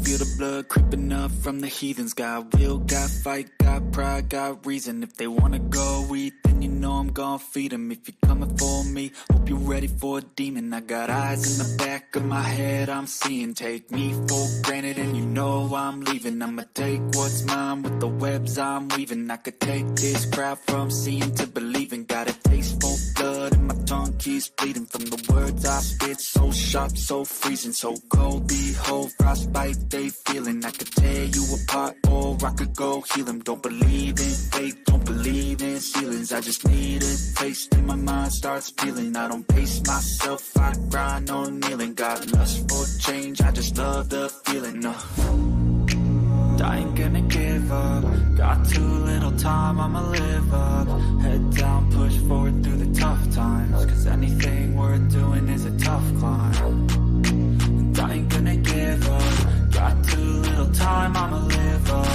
feel the blood creeping up from the heathens. Got will, got fight, got pride, got reason. If they wanna go eat, then you know I'm gonna feed them. If you're coming for me, hope you're ready for a demon. I got eyes in the back of my head, I'm seeing. Take me for granted and you know I'm leaving. I'ma take what's mine with the webs I'm weaving. I could take this crowd from seeing to believing. Got a taste for blood and my tongue keeps bleeding from the words I spit. So sharp, so freezing, so cold. Behold, frostbite they feeling. I could tear you apart or I could go heal them. Don't believe in fate, don't believe in ceilings. I just need a taste and my mind starts peeling. I don't pace myself, I grind on kneeling. Got lust for change, I just love the feeling. I ain't gonna give up. Got too little time, I'ma live up. Head down, push forward through the tough times. Cause anything worth doing is a tough climb. And I ain't gonna give up. Got too little time, I'ma live up.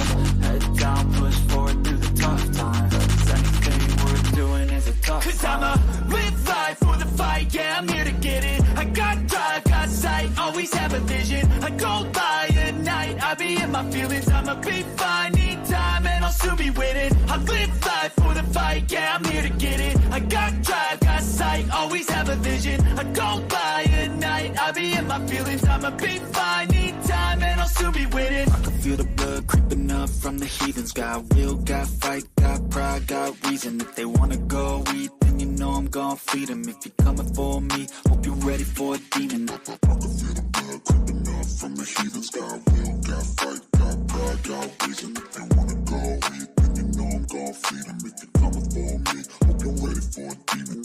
Head down, push forward through the tough times. Cause anything worth doing is a tough climb. Cause I'ma live life for the fight, yeah, I'm here to get it. I got drive, got sight, always have a vision. I go by at night, I be in my feelings. I'ma be fine, need time, and I'll soon be winning. I live life for the fight, yeah, I'm here to get it. I got drive, got sight, always have a vision. I go by at night, I be in my feelings. I'ma be fine, need time, and I'll soon be winning. I can feel the blood creeping up from the heathens. Got will, got fight, got pride, got reason. If they wanna go eat, then you know I'm gonna feed them. If you're coming for me, hope you're ready for a demon. I can feel the blood creeping up from the heathens. Got will, got fight, got pride, got reason. If they wanna go eat, then you know I'm gonna feed them. If you're coming for me, hope you're ready for a demon.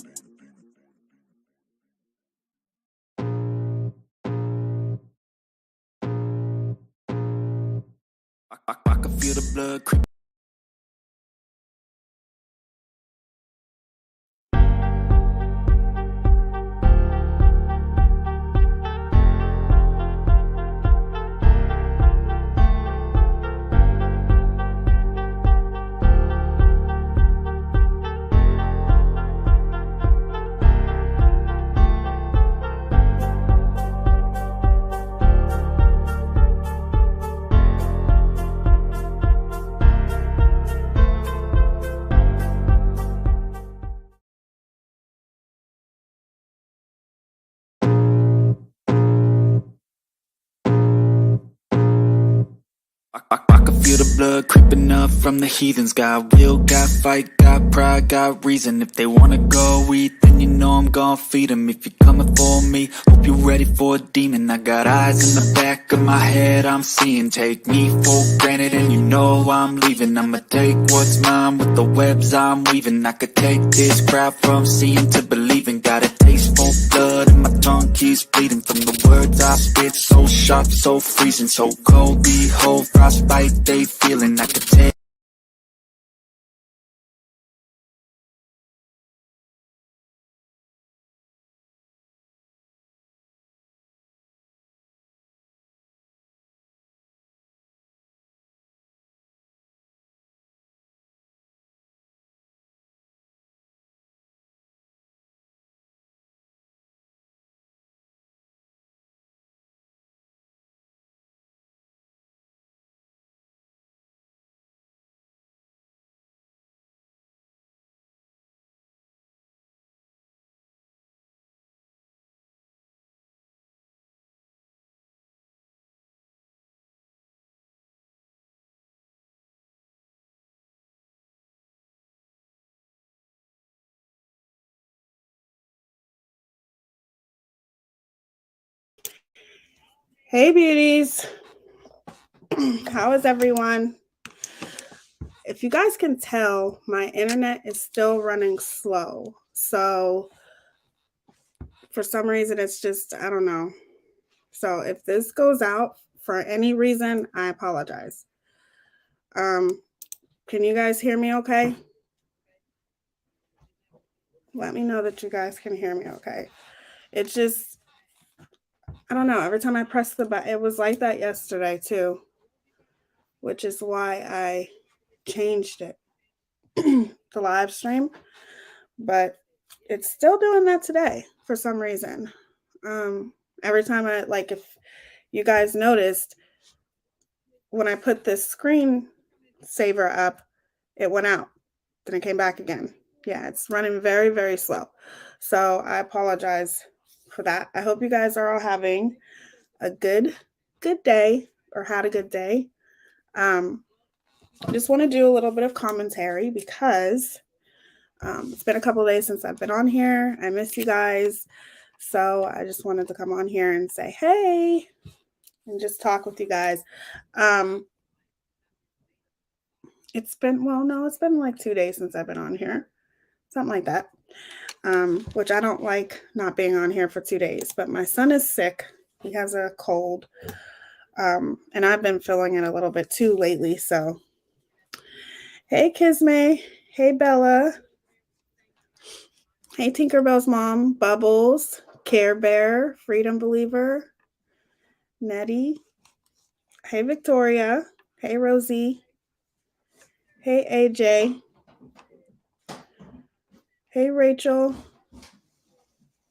I can feel the blood creeping. I can feel the blood creeping up from the heathens. Got will, got fight, got pride, got reason. If they wanna go eat, then you know I'm gonna feed them. If you're coming for me, hope you're ready for a demon. I got eyes in the back of my head, I'm seeing. Take me for granted and you know I'm leaving. I'ma take what's mine with the webs I'm weaving. I could take this crowd from seeing to believing. Got a taste for blood and my tongue keeps bleeding from the words I spit. So sharp, so freezing, so cold. Behold, frostbite they feeling. I could take. Hey beauties, how is everyone? If you guys can tell, my internet is still running slow. So for some reason, it's just, I don't know. So if this goes out for any reason, I apologize. Can you guys hear me okay? Let me know that you guys can hear me okay. It's just, I don't know. Every time I press the button, it was like that yesterday too, which is why I changed it, the live stream, but it's still doing that today for some reason. Every time if you guys noticed, when I put this screen saver up, it went out. Then it came back again. Yeah, it's running very, very slow. So I apologize for that. I hope you guys are all having a good day or had a good day. I just want to do a little bit of commentary because it's been a couple days since I've been on here. I miss you guys. So I just wanted to come on here and say, hey, and just talk with you guys. It's been like 2 days since I've been on here. Something like that. Which I don't like not being on here for 2 days, but my son is sick. He has a cold. And I've been feeling it a little bit too lately. So, hey, Kisme. Hey, Bella. Hey, Tinkerbell's mom. Bubbles. Care Bear. Freedom Believer. Nettie. Hey, Victoria. Hey, Rosie. Hey, AJ. Hey, Rachel.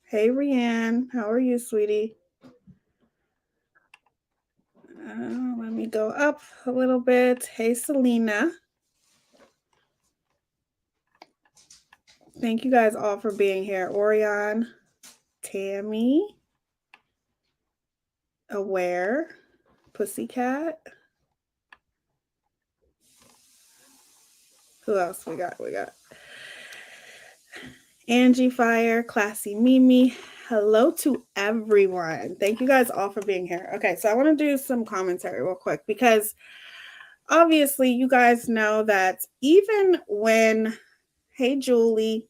Hey, Rianne. How are you, sweetie? Let me go up a little bit. Hey, Selena. Thank you guys all for being here. Orion, Tammy, Aware, Pussycat. Who else we got? We got Angie Fire, Classy Mimi. Hello to everyone. Thank you guys all for being here. Okay, so I want to do some commentary real quick because obviously you guys know that even when, hey, Juliet.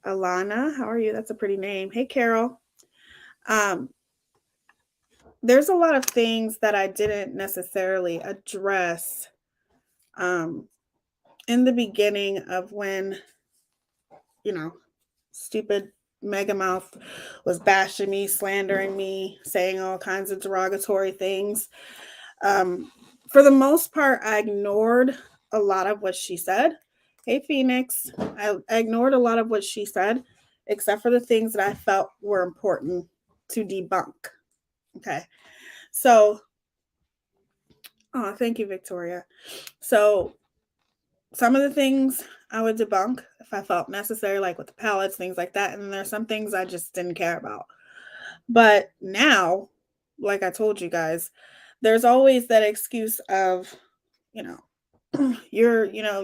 Alana, how are you? That's a pretty name. Hey, Carol. There's a lot of things that I didn't necessarily address in the beginning of when, stupid Megamouth was bashing me, slandering me, saying all kinds of derogatory things. For the most part, I ignored a lot of what she said. Hey, Phoenix. I ignored a lot of what she said, except for the things that I felt were important to debunk. Okay. So, thank you, Victoria. So, some of the things I would debunk if I felt necessary, like with the palettes, things like that. And there's some things I just didn't care about. But now, like I told you guys, there's always that excuse of,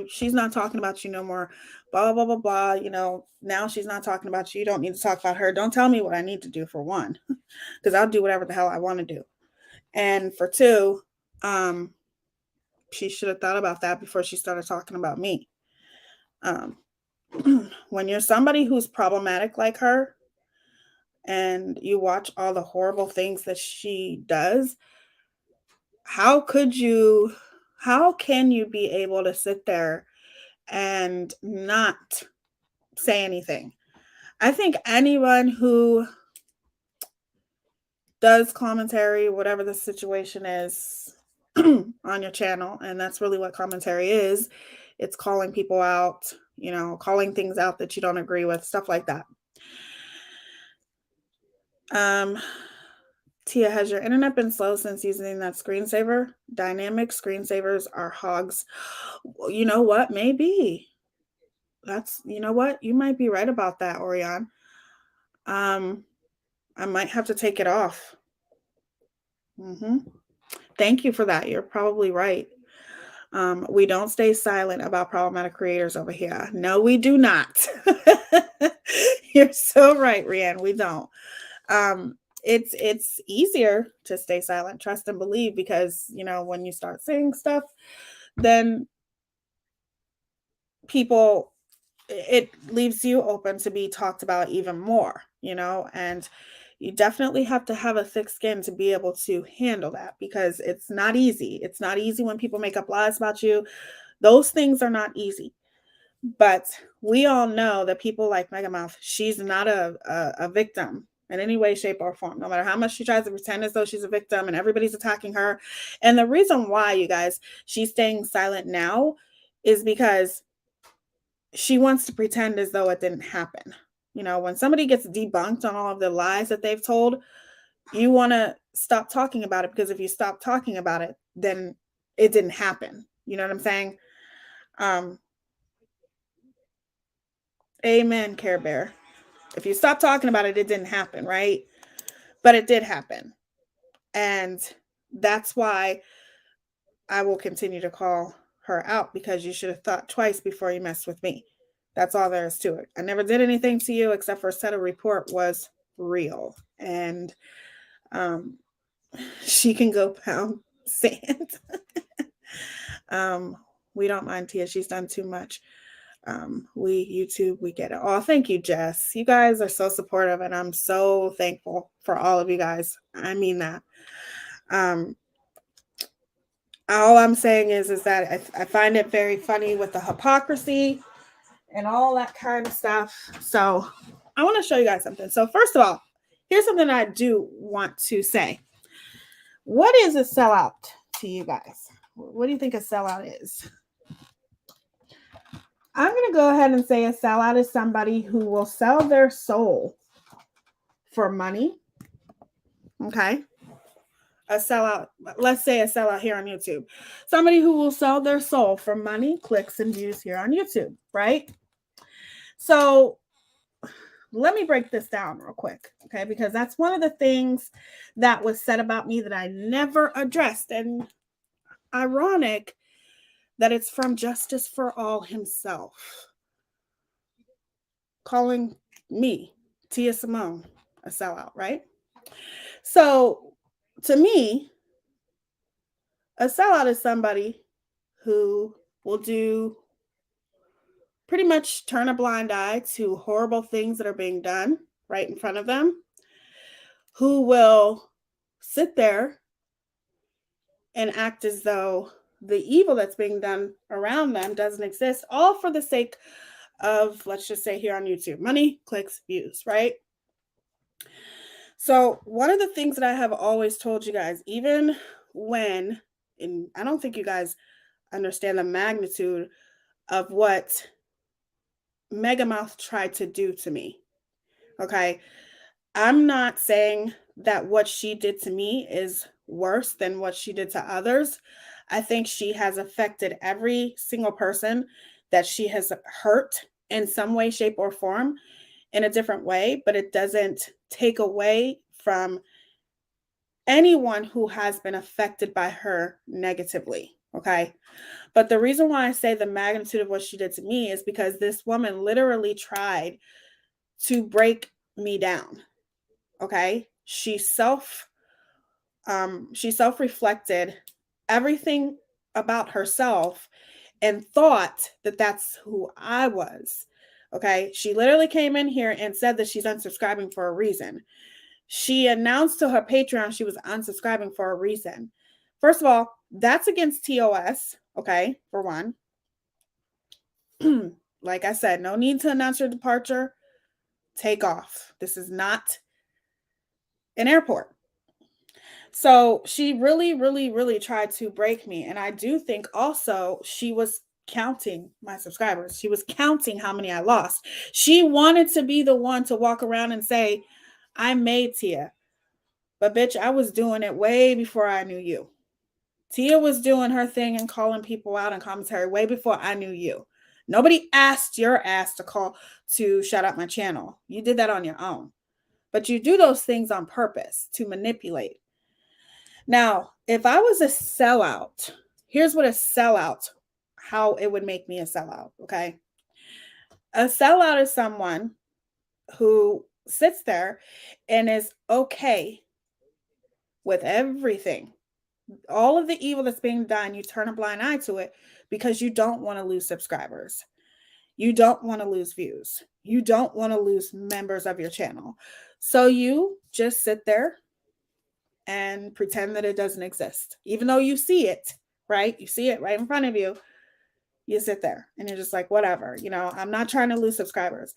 she's not talking about you no more, blah, blah, blah, blah, now she's not talking about you. You don't need to talk about her. Don't tell me what I need to do, for one, because I'll do whatever the hell I want to do. And for two, she should have thought about that before she started talking about me. When you're somebody who's problematic like her and you watch all the horrible things that she does, how can you be able to sit there and not say anything? I think anyone who does commentary, whatever the situation is, on your channel, and that's really what commentary is, it's calling people out, calling things out that you don't agree with, stuff like that. Tia, has your internet been slow since using that screensaver? Dynamic screensavers are hogs. You know what? Maybe. You might be right about that, Orion. I might have to take it off. Thank you for that. You're probably right. We don't stay silent about problematic creators over here. No, we do not. You're so right, Rianne. We don't. It's easier to stay silent, trust and believe, because when you start saying stuff, then it leaves you open to be talked about even more, and you definitely have to have a thick skin to be able to handle that, because it's not easy. It's not easy when people make up lies about you. Those things are not easy. But we all know that people like Megamouth, she's not a victim in any way, shape, or form, no matter how much she tries to pretend as though she's a victim and everybody's attacking her. And the reason why, you guys, she's staying silent now is because she wants to pretend as though it didn't happen. When somebody gets debunked on all of the lies that they've told, you want to stop talking about it, because if you stop talking about it, then it didn't happen. You know what I'm saying? Amen, Care Bear. If you stop talking about it, it didn't happen, right? But it did happen. And that's why I will continue to call her out, because you should have thought twice before you messed with me. That's all there is to it. I never did anything to you except for said a report was real. And she can go pound sand. We don't mind Teaya. She's done too much. YouTube, we get it. Oh, thank you, Jess. You guys are so supportive, and I'm so thankful for all of you guys. I mean that. All I'm saying is that I find it very funny with the hypocrisy and all that kind of stuff. So I want to show you guys something. So first of all, here's something I do want to say. What is a sellout to you guys? What do you think a sellout is? I'm going to go ahead and say a sellout is somebody who will sell their soul for money. Okay. A sellout, let's say a sellout here on YouTube. Somebody who will sell their soul for money, clicks, and views here on YouTube, right? So let me break this down real quick, okay? Because that's one of the things that was said about me that I never addressed. And ironic that it's from Justice for All himself, calling me, Teaya Symone, a sellout, right? So to me, a sellout is somebody who will do pretty much turn a blind eye to horrible things that are being done right in front of them, who will sit there and act as though the evil that's being done around them doesn't exist, all for the sake of, let's just say here on YouTube, money, clicks, views, right? So one of the things that I have always told you guys, even when, and I don't think you guys understand the magnitude of what Megamouth tried to do to me. Okay. I'm not saying that what she did to me is worse than what she did to others. I think she has affected every single person that she has hurt in some way, shape, or form in a different way, but it doesn't take away from anyone who has been affected by her negatively. Okay. But the reason why I say the magnitude of what she did to me is because this woman literally tried to break me down. Okay. She self-reflected everything about herself and thought that that's who I was. Okay. She literally came in here and said that she's unsubscribing for a reason. She announced to her Patreon she was unsubscribing for a reason. First of all, that's against TOS. Okay. For one. Like I said, no need to announce your departure. Take off. This is not an airport. So she really, really, really tried to break me. And I do think also she was counting my subscribers. She was counting how many I lost. She wanted to be the one to walk around and say, I made Teaya. But bitch, I was doing it way before I knew you. Teaya was doing her thing and calling people out in commentary way before I knew you. Nobody asked your ass to shout out my channel. You did that on your own. But you do those things on purpose to manipulate. Now, if I was a sellout, here's what a sellout, how it would make me a sellout, okay? A sellout is someone who sits there and is okay with everything. All of the evil that's being done, you turn a blind eye to it because you don't want to lose subscribers. You don't want to lose views. You don't want to lose members of your channel. So you just sit there and pretend that it doesn't exist. Even though you see it, right? You see it right in front of you. You sit there and you're just like, whatever, I'm not trying to lose subscribers.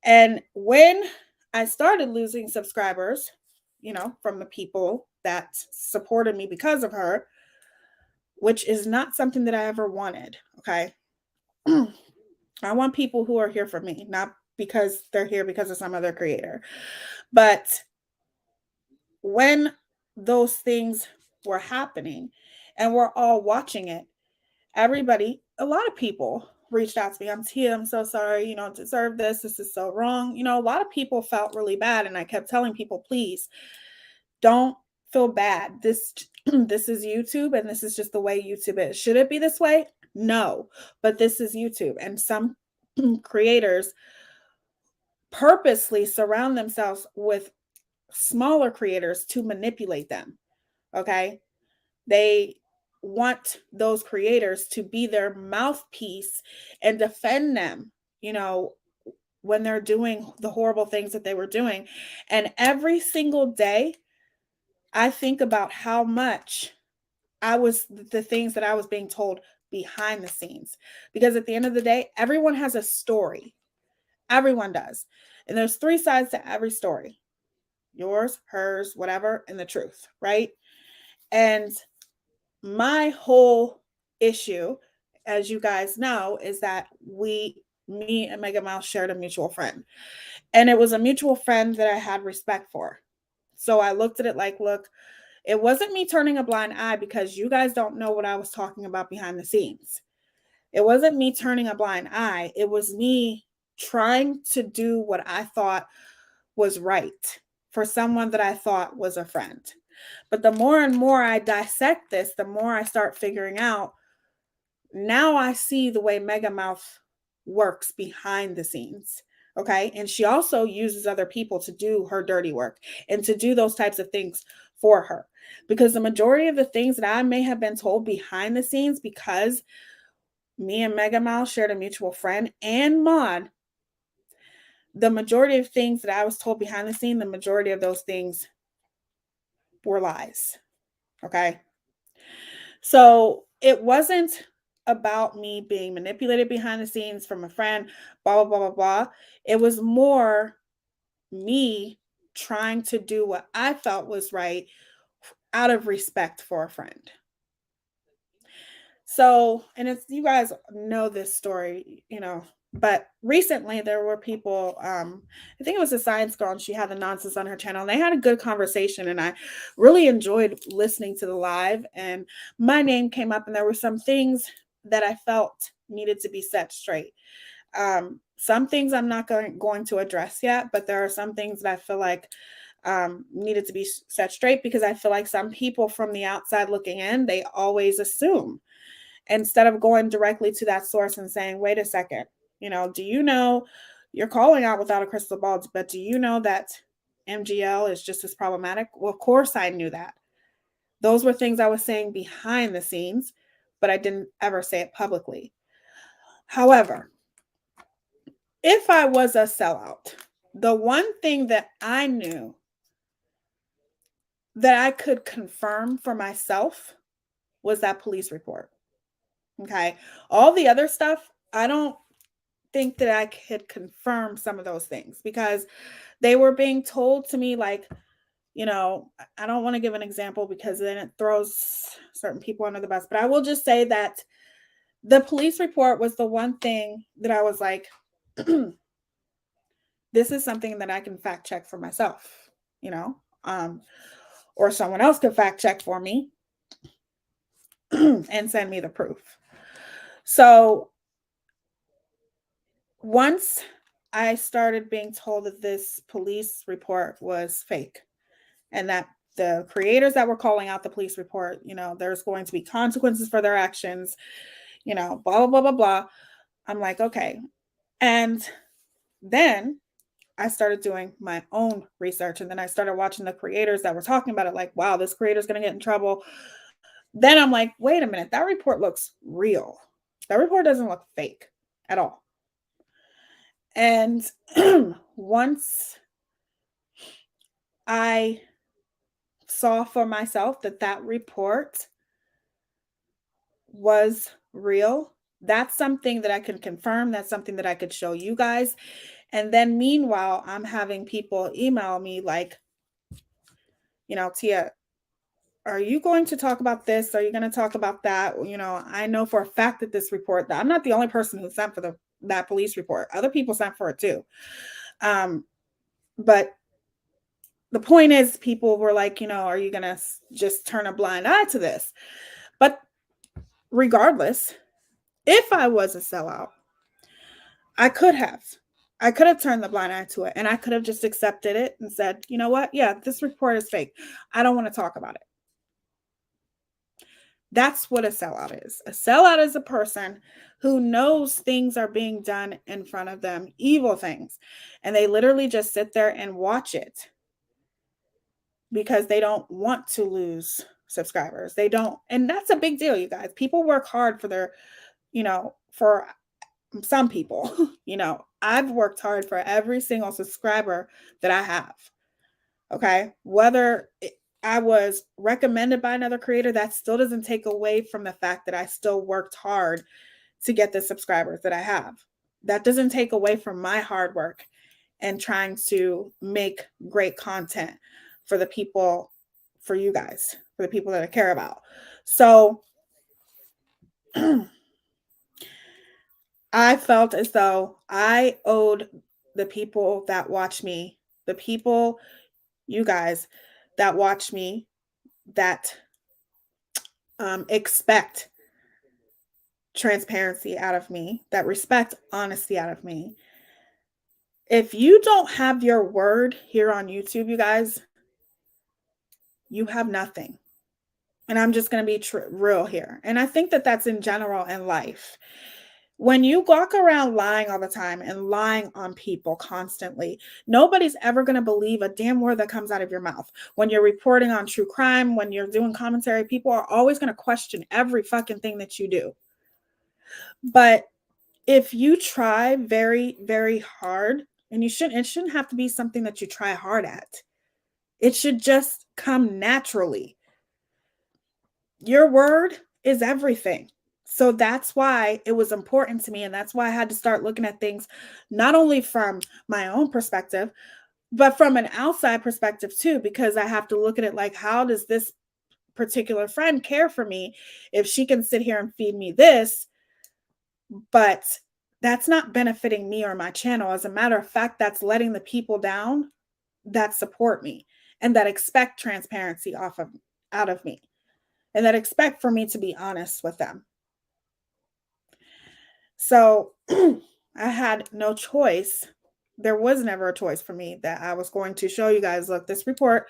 And when I started losing subscribers, from the people that supported me because of her, which is not something that I ever wanted. Okay. I want people who are here for me, not because they're here because of some other creator. But when those things were happening and we're all watching it, everybody, a lot of people reached out to me. I'm Teaya, I'm so sorry, you don't deserve this. This is so wrong. A lot of people felt really bad. And I kept telling people, please don't feel bad. This is YouTube and this is just the way YouTube is. Should it be this way? No, but this is YouTube. And some creators purposely surround themselves with smaller creators to manipulate them. Okay. They want those creators to be their mouthpiece and defend them, when they're doing the horrible things that they were doing. And every single day, I think about how much the things that I was being told behind the scenes. Because at the end of the day, everyone has a story. Everyone does. And there's 3 sides to every story: yours, hers, whatever, and the truth, right? And my whole issue, as you guys know, is that me and Mega Mouse shared a mutual friend. And it was a mutual friend that I had respect for. So I looked at it like, look, it wasn't me turning a blind eye because you guys don't know what I was talking about behind the scenes. It wasn't me turning a blind eye. It was me trying to do what I thought was right for someone that I thought was a friend. But the more and more I dissect this, the more I start figuring out, now I see the way Mega Mouth works behind the scenes. Okay. And she also uses other people to do her dirty work and to do those types of things for her. Because the majority of the things that I may have been told behind the scenes, because me and Mega Mouse shared a mutual friend and Mod, the majority of things that I was told behind the scene, the majority of those things were lies. Okay. So it wasn't about me being manipulated behind the scenes from a friend, blah, blah, blah, blah, blah. It was more me trying to do what I felt was right out of respect for a friend. So, and it's, you guys know this story, but recently there were people, I think it was a science girl, and she had the nonsense on her channel, and they had a good conversation, and I really enjoyed listening to the live, and my name came up, and there were some things that I felt needed to be set straight. Some things I'm not going to address yet, but there are some things that I feel like needed to be set straight, because I feel like some people from the outside looking in, they always assume, instead of going directly to that source and saying, wait a second, do you know, you're calling out without a crystal ball, but do you know that MGL is just as problematic? Well, of course I knew that. Those were things I was saying behind the scenes, but I didn't ever say it publicly. However, if I was a sellout, the one thing that I knew that I could confirm for myself was that police report. Okay. All the other stuff, I don't think that I could confirm some of those things, because they were being told to me, like, I don't want to give an example because then it throws certain people under the bus, but I will just say that the police report was the one thing that I was like, this is something that I can fact check for myself, or someone else could fact check for me and send me the proof. So once I started being told that this police report was fake, and that the creators that were calling out the police report, there's going to be consequences for their actions, blah, blah, blah, blah, blah. I'm like, okay. And then I started doing my own research, and then I started watching the creators that were talking about it, like, wow, this creator's going to get in trouble. Then I'm like, wait a minute, that report looks real. That report doesn't look fake at all. And once I saw for myself that that report was real, that's something that I can confirm. That's something that I could show you guys. And then meanwhile, I'm having people email me like, Teaya, are you going to talk about this? Are you going to talk about that? I know for a fact that this report, that I'm not the only person who sent for that police report. Other people sent for it too. But the point is, people were like, are you going to just turn a blind eye to this? But regardless, if I was a sellout, I could have turned the blind eye to it, and I could have just accepted it and said, you know what? Yeah, this report is fake. I don't want to talk about it. That's what a sellout is. A sellout is a person who knows things are being done in front of them, evil things, and they literally just sit there and watch it because they don't want to lose subscribers. They don't, and that's a big deal, you guys. People work hard for their, for some people, I've worked hard for every single subscriber that I have. Okay. Whether I was recommended by another creator, that still doesn't take away from the fact that I still worked hard to get the subscribers that I have. That doesn't take away from my hard work and trying to make great content for the people, for you guys, for the people that I care about. So I felt as though I owed the people that watch me, the people, you guys that watch me, that expect transparency out of me, that respect honesty out of me. If you don't have your word here on YouTube, you guys, you have nothing. And I'm just going to be real here. And I think that that's in general in life. When you walk around lying all the time and lying on people constantly, nobody's ever going to believe a damn word that comes out of your mouth. When you're reporting on true crime, when you're doing commentary, people are always going to question every fucking thing that you do. But if you try very, very hard, and it shouldn't have to be something that you try hard at. It should just come naturally. Your word is everything. So that's why it was important to me. And that's why I had to start looking at things, not only from my own perspective, but from an outside perspective too, because I have to look at it like, how does this particular friend care for me if she can sit here and feed me this, but that's not benefiting me or my channel. As a matter of fact, that's letting the people down that support me and that expect transparency out of me, and that expect for me to be honest with them. So I had no choice. There was never a choice for me that I was going to show you guys, look, this report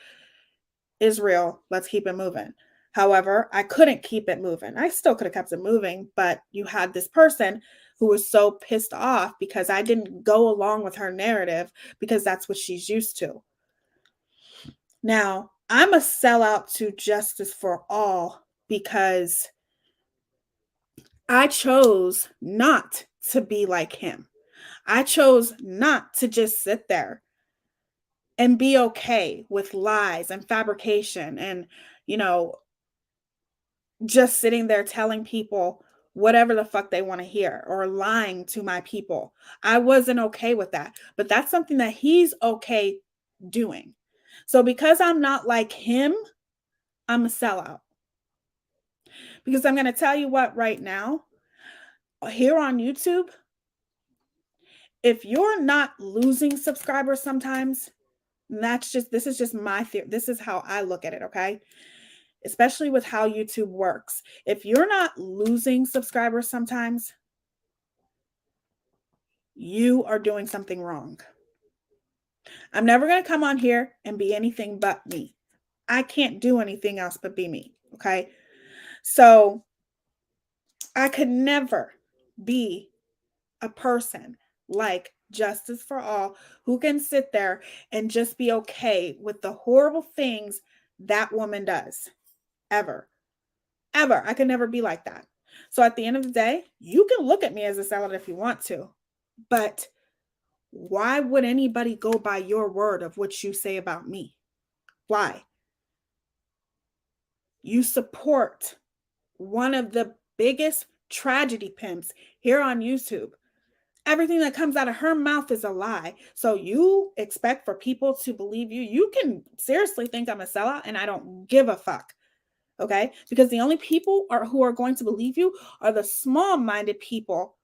is real. Let's keep it moving. However, I couldn't keep it moving. I still could have kept it moving, but you had this person who was so pissed off because I didn't go along with her narrative, because that's what she's used to. Now, I'm a sellout to justice for all because I chose not to be like him. I chose not to just sit there and be okay with lies and fabrication and, just sitting there telling people whatever the fuck they want to hear or lying to my people. I wasn't okay with that, but that's something that he's okay doing. So because I'm not like him, I'm a sellout. Because I'm going to tell you what right now, here on YouTube, if you're not losing subscribers sometimes, this is just my theory. This is how I look at it, okay? Especially with how YouTube works. If you're not losing subscribers sometimes, you are doing something wrong. I'm never going to come on here and be anything but me. I can't do anything else but be me, okay? So I could never be a person like Justice for All who can sit there and just be okay with the horrible things that woman does. Ever. I could never be like that. So at the end of the day, you can look at me as a sellout if you want to, but why would anybody go by your word of what you say about me? Why? You support one of the biggest tragedy pimps here on YouTube. Everything that comes out of her mouth is a lie. So you expect for people to believe you. You can seriously think I'm a sellout and I don't give a fuck. Okay? Because the only people who are going to believe you are the small-minded people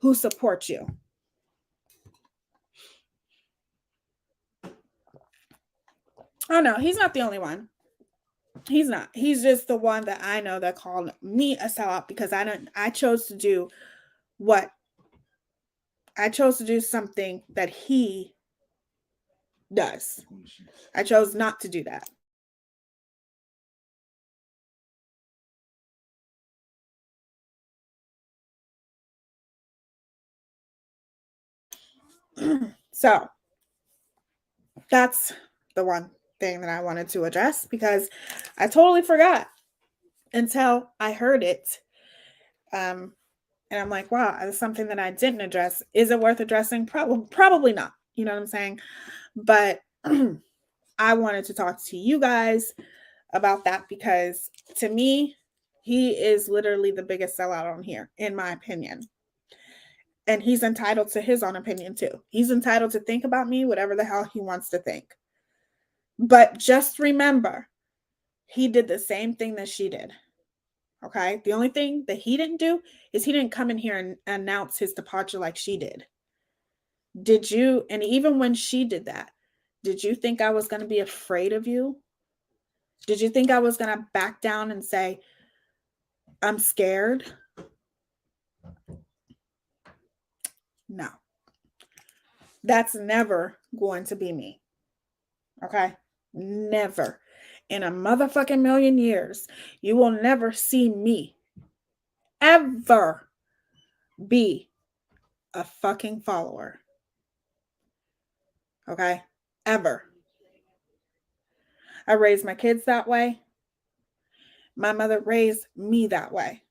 who support you. Oh no, he's not the only one. He's not. He's just the one that I know that called me a sellout because I chose to do what I chose to do something that he does. I chose not to do that. So that's the one thing that I wanted to address because I totally forgot until I heard it. And I'm like, wow, that's something that I didn't address. Is it worth addressing? Probably not. You know what I'm saying? But I wanted to talk to you guys about that because to me, he is literally the biggest sellout on here, in my opinion. And he's entitled to his own opinion too. He's entitled to think about me whatever the hell he wants to think. But just remember, he did the same thing that she did. Okay. The only thing that he didn't do is he didn't come in here and announce his departure like she did. Did you? And even when she did that, did you think I was going to be afraid of you? Did you think I was going to back down and say, I'm scared? No. That's never going to be me. Okay? Never. In a motherfucking million years, you will never see me ever be a fucking follower. Okay? Ever. I raised my kids that way. My mother raised me that way.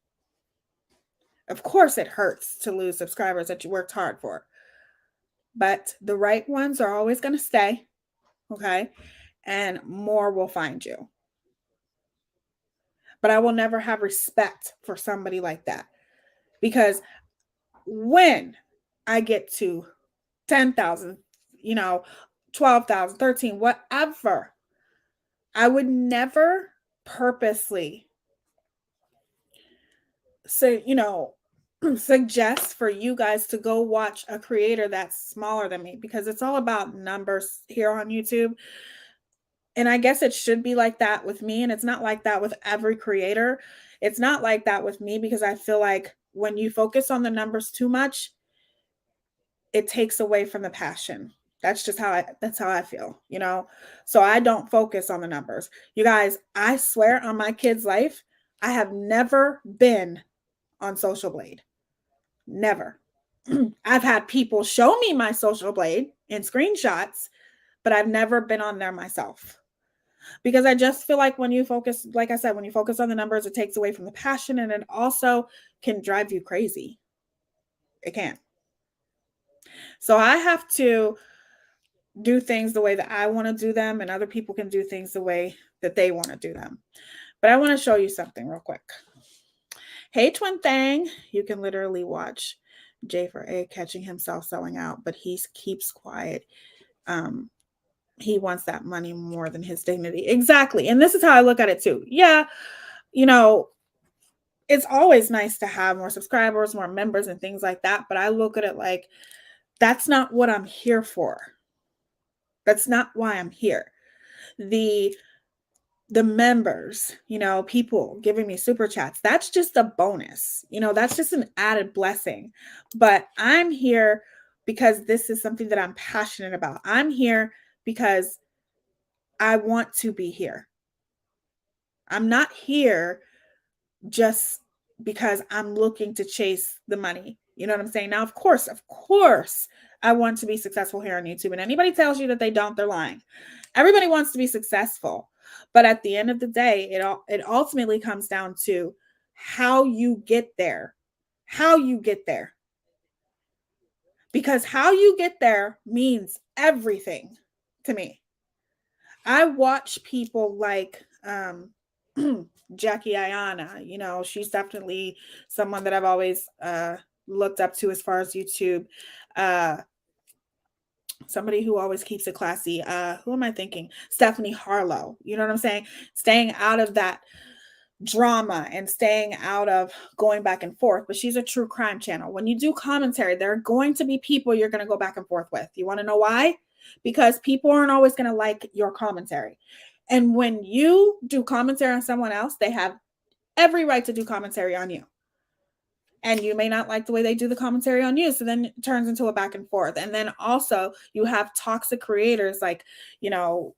Of course, it hurts to lose subscribers that you worked hard for, but the right ones are always going to stay. Okay? And more will find you. But I will never have respect for somebody like that because when I get to 10,000, 12,000, 13, whatever, I would never purposely say, suggest for you guys to go watch a creator that's smaller than me because it's all about numbers here on YouTube. And I guess it should be like that with me. And it's not like that with every creator. It's not like that with me because I feel like when you focus on the numbers too much, it takes away from the passion. That's how I feel, So I don't focus on the numbers. You guys, I swear on my kid's life, I have never been on Social Blade. Never. I've had people show me my Social Blade in screenshots, but I've never been on there myself. Because I just feel like when you focus, like I said, when you focus on the numbers, it takes away from the passion and it also can drive you crazy. It can. So I have to do things the way that I want to do them, and other people can do things the way that they want to do them. But I want to show you something real quick. Hey, Twin Thing. You can literally watch J for A catching himself selling out, but he keeps quiet. He wants that money more than his dignity. Exactly. And this is how I look at it too. Yeah, it's always nice to have more subscribers, more members, and things like that. But I look at it like that's not what I'm here for. That's not why I'm here. The members, people giving me super chats, that's just a bonus. That's just an added blessing. But I'm here because this is something that I'm passionate about. I'm here because I want to be here. I'm not here just because I'm looking to chase the money. You know what I'm saying? Now, of course, I want to be successful here on YouTube. And anybody tells you that they don't, they're lying. Everybody wants to be successful. But at the end of the day, it ultimately comes down to how you get there. How you get there. Because how you get there means everything to me. I watch people like Jackie Ayana, she's definitely someone that I've always looked up to as far as YouTube. Somebody who always keeps it classy. Who am I thinking? Stephanie Harlow. You know what I'm saying? Staying out of that drama and staying out of going back and forth. But she's a true crime channel. When you do commentary, there are going to be people you're going to go back and forth with. You want to know why? because people aren't always going to like your commentary. And when you do commentary on someone else, they have every right to do commentary on you. And you may not like the way they do the commentary on you. So then it turns into a back and forth. And then also you have toxic creators like, you know,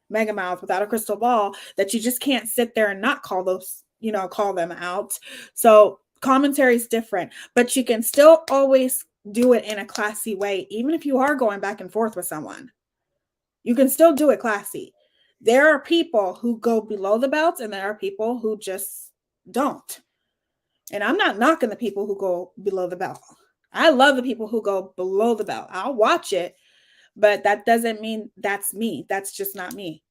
Mega Mouth without a crystal ball, that you just can't sit there and not call those, you know, call them out. So commentary is different, but you can still always do it in a classy way. Even if you are going back and forth with someone, you can still do it classy. There are people who go below the belt and there are people who just don't. And I'm not knocking the people who go below the belt. I love the people who go below the belt. I'll watch it, but that doesn't mean that's me. That's just not me.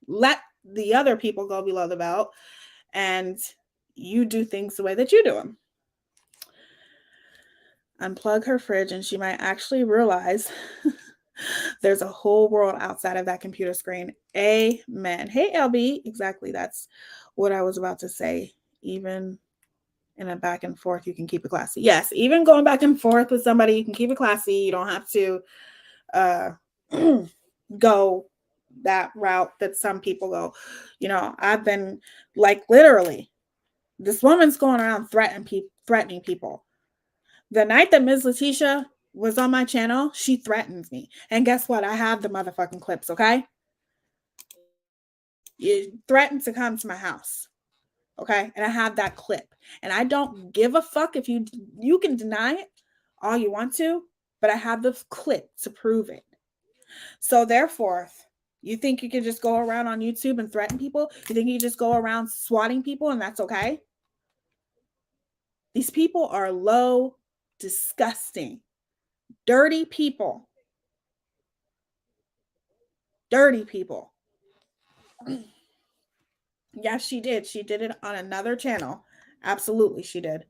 Let the other people go below the belt and you do things the way that you do them. Unplug her fridge and she might actually realize there's a whole world outside of that computer screen. Amen. Hey, LB. Exactly. That's what I was about to say. Even in a back and forth, you can keep it classy. Yes, even going back and forth with somebody, you can keep it classy. You don't have to go that route that some people go. You know, I've been like, literally, this woman's going around threatening people. The night that Ms. Letitia was on my channel, she threatened me. And guess what? I have the motherfucking clips, okay? You threatened to come to my house. Okay, and I have that clip, and I don't give a fuck if you can deny it all you want to, but I have the clip to prove it. So therefore, you think you can just go around on YouTube and threaten people? You think you just go around swatting people and that's okay? These people are low, disgusting, dirty people. Dirty people. Yes, she did. She did it on another channel. Absolutely, she did.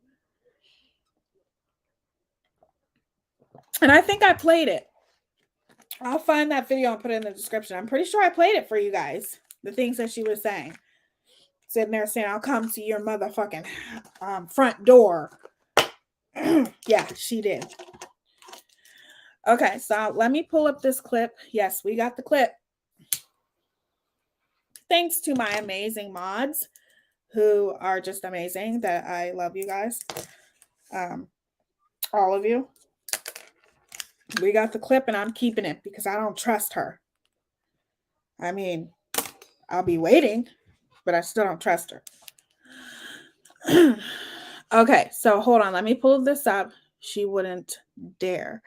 And I think I played it. I'll find that video and put it in the description. I'm pretty sure I played it for you guys. The things that she was saying. Sitting there saying, I'll come to your motherfucking front door. Yeah, she did. Okay, so let me pull up this clip. Yes, we got the clip. Thanks to my amazing mods who are just amazing. That I love you guys. All of you. We got the clip and I'm keeping it because I don't trust her. I mean, I'll be waiting, but I still don't trust her. Okay, so hold on. Let me pull this up. She wouldn't dare.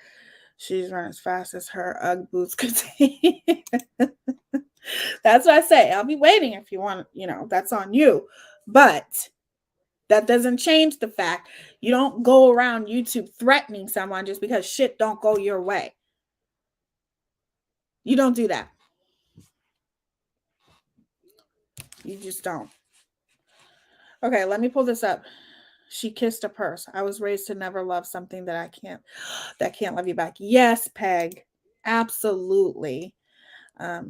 She's run as fast as her Ugg boots could take. That's what I say. I'll be waiting if you want, you know, that's on you. But that doesn't change the fact you don't go around YouTube threatening someone just because shit don't go your way. You don't do that. You just don't. Okay, let me pull this up. She kissed a purse. I was raised to never love something that can't love you back. Yes, Peg. Absolutely.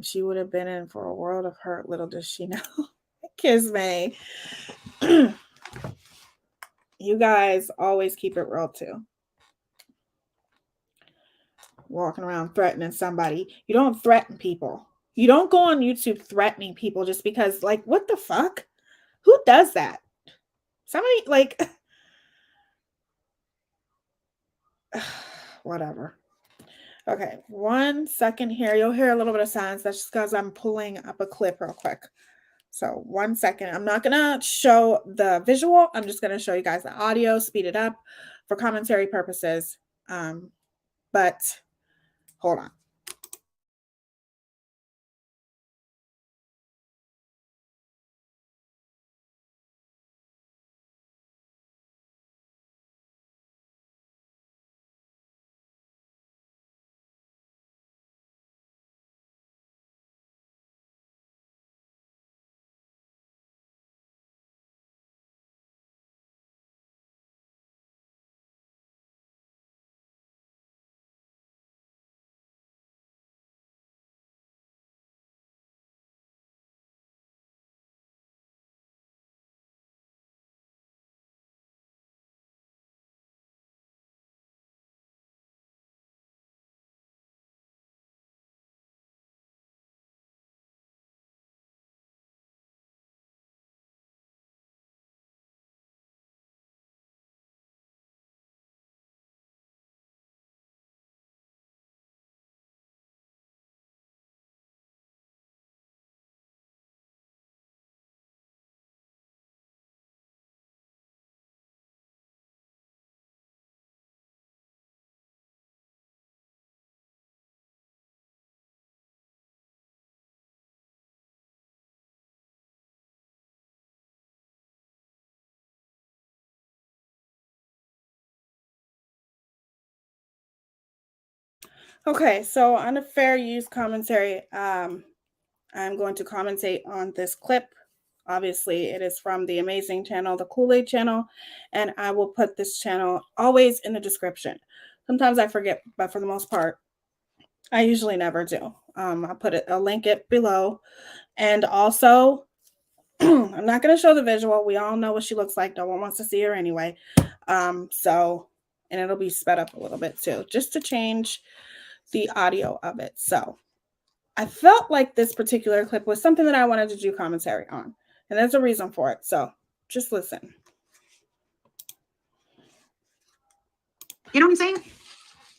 She would have been in for a world of hurt. Little does she know. Kiss me. You guys always keep it real too. Walking around threatening somebody. You don't threaten people. You don't go on YouTube threatening people just because, like, what the fuck? Who does that? Somebody, like, whatever. Okay, 1 second here. You'll hear a little bit of silence. That's just because I'm pulling up a clip real quick. So 1 second. I'm not going to show the visual. I'm just going to show you guys the audio, speed it up for commentary purposes. But hold on. Okay, so on a fair use commentary, I'm going to commentate on this clip. Obviously, it is from the amazing channel, the Kool-Aid channel, and I will put this channel always in the description. Sometimes I forget, but for the most part, I usually never do. I'll put a link it below. And also, I'm not going to show the visual. We all know what she looks like. No one wants to see her anyway. And it'll be sped up a little bit too, just to change the audio of it. So I felt like this particular clip was something that I wanted to do commentary on. And there's a reason for it. So just listen. You know what I'm saying?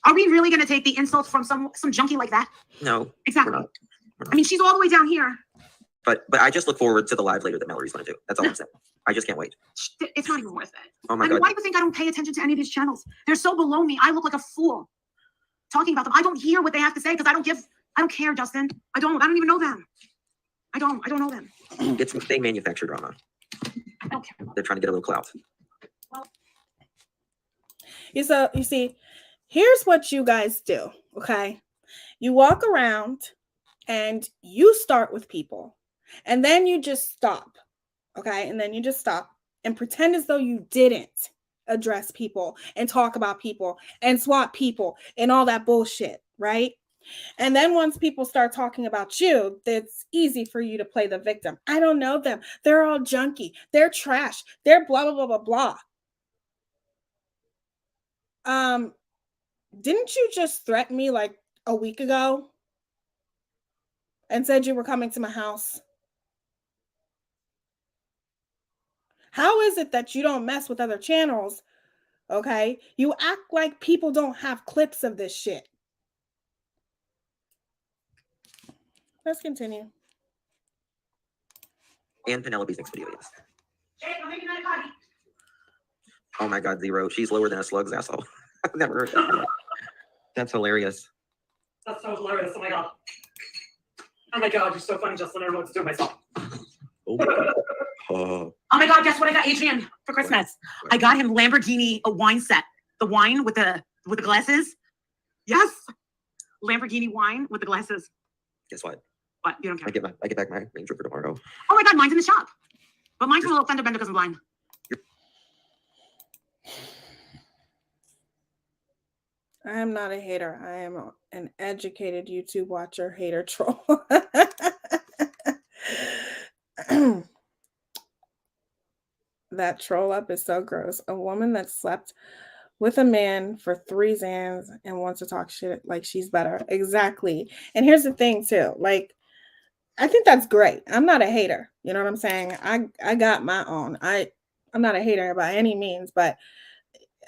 Are we really going to take the insults from some junkie like that? No. Exactly. We're not. I mean, she's all the way down here. But I just look forward to the live later that Mallory's going to do. That's all I'm saying. I just can't wait. It's not even worth it. Oh my I mean, God. why do you think I don't pay attention to any of these channels? They're so below me. I look like a fool talking about them. I don't hear what they have to say because I don't care, Justin. I don't even know them. I don't know them. They manufacture drama. I don't care. They're trying to get a little clout. Well, You see, here's what you guys do, okay? You walk around and you start with people, and then you just stop, okay? And then you just stop and pretend as though you didn't address people and talk about people and swap people and all that bullshit, right? And then once people start talking about you, it's easy for you to play the victim. I don't know them. They're all junky. They're trash. They're blah, blah, blah, blah, blah. Didn't you just threaten me like a week ago and said you were coming to my house? How is it that you don't mess with other channels? Okay. You act like people don't have clips of this shit. Let's continue. And Penelope's next video is. Jake, I'm making that party. Oh my God, Zero. She's lower than a slug's asshole. I've never heard that. That's hilarious. That's so hilarious. Oh my God. Oh my God, you're so funny, Justin. I don't know what to do with myself. Oh. Oh my God, guess what I got Adrian for Christmas? I got him Lamborghini, a wine set. The wine with the glasses. Yes. Lamborghini wine with the glasses. Guess what? What? You don't care. I get back my Range Rover tomorrow. Oh my God, mine's in the shop. But mine's a little fender bender because I'm blind. I am not a hater. I am an educated YouTube watcher, hater, troll. That troll up is so gross. A woman that slept with a man for 3 Xans and wants to talk shit like she's better. Exactly. And here's the thing too. Like, I think that's great. I'm not a hater. You know what I'm saying? I got my own. I'm not a hater by any means, but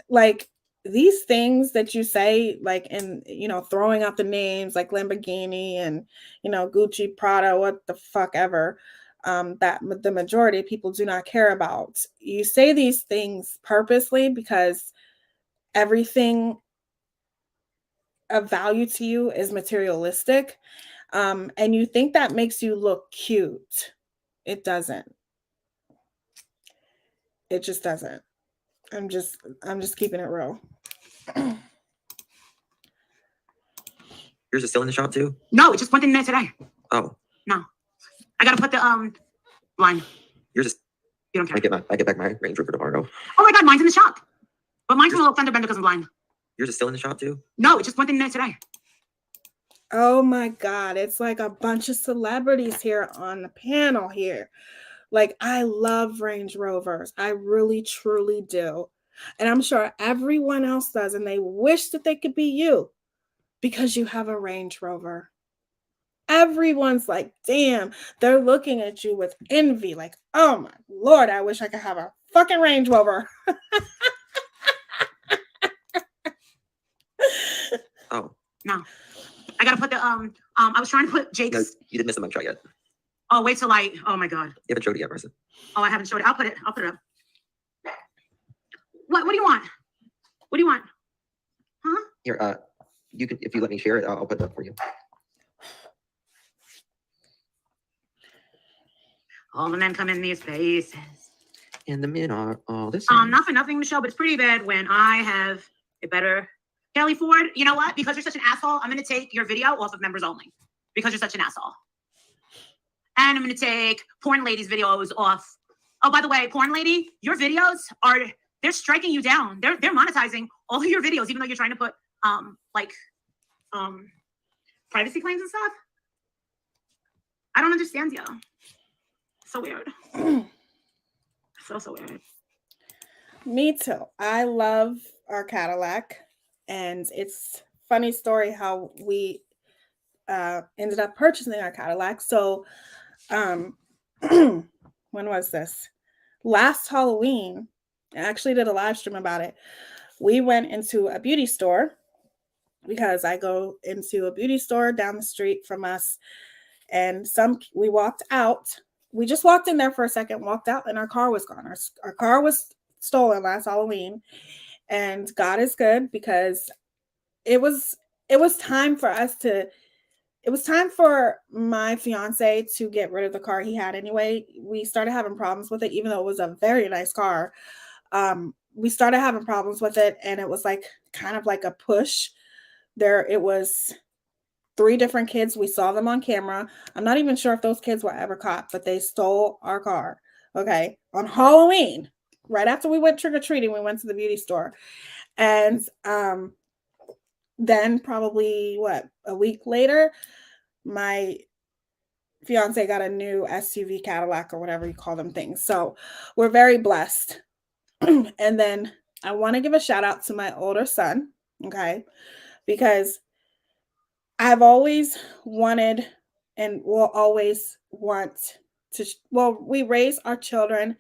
like these things that you say, like, in, you know, throwing out the names like Lamborghini and, you know, Gucci, Prada, what the fuck ever, that the majority of people do not care about. You say these things purposely because everything of value to you is materialistic. And you think that makes you look cute. It doesn't. It just doesn't. I'm just keeping it real. Yours is still in the shop too? No, it just went in there today. Oh. No. I gotta put the line. Yours is. You don't care. I get back my Range Rover tomorrow. Oh my God, mine's in the shop. But mine's a little fender bender because I'm blind. Yours is still in the shop too? No, it just went in there today. Oh my God. It's like a bunch of celebrities here on the panel here. Like, I love Range Rovers. I really, truly do. And I'm sure everyone else does. And they wish that they could be you because you have a Range Rover. Everyone's like, damn, they're looking at you with envy. Like, oh my Lord, I wish I could have a fucking Range Rover. Oh. No. I gotta put the I was trying to put Jake's. No, you didn't miss the mugshot yet. Oh, wait till oh my God. You haven't showed it yet, Marissa. Oh, I haven't showed it. I'll put it up. What do you want? What do you want? Huh? Here, you can, if you let me share it, I'll put it up for you. All the men come in these faces. And the men are all this. Not for nothing, Michelle, but it's pretty bad when I have a better Kelly Ford, you know what? Because you're such an asshole, I'm going to take your video off of members only because you're such an asshole. And I'm going to take Porn Lady's videos off. Oh, by the way, Porn Lady, your videos they're striking you down. They're monetizing all of your videos, even though you're trying to put privacy claims and stuff. I don't understand you. So weird. So weird. Me too. I love our Cadillac, and it's funny story how we ended up purchasing our Cadillac. So when was this? Last Halloween, I actually did a live stream about it. We went into a beauty store because I go into a beauty store down the street from us, and we walked out. We just walked in there for a second, walked out, and our car was gone. Our car was stolen last Halloween, and God is good because it was time for us to. It was time for my fiance to get rid of the car he had anyway. We started having problems with it, even though it was a very nice car. We started having problems with it, and it was like kind of like a push. It was 3 different kids. We saw them on camera. I'm not even sure if those kids were ever caught, but they stole our car. Okay. On Halloween, right after we went trick-or-treating, we went to the beauty store. And then probably a week later, my fiance got a new SUV Cadillac or whatever you call them things. So we're very blessed. And then I want to give a shout out to my older son. Okay. Because I've always wanted and will always want to, we raise our children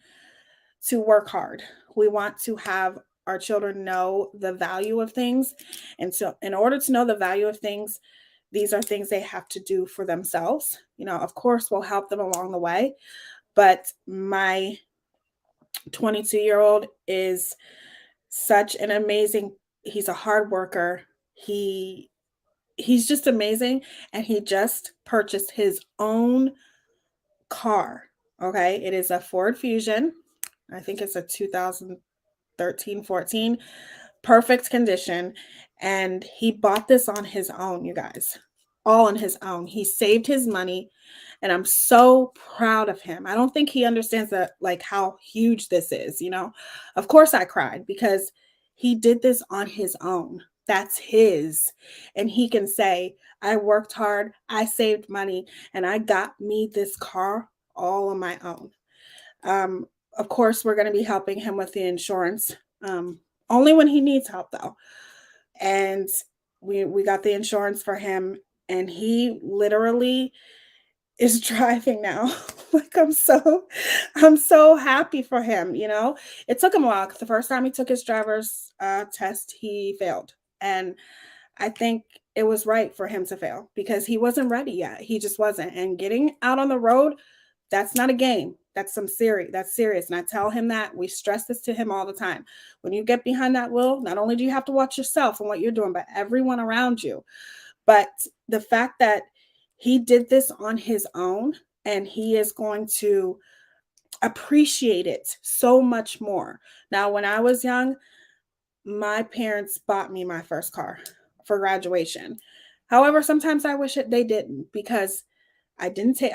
to work hard. We want to have our children know the value of things. And so in order to know the value of things, these are things they have to do for themselves. You know, of course, we'll help them along the way. But my 22-year-old is such an amazing, he's a hard worker. He's just amazing. And he just purchased his own car. Okay. It is a Ford Fusion. I think it's a 2013-14, perfect condition. And he bought this on his own, you guys, all on his own. He saved his money, and I'm so proud of him. I don't think he understands that, like, how huge this is, you know. Of course I cried because he did this on his own. That's his. And he can say, I worked hard, I saved money, and I got me this car all on my own. Of course, we're going to be helping him with the insurance, only when he needs help, though. And we got the insurance for him, and he literally is driving now. Like, I'm so happy for him. You know, it took him a while. The first time he took his driver's test, he failed, and I think it was right for him to fail because he wasn't ready yet. He just wasn't. And getting out on the road, that's not a game. That's serious. And I tell him that. We stress this to him all the time. When you get behind that wheel, not only do you have to watch yourself and what you're doing, but everyone around you. But the fact that he did this on his own, and he is going to appreciate it so much more. Now, when I was young, my parents bought me my first car for graduation. However, sometimes I wish they didn't, because I'm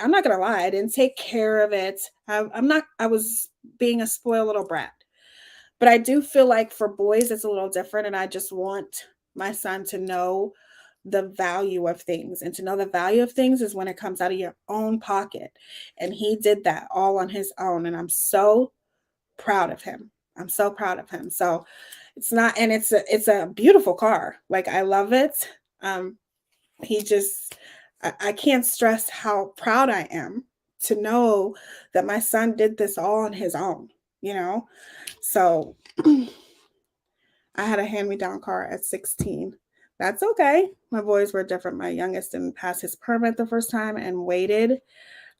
not going to lie, I didn't take care of it. I was being a spoiled little brat. But I do feel like for boys, it's a little different. And I just want my son to know the value of things. And to know the value of things is when it comes out of your own pocket. And he did that all on his own. And I'm so proud of him. So it's a beautiful car. Like, I love it. I can't stress how proud I am to know that my son did this all on his own, you know? So I had a hand-me-down car at 16. That's okay. My boys were different. My youngest didn't pass his permit the first time and waited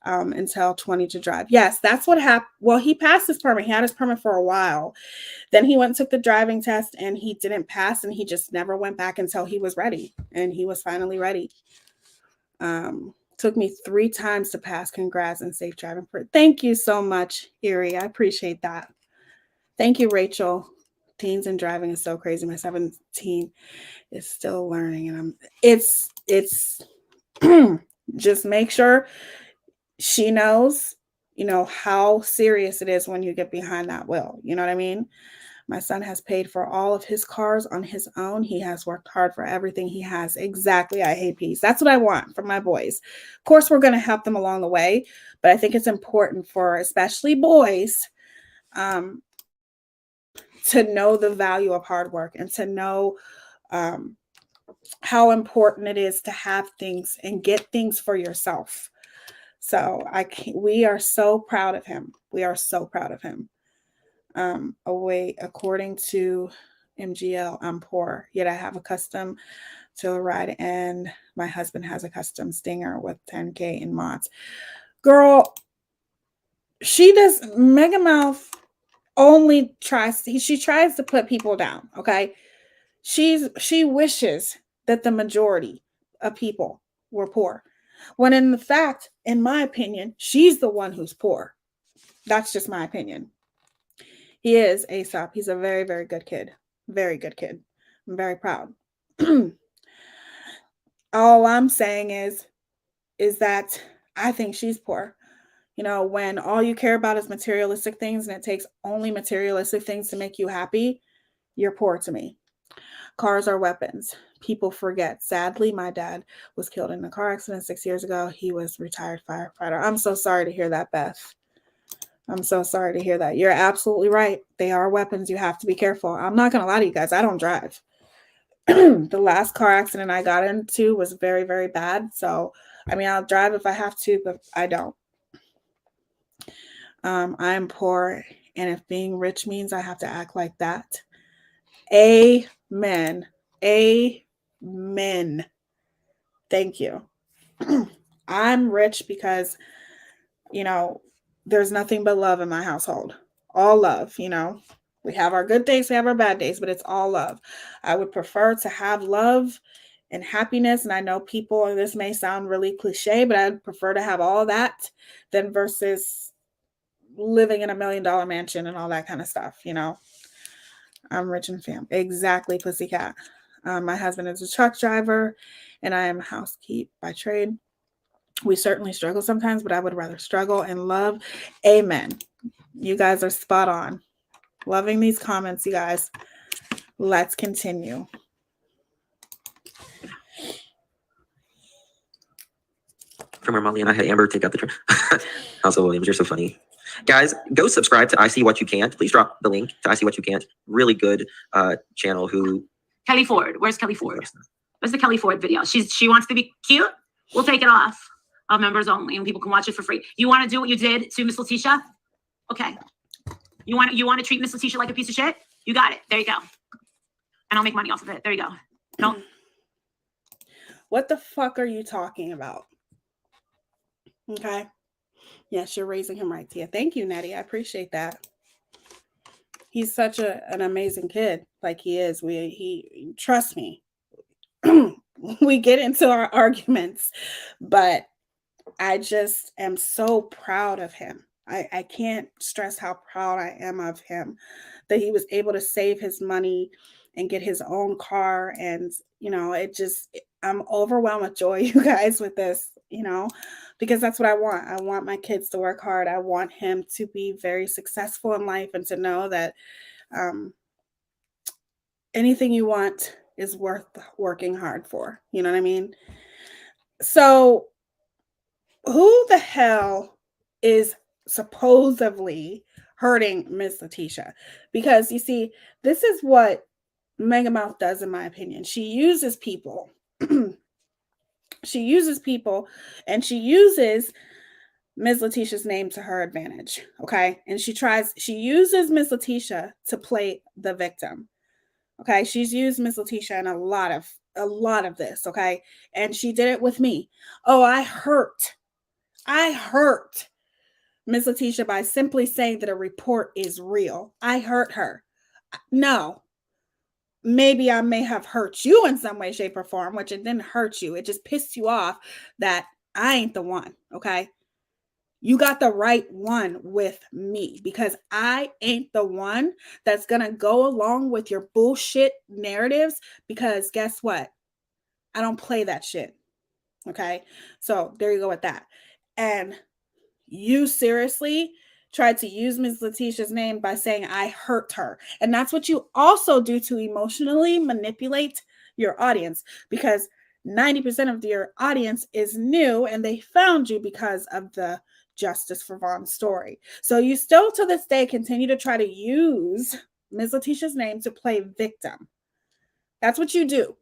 until 20 to drive. Yes, that's what happened. Well, he passed his permit. He had his permit for a while. Then he went and took the driving test, and he didn't pass, and he just never went back until he was ready. And he was finally ready. Took me 3 times to pass. Congrats and safe driving. Thank you so much, Erie. I appreciate that. Thank you, Rachel. teens and driving is so crazy. My 17 is still learning, and it's just make sure she knows, how serious it is when you get behind that wheel. You know what I mean? My son has paid for all of his cars on his own. He has worked hard for everything he has. Exactly. I hate peace. That's what I want for my boys. Of course, we're going to help them along the way, but I think it's important for especially boys to know the value of hard work and to know how important it is to have things and get things for yourself. So we are so proud of him. We are so proud of him. According to MGL, I'm poor, yet I have a custom to ride, and my husband has a custom Stinger with 10K in mods. Girl, Megamouth only tries to put people down. Okay. She wishes that the majority of people were poor, when in fact, in my opinion, she's the one who's poor. That's just my opinion. He is Aesop. He's a very, very good kid. Very good kid. I'm very proud. All I'm saying is that I think she's poor. When all you care about is materialistic things and it takes only materialistic things to make you happy, you're poor to me. Cars are weapons. People forget. Sadly, my dad was killed in a car accident 6 years ago. He was a retired firefighter. I'm so sorry to hear that, Beth. I'm so sorry to hear that. You're absolutely right. They are weapons. You have to be careful. I'm not going to lie to you guys. I don't drive. The last car accident I got into was very, very bad. So, I'll drive if I have to, but I don't. I'm poor. And if being rich means I have to act like that. Amen. Amen. Thank you. I'm rich because, there's nothing but love in my household. All love, We have our good days, we have our bad days, but it's all love. I would prefer to have love and happiness. And I know this may sound really cliche, but I'd prefer to have all that than versus living in $1 million mansion and all that kind of stuff, I'm rich and fam. Exactly, pussycat. My husband is a truck driver and I am a housekeeper by trade. We certainly struggle sometimes, but I would rather struggle and love. Amen. You guys are spot on. Loving these comments, you guys. Let's continue. From where Molly and I had Amber take out the House of Williams, you're so funny. Guys, go subscribe to I See What You Can't. Please drop the link to I See What You Can't. Really good channel Kelly Ford. Where's Kelly Ford? Where's the Kelly Ford video? She wants to be cute. We'll take it off. Members only, and people can watch it for free. You want to do what you did to Miss Letitia? Okay. You want to treat Miss Letitia like a piece of shit? You got it. There you go. And I'll make money off of it. There you go. No. What the fuck are you talking about? Okay. Yes, you're raising him right, Tia. Thank you, Nettie. I appreciate that. He's such an amazing kid. Like he is. He trust me. We get into our arguments, but I just am so proud of him. I can't stress how proud I am of him that he was able to save his money and get his own car. And, I'm overwhelmed with joy, you guys, with this, because that's what I want. I want my kids to work hard. I want him to be very successful in life and to know that anything you want is worth working hard for. You know what I mean? So who the hell is supposedly hurting Miss Letitia? Because you see, this is what Megamouth does, in my opinion. She uses people. She uses people and she uses Ms. Letitia's name to her advantage. Okay. And she uses Miss Letitia to play the victim. Okay. She's used Miss Letitia in a lot of this. Okay. And she did it with me. Oh, I hurt Miss Letitia by simply saying that a report is real. I hurt her. No. Maybe I may have hurt you in some way, shape, or form, which it didn't hurt you. It just pissed you off that I ain't the one. Okay. You got the right one with me, because I ain't the one that's going to go along with your bullshit narratives, because guess what? I don't play that shit. Okay. So there you go with that. And you seriously tried to use Ms. Letitia's name by saying I hurt her. And that's what you also do to emotionally manipulate your audience, because 90% of your audience is new and they found you because of the Justice for Vaughn story. So you still to this day continue to try to use Ms. Letitia's name to play victim. That's what you do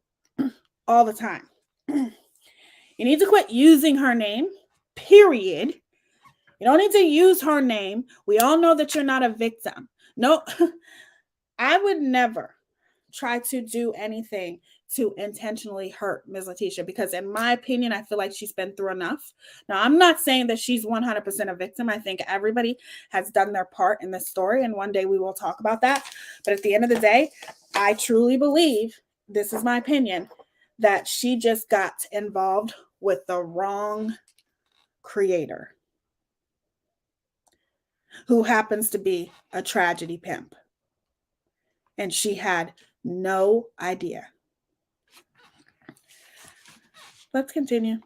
all the time. You need to quit using her name, period. You don't need to use her name. We all know that you're not a victim. No, I would never try to do anything to intentionally hurt Ms. Letitia, because in my opinion, I feel like she's been through enough. Now, I'm not saying that she's 100% a victim. I think everybody has done their part in this story, and one day we will talk about that. But at the end of the day, I truly believe, this is my opinion, that she just got involved with the wrong creator, who happens to be a tragedy pimp. And she had no idea. Let's continue.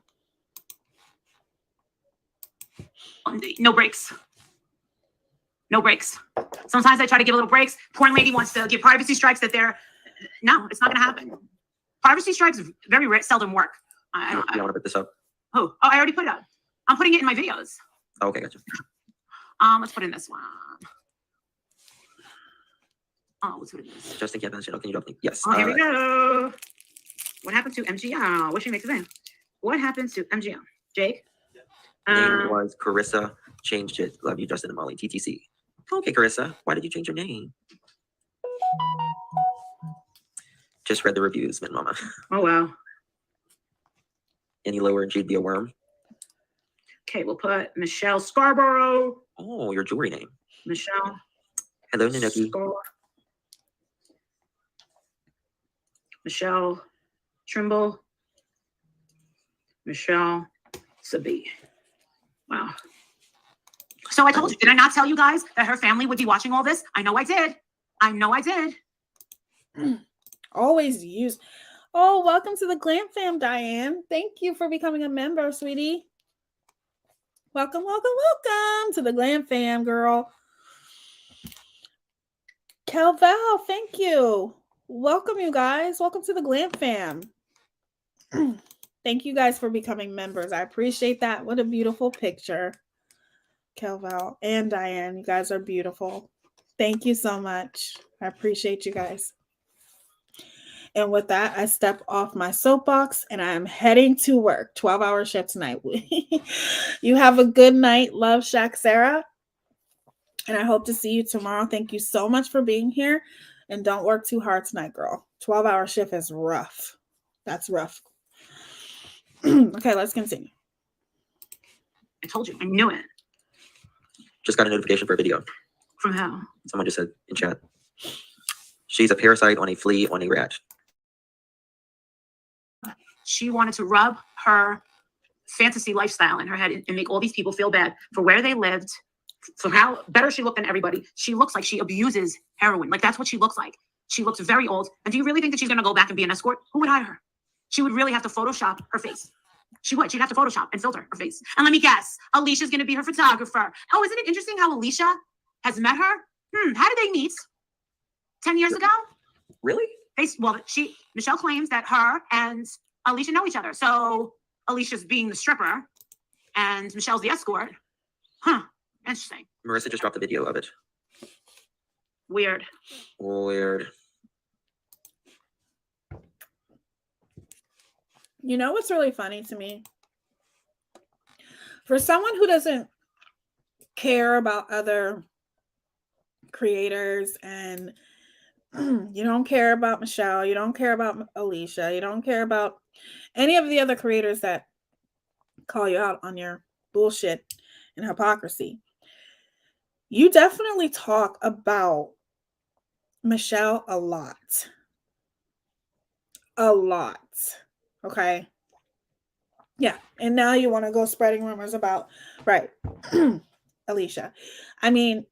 No breaks. No breaks. Sometimes I try to give a little breaks. Porn lady wants to give privacy strikes that they're... No, it's not going to happen. Privacy strikes very seldom work. You want to put this up? Oh, I already put it up. I'm putting it in my videos. Oh, okay, gotcha. Let's put in this one. Oh, let's put in this. Just in case I can you drop link? Yes. Oh, here we go. What happened to MGM? What should we make today? What happened to MGM? Jake? Name was Carissa. Changed it. Love you, Justin and Molly. TTC. Okay, Carissa. Why did you change your name? Just read the reviews, man, mama. Oh, wow. Any lower and she'd be a worm. Okay, we'll put Michelle Scarborough. Oh, your jewelry name. Michelle. Hello, Nanuki. Michelle Trimble. Michelle Sabi. Wow. So I told you, did I not tell you guys that her family would be watching all this? I know I did. I know I did. Always use. Oh, welcome to the Glam Fam, Diane. Thank you for becoming a member, sweetie. Welcome, welcome, welcome to the Glam Fam, girl. Calval, thank you. Welcome, you guys. Welcome to the Glam Fam. Thank you guys for becoming members. I appreciate that. What a beautiful picture. Calval and Diane, you guys are beautiful. Thank you so much. I appreciate you guys. And with that, I step off my soapbox and I'm heading to work. 12-hour shift tonight. You have a good night. Love, Shaq Sarah. And I hope to see you tomorrow. Thank you so much for being here. And don't work too hard tonight, girl. 12-hour shift is rough. That's rough. Okay, let's continue. I told you. I knew it. Just got a notification for a video. From who? Someone just said in chat. She's a parasite on a flea on a rat. She wanted to rub her fantasy lifestyle in her head and make all these people feel bad for where they lived, for how better she looked than everybody. She looks like she abuses heroin. Like, that's what she looks like. She looks very old. And do you really think that she's going to go back and be an escort? Who would hire her? She would really have to Photoshop her face. She would. She'd have to Photoshop and filter her face. And let me guess, Alicia's going to be her photographer. Oh, isn't it interesting how Alicia has met her? How did they meet? 10 years ago? Really? Michelle claims that her and Alicia know each other. So Alicia's being the stripper and Michelle's the escort. Huh. Interesting. Marissa just dropped a video of it. Weird. Weird. You know what's really funny to me? For someone who doesn't care about other creators, and you don't care about Michelle, you don't care about Alicia, you don't care about any of the other creators that call you out on your bullshit and hypocrisy, you definitely talk about Michelle a lot. A lot. Okay. Yeah. And now you want to go spreading rumors about, right. Alicia. I mean,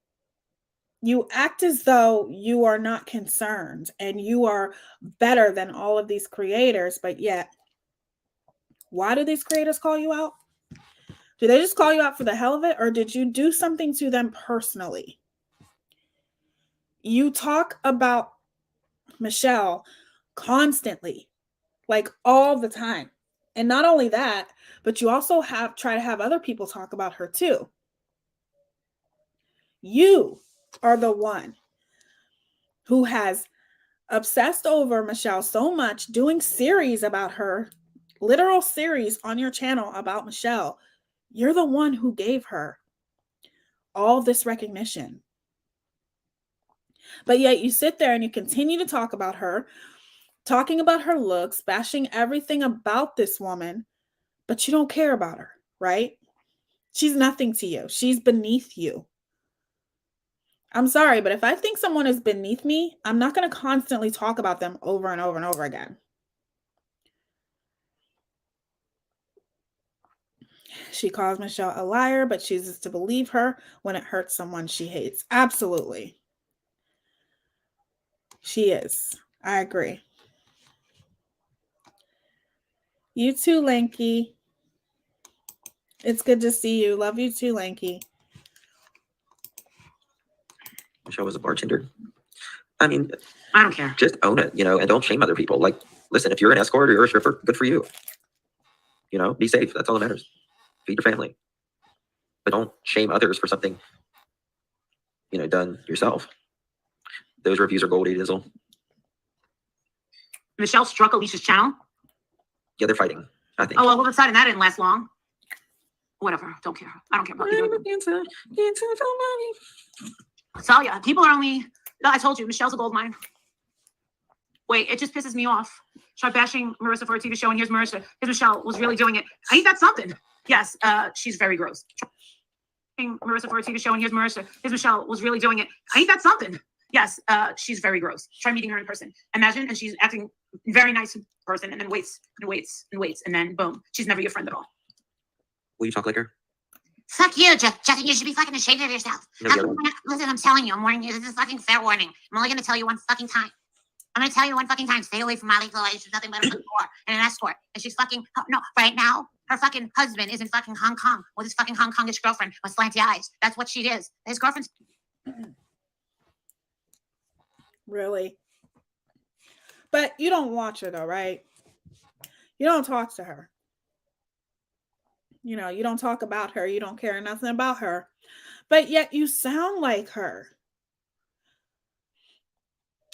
you act as though you are not concerned and you are better than all of these creators, but yet, why do these creators call you out? Do they just call you out for the hell of it, or did you do something to them personally? You talk about Michelle constantly, like all the time. And not only that, but you also try to have other people talk about her too. You are the one who has obsessed over Michelle so much, doing series about her, literal series on your channel about Michelle. You're the one who gave her all this recognition. But yet you sit there and you continue to talk about her, talking about her looks, bashing everything about this woman, but you don't care about her, right? She's nothing to you. She's beneath you. I'm sorry, but if I think someone is beneath me, I'm not going to constantly talk about them over and over and over again. She calls Michelle a liar, but chooses to believe her when it hurts someone she hates. Absolutely. She is. I agree. You too, Lanky. It's good to see you. Love you too, Lanky. Michelle was a bartender. I mean, I don't care. just own it, and don't shame other people. Like, listen, if you're an escort or you're a stripper, good for you. Be safe. That's all that matters. Feed your family. But don't shame others for something, done yourself. Those reviews are gold, Dizzle. Michelle struck Alicia's channel. Yeah, they're fighting, I think. Oh, well, all of a sudden that didn't last long. Whatever. Don't care. I don't care about either. So yeah, people are only. No, I told you, Michelle's a gold mine. Wait, it just pisses me off. Try bashing Marissa for a TV show, and here's Marissa. Here's Michelle was really doing it. Ain't that something? Yes, she's very gross. Marissa for a TV show, and here's Marissa. Here's Michelle was really doing it. Ain't that something? Yes, she's very gross. Try meeting her in person. Imagine, and she's acting very nice in person, and then waits and waits and waits, and then boom, she's never your friend at all. Will you talk like her? Fuck you, Justin. You should be fucking ashamed of yourself. No, Listen, I'm telling you, I'm warning you. This is fucking fair warning. I'm only going to tell you one fucking time. I'm going to tell you one fucking time. Stay away from Molly Chloe. She's nothing but a whore and an escort. And she's fucking, no, right now, her fucking husband is in fucking Hong Kong with his fucking Hong Kongish girlfriend with slanty eyes. That's what she is. His girlfriend's. Really? But you don't watch her though, right? You don't talk to her. You don't talk about her. You don't care nothing about her. But yet you sound like her.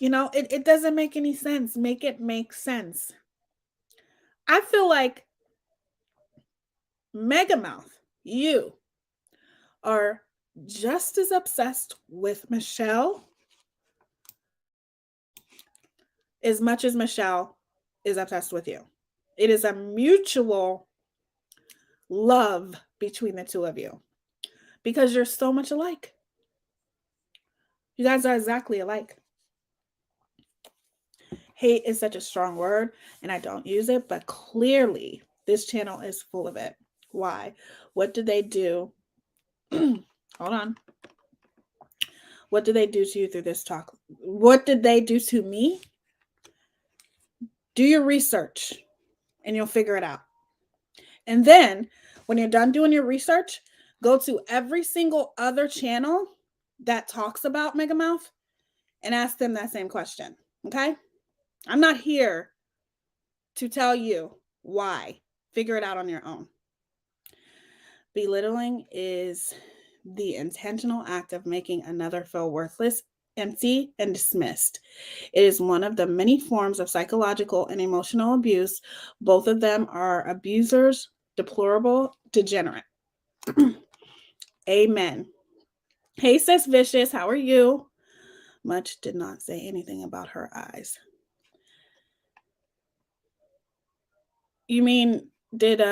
It doesn't make any sense. Make it make sense. I feel like Megamouth, you are just as obsessed with Michelle as much as Michelle is obsessed with you. It is a mutual love between the two of you because you're so much alike. You guys are exactly alike. Hate is such a strong word and I don't use it, but clearly this channel is full of it. Why? What did they do? Hold on. What did they do to you through this talk? What did they do to me? Do your research and you'll figure it out. And then when you're done doing your research, go to every single other channel that talks about Megamouth and ask them that same question. Okay? I'm not here to tell you why. Figure it out on your own. Belittling is the intentional act of making another feel worthless, empty, and dismissed. It is one of the many forms of psychological and emotional abuse. Both of them are abusers, deplorable, degenerate. Amen. Hey, sis Vicious, how are you? Much did not say anything about her eyes. You mean, did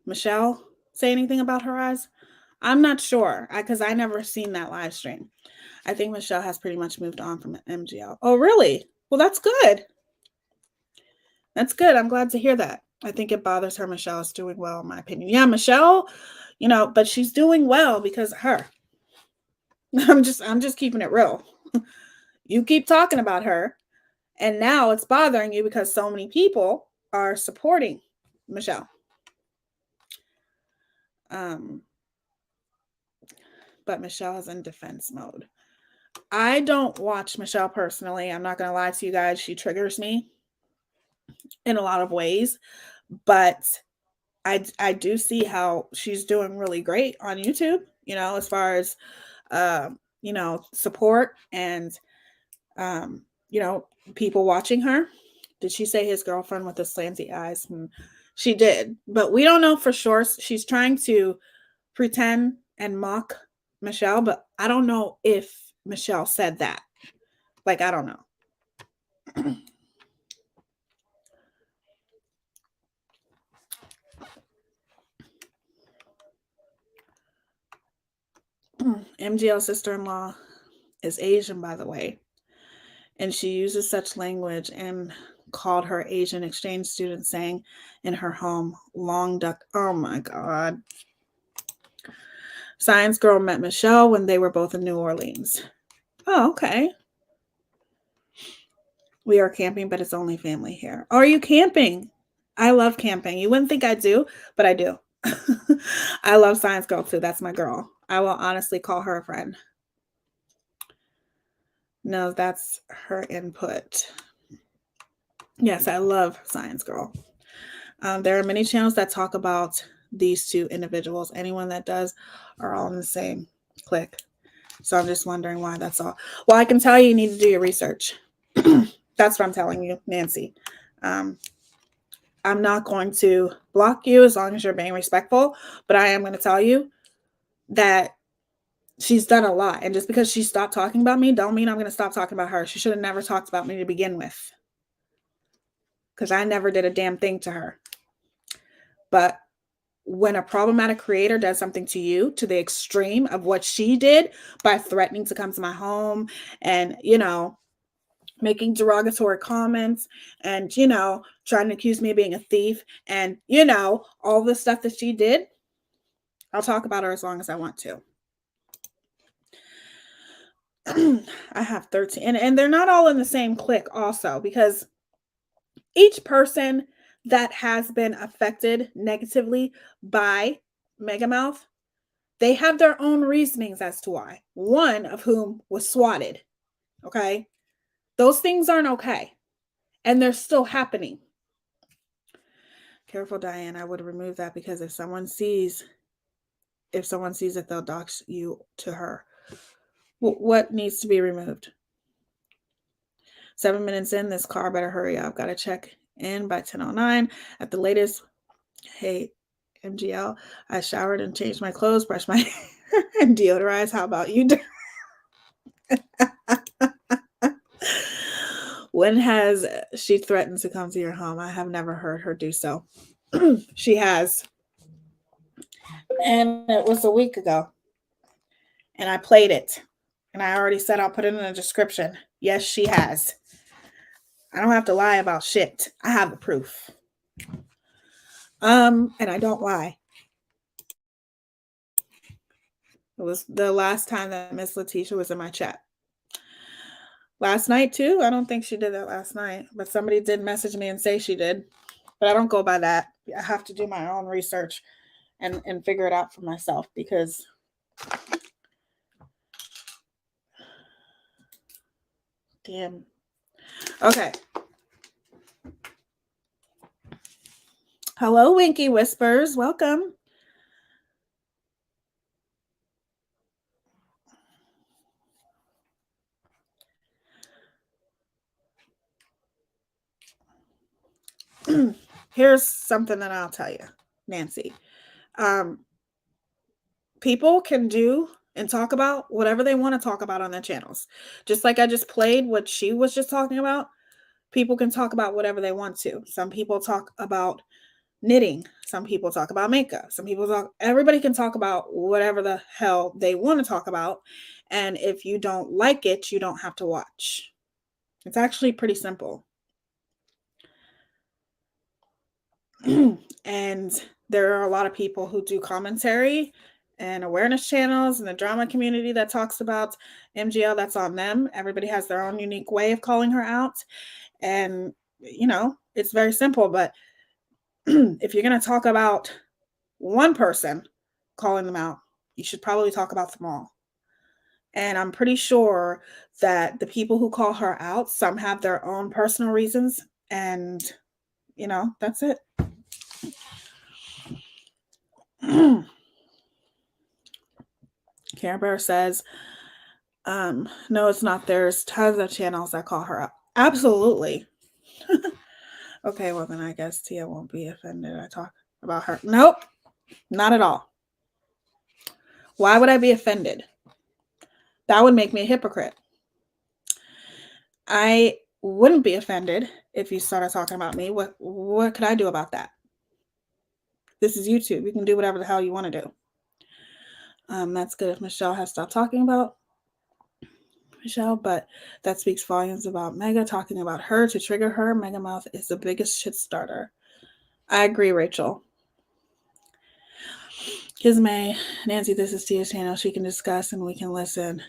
Michelle say anything about her eyes? I'm not sure because I never seen that live stream. I think Michelle has pretty much moved on from MGL. Oh, really? Well, that's good. That's good. I'm glad to hear that. I think it bothers her. Michelle is doing well, in my opinion. Yeah, Michelle, you know, but she's doing well because of her. I'm just keeping it real. You keep talking about her, and now it's bothering you because so many people are supporting Michelle. But Michelle is in defense mode. I don't watch Michelle personally. I'm not going to lie to you guys. She triggers me in a lot of ways, but I do see how she's doing really great on YouTube, you know, as far as, you know, support and, you know, people watching her. Did she say his girlfriend with the slanty eyes? She did, but we don't know for sure. She's trying to pretend and mock Michelle, but I don't know if Michelle said that. Like, I don't know. MGL's sister-in-law is Asian, by the way, and she uses such language and called her Asian exchange student, saying in her home, long duck. Oh my God. Science Girl met Michelle when they were both in New Orleans. Oh, okay. We are camping, but it's only family here. Are you camping? I love camping. You wouldn't think I do, but I do. I love Science Girl too. That's my girl. I will honestly call her a friend. No, that's her input. Yes, I love Science Girl. There are many channels that talk about these two individuals. Anyone that does are all in the same clique. So I'm just wondering why that's all. Well, I can tell you need to do your research. That's what I'm telling you, Nancy. I'm not going to block you as long as you're being respectful, but I am going to tell you that she's done a lot. And just because she stopped talking about me, don't mean I'm going to stop talking about her. She should have never talked about me to begin with, because I never did a damn thing to her. But when a problematic creator does something to you to the extreme of what she did by threatening to come to my home and, you know, making derogatory comments and, you know, trying to accuse me of being a thief and, you know, all the stuff that she did, I'll talk about her as long as I want to. I have 13 and they're not all in the same clique also, because each person that has been affected negatively by Megamouth, they have their own reasonings as to why, one of whom was swatted. Okay. Those things aren't okay. And they're still happening. Careful, Diane. I would remove that because if someone sees it, they'll dox you to her. What needs to be removed? 7 minutes in, this car better hurry up. Got to check in by 10:09 at the latest. Hey, MGL, I showered and changed my clothes, brushed my hair, and deodorized. How about you? When has she threatened to come to your home? I have never heard her do so. She has. And it was a week ago. And I played it. And I already said I'll put it in the description. Yes, she has. I don't have to lie about shit. I have the proof. And I don't lie. It was the last time that Miss Letitia was in my chat. Last night too? I don't think she did that last night, but somebody did message me and say she did. But I don't go by that. I have to do my own research and figure it out for myself because damn. Okay. Hello, Winky Whispers. Welcome. Here's something that I'll tell you, Nancy. People can do and talk about whatever they want to talk about on their channels. Just like I just played what she was just talking about, people can talk about whatever they want to. Some people talk about knitting. Some people talk about makeup. Everybody can talk about whatever the hell they want to talk about. And if you don't like it, you don't have to watch. It's actually pretty simple. And there are a lot of people who do commentary and awareness channels in the drama community that talks about MGL. That's on them. Everybody has their own unique way of calling her out. And, you know, it's very simple. But if you're going to talk about one person calling them out, you should probably talk about them all. And I'm pretty sure that the people who call her out, some have their own personal reasons. And, you know, that's it. Care Bear says, no, it's not. There's tons of channels that call her out. Absolutely. Okay, well, then I guess Teaya won't be offended I talk about her. Nope, not at all. Why would I be offended? That would make me a hypocrite. I wouldn't be offended if you started talking about me. What could I do about that? This is YouTube. You can do whatever the hell you want to do. That's good if Michelle has stopped talking about Michelle, but that speaks volumes about Mega talking about her to trigger her. Mega Mouth is the biggest shit starter. I agree, Rachel. Kismay, Nancy, this is Teaya's channel. She can discuss and we can listen.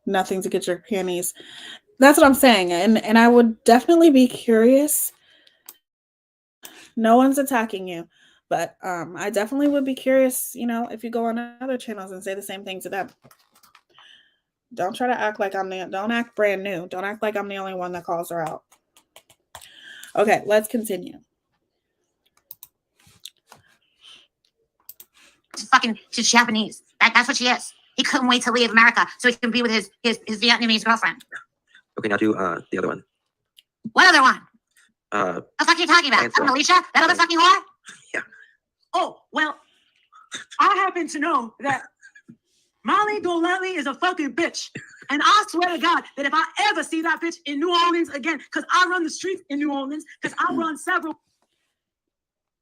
Nothing to get your panties. That's what I'm saying. And I would definitely be curious. No one's attacking you, but I definitely would be curious, you know, if you go on other channels and say the same thing to them. Don't try to act like don't act brand new. Don't act like I'm the only one that calls her out. Okay, let's continue. She's Japanese. That's what she is. He couldn't wait to leave America so he can be with his Vietnamese girlfriend. Okay, now do the other one. What other one? What the fuck are you talking about? Alicia? That other fucking whore? Yeah. Oh, well, I happen to know that Molly Golightly is a fucking bitch. And I swear to God that if I ever see that bitch in New Orleans again, because I run the streets in New Orleans, because I run several.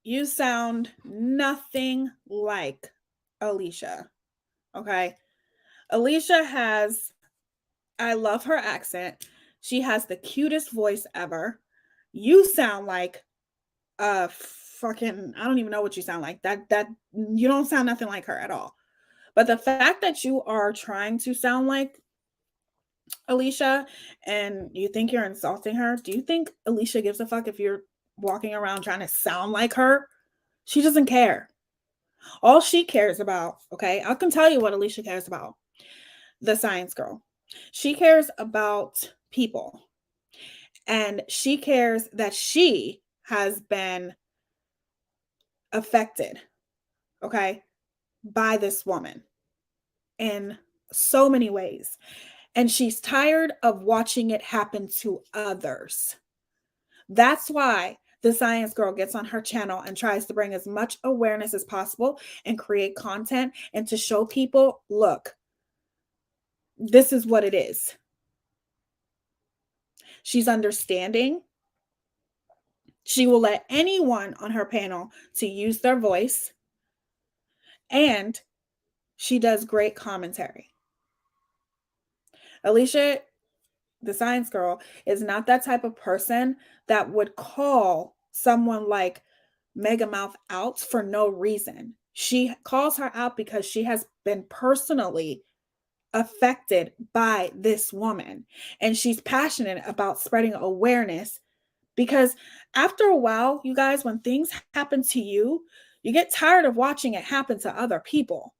You sound nothing like Alicia. Okay. Alicia has, I love her accent. She has the cutest voice ever. You sound like a fucking, I don't even know what you sound like. That you don't sound nothing like her at all. But the fact that you are trying to sound like Alicia and you think you're insulting her, do you think Alicia gives a fuck if you're walking around trying to sound like her? She doesn't care. All she cares about, okay, I can tell you what Alicia cares about. The science girl. She cares about people. And she cares that she has been affected, okay, by this woman in so many ways. And she's tired of watching it happen to others. That's why the science girl gets on her channel and tries to bring as much awareness as possible and create content and to show people, look, this is what it is. She's understanding. She will let anyone on her panel to use their voice. And she does great commentary. Alicia, the science girl, is not that type of person that would call someone like Mega Mouth out for no reason. She calls her out because she has been personally affected by this woman. And she's passionate about spreading awareness because after a while, you guys, when things happen to you, you get tired of watching it happen to other people.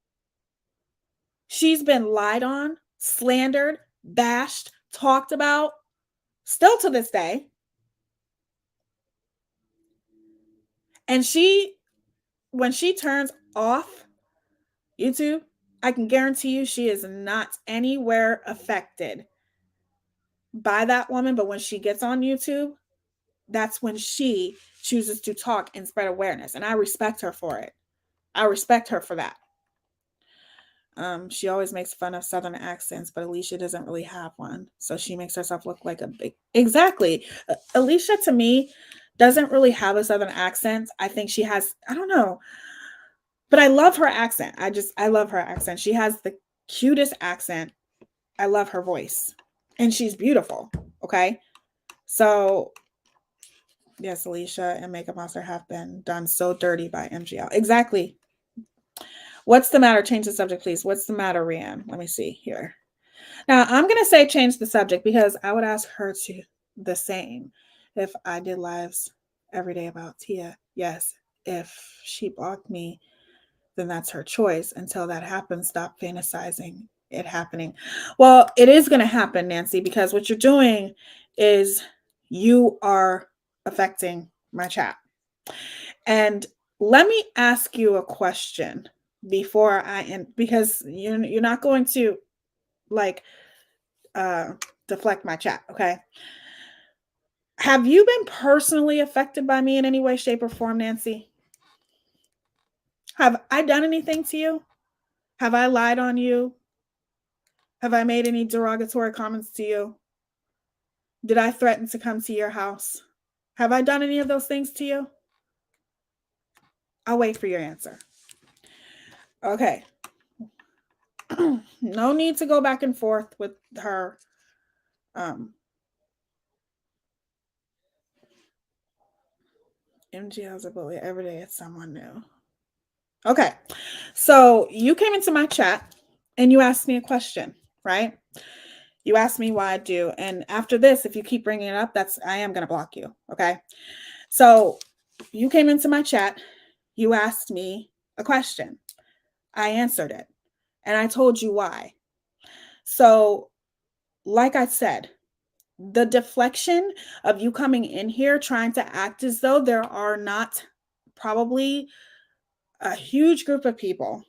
She's been lied on, slandered, bashed, talked about, still to this day. And when she turns off YouTube, I can guarantee you she is not anywhere affected by that woman. But when she gets on YouTube, that's when she chooses to talk and spread awareness. And I respect her for it. I respect her for that. She always makes fun of Southern accents, but Alicia doesn't really have one. So she makes herself look like a big, exactly. Alicia to me doesn't really have a Southern accent. I think she has, I don't know, but I love her accent. I love her accent. She has the cutest accent. I love her voice and she's beautiful. Okay. So Yes, Alicia and Makeup Monster have been done so dirty by MGL. Exactly. What's the matter? Change the subject, please. What's the matter, Rianne? Let me see here. Now, I'm going to say change the subject because I would ask her to the same if I did lives every day about Teaya. Yes, if she blocked me, then that's her choice. Until that happens, stop fantasizing it happening. Well, it is going to happen, Nancy, because what you're doing is you are affecting my chat. And let me ask you a question before I end, because you're not going to like deflect my chat, okay? Have you been personally affected by me in any way, shape, or form, Nancy? Have I done anything to you? Have I lied on you? Have I made any derogatory comments to you? Did I threaten to come to your house? Have I done any of those things to you? I'll wait for your answer. Okay. No need to go back and forth with her. MGL's a bully. Every day it's someone new. Okay. So you came into my chat and you asked me a question, right? You asked me why I do. And after this, if you keep bringing it up, I am going to block you. Okay. So you came into my chat. You asked me a question. I answered it. And I told you why. So, like I said, the deflection of you coming in here trying to act as though there are not probably a huge group of people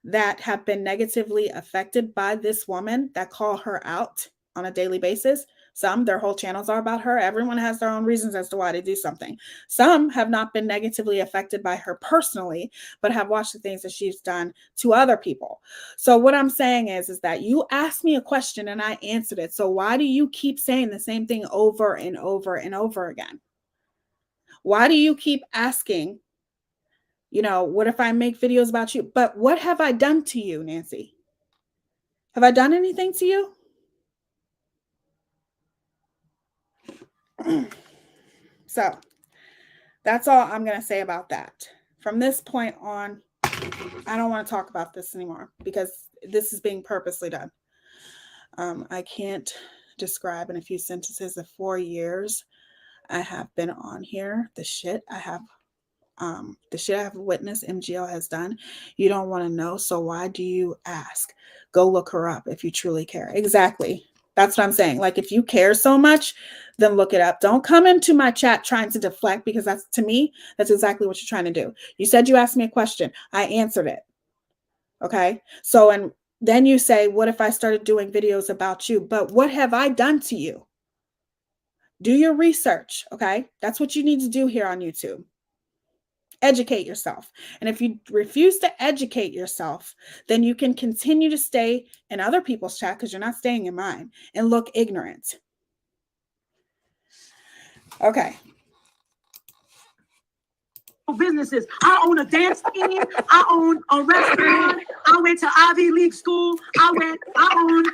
that have been negatively affected by this woman that call her out on a daily basis. Some, their whole channels are about her. Everyone has their own reasons as to why they do something. Some have not been negatively affected by her personally, but have watched the things that she's done to other people. So what I'm saying is that you asked me a question and I answered it. So why do you keep saying the same thing over and over and over again? Why do you keep asking, what if I make videos about you? But what have I done to you, Nancy? Have I done anything to you? So that's all I'm going to say about that. From this point on, I don't want to talk about this anymore because this is being purposely done. I can't describe in a few sentences the 4 years I have been on here, the shit I have witnessed MGL has done. You don't want to know, so why do you ask? Go look her up if you truly care. Exactly. That's what I'm saying. Like, if you care so much, then look it up. Don't come into my chat trying to deflect, because that's, to me, that's exactly what you're trying to do. You said you asked me a question. I answered it. Okay? So, and then you say, what if I started doing videos about you? But what have I done to you? Do your research, okay? That's what you need to do here on YouTube. Educate yourself. And if you refuse to educate yourself, then you can continue to stay in other people's chat, because you're not staying in mine, and look ignorant. Okay. Businesses. I own a dance team. I own a restaurant. I went to Ivy League school. I own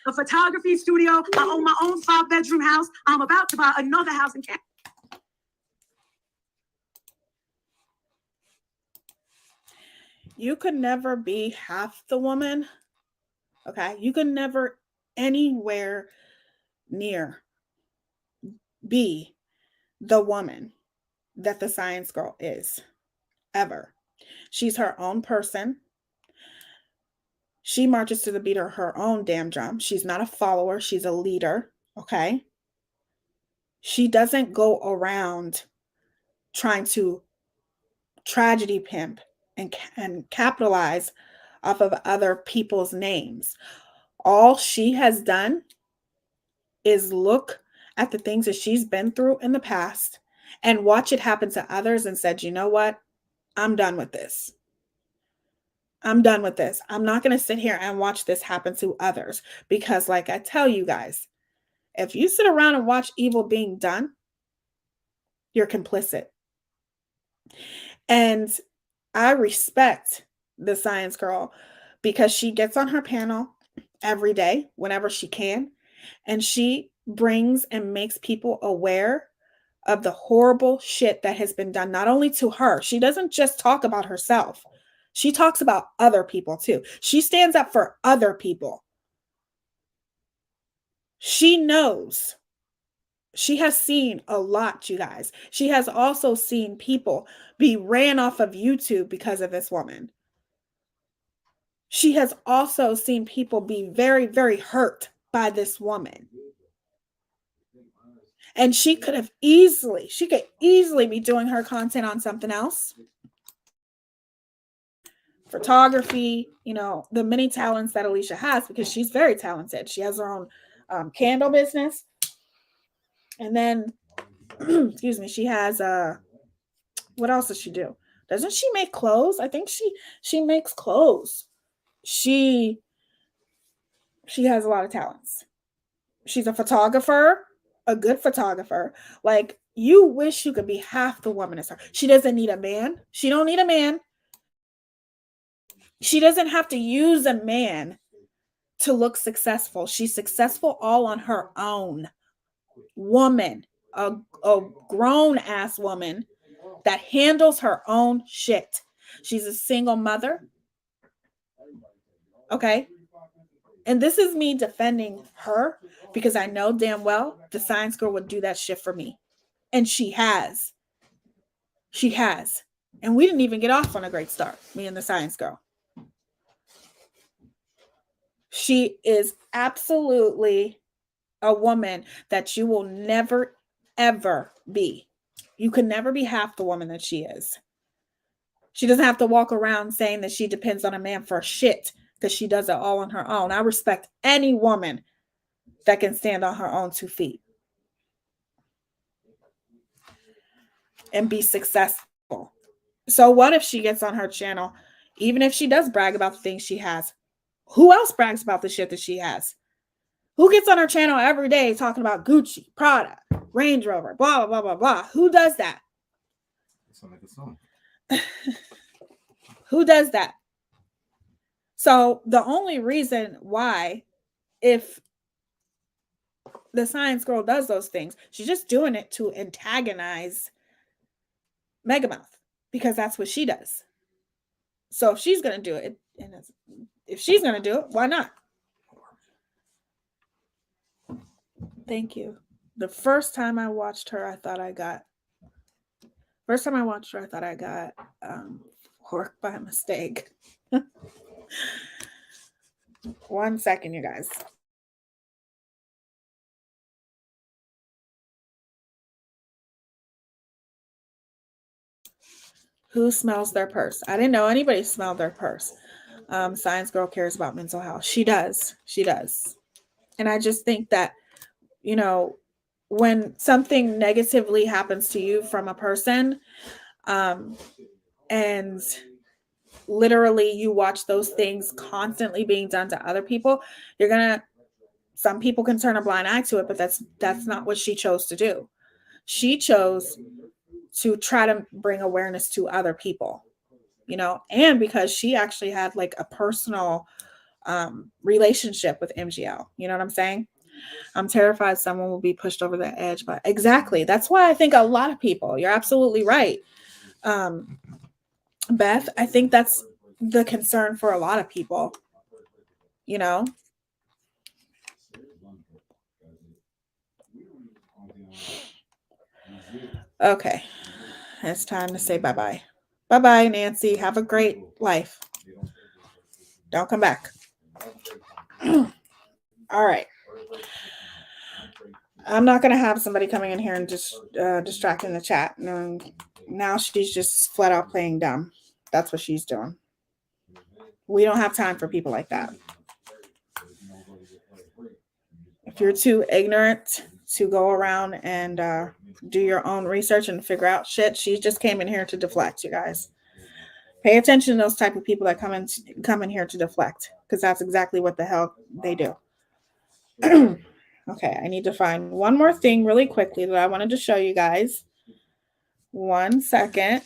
a photography studio. I own my own 5-bedroom house. I'm about to buy another house in Canada. You could never be half the woman. Okay. You could never anywhere near be the woman that the science girl is, ever. She's her own person. She marches to the beat of her own damn drum. She's not a follower. She's a leader. Okay. She doesn't go around trying to tragedy pimp and capitalize off of other people's names. All she has done is look at the things that she's been through in the past and watch it happen to others and said, you know what? I'm done with this. I'm done with this. I'm not going to sit here and watch this happen to others, because like I tell you guys, if you sit around and watch evil being done, you're complicit. And I respect the science girl because she gets on her panel every day whenever she can, and she brings and makes people aware of the horrible shit that has been done, not only to her. She doesn't just talk about herself. She talks about other people too. She stands up for other people. She knows. She has seen a lot, you guys. She has also seen people be ran off of YouTube because of this woman. She has also seen people be very, very hurt by this woman. And she could easily be doing her content on something else. Photography, you know, the many talents that Alicia has, because she's very talented. She has her own candle business. And then, excuse me, she has, what else does she do? Doesn't she make clothes? I think she makes clothes. She has a lot of talents. She's a photographer, a good photographer. Like, you wish you could be half the woman as her. She doesn't need a man. She don't need a man. She doesn't have to use a man to look successful. She's successful all on her own. Woman, a grown ass woman that handles her own shit. She's a single mother. Okay. And this is me defending her because I know damn well the science girl would do that shit for me. And she has. She has. And we didn't even get off on a great start, me and the science girl. She is absolutely a woman that you will never, ever be. You can never be half the woman that she is. She doesn't have to walk around saying that she depends on a man for shit because she does it all on her own. I respect any woman that can stand on her own 2 feet and be successful. So what if she gets on her channel, even if she does brag about the things she has? Who else brags about the shit that she has? Who gets on her channel every day talking about Gucci, Prada, Range Rover, blah, blah, blah, blah, blah? Who does that? Sound like a song. Who does that? So the only reason why, if the science girl does those things, she's just doing it to antagonize Megamouth because that's what she does. So if she's going to do it, and if she's going to do it, why not? Thank you. The first time I watched her, I thought I got pork by mistake. 1 second, you guys. Who smells their purse? I didn't know anybody smelled their purse. Science girl cares about mental health. She does. She does. And I just think that, you know, when something negatively happens to you from a person, and literally you watch those things constantly being done to other people, some people can turn a blind eye to it, but that's not what she chose to do. She chose to try to bring awareness to other people, you know, and because she actually had like a personal relationship with MGL. You know what I'm saying? I'm terrified someone will be pushed over the edge, but exactly. That's why I think a lot of people, you're absolutely right. Beth, I think that's the concern for a lot of people, you know? Okay. It's time to say bye-bye. Bye-bye, Nancy. Have a great life. Don't come back. All right. I'm not going to have somebody coming in here and just distracting the chat. No, now she's just flat out playing dumb. That's what she's doing. We don't have time for people like that. If you're too ignorant to go around and do your own research and figure out shit, she just came in here to deflect, you guys. Pay attention to those type of people that come in here to deflect, because that's exactly what the hell they do. Okay, I need to find one more thing really quickly that I wanted to show you guys. 1 second.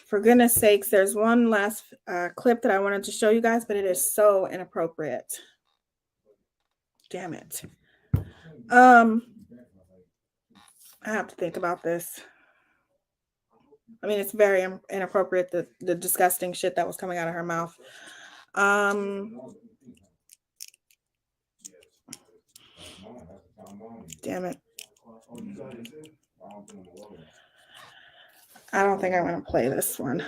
For goodness sakes, there's one last clip that I wanted to show you guys, but it is so inappropriate. Damn it. I have to think about this. I mean, it's very inappropriate, the disgusting shit that was coming out of her mouth. Damn it. I don't think I'm going to play this one.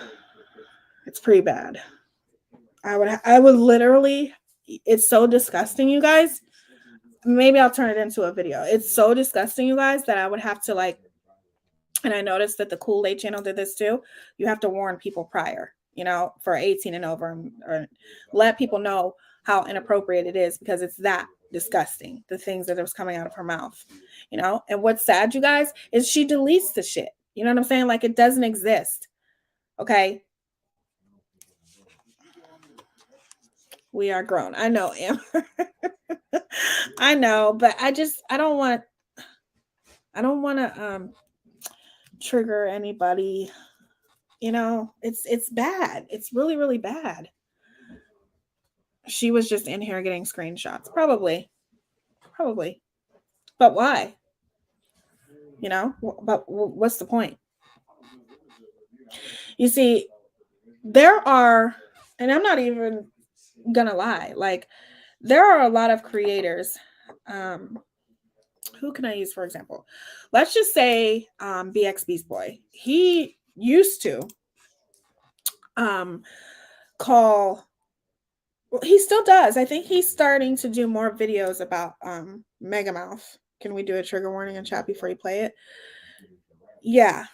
It's pretty bad. I would literally, it's so disgusting, you guys. Maybe I'll turn it into a video. It's so disgusting, you guys, that I would have to like, and I noticed that the Kool-Aid channel did this too. You have to warn people prior, you know, for 18 and over, or let people know how inappropriate it is, because it's that disgusting, the things that was coming out of her mouth, you know. And what's sad, you guys, is she deletes the shit. You know what I'm saying? Like, it doesn't exist. Okay. We are grown. I know, Amber. I know, but I don't want to trigger anybody. You know, it's bad. It's really, really bad. She was just in here getting screenshots. Probably. But why? You know, but what's the point? You see, there are, and I'm not even gonna lie, like, there are a lot of creators. Who can I use, for example? Let's just say BX Beast Boy. He used to call, well, he still does. I think he's starting to do more videos about Megamouth. Can we do a trigger warning in chat before you play it? Yeah,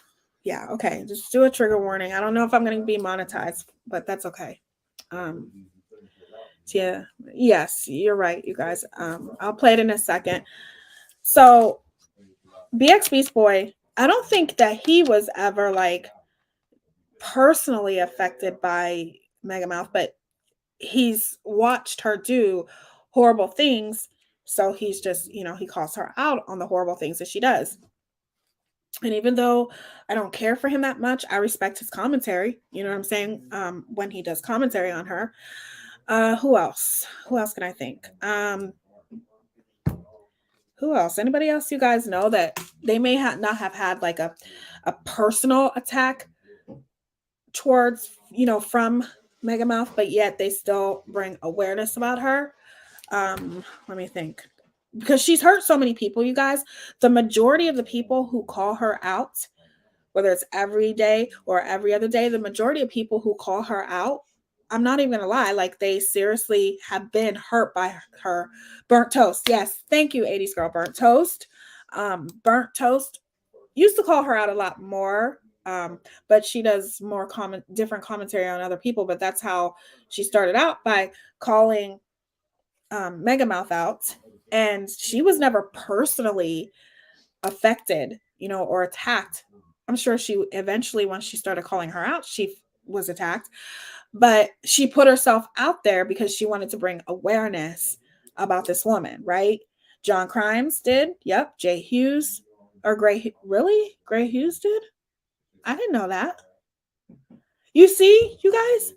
okay. Just do a trigger warning. I don't know if I'm going to be monetized, but that's okay. Yeah, yes, you're right, you guys. I'll play it in a second. So BX Beast Boy, I don't think that he was ever like personally affected by Megamouth, but he's watched her do horrible things. So he's just, you know, he calls her out on the horrible things that she does. And even though I don't care for him that much, I respect his commentary. You know what I'm saying? When he does commentary on her. Who else? Who else can I think? Who else? Anybody else you guys know that they may not have had like a personal attack towards, you know, from Megamouth, but yet they still bring awareness about her? Let me think. Because she's hurt so many people, you guys. The majority of the people who call her out, whether it's every day or every other day, the majority of people who call her out, I'm not even gonna lie, like, they seriously have been hurt by her. Burnt Toast. Yes, thank you, 80s girl. Burnt Toast. Burnt Toast used to call her out a lot more, but she does more different commentary on other people. But that's how she started out, by calling Megamouth out, and she was never personally affected, you know, or attacked. I'm sure she eventually, once she started calling her out, she was attacked, but she put herself out there because she wanted to bring awareness about this woman, right? John Crimes did. Yep. Jay Hughes or Gray Hughes did. I didn't know that. You see, you guys,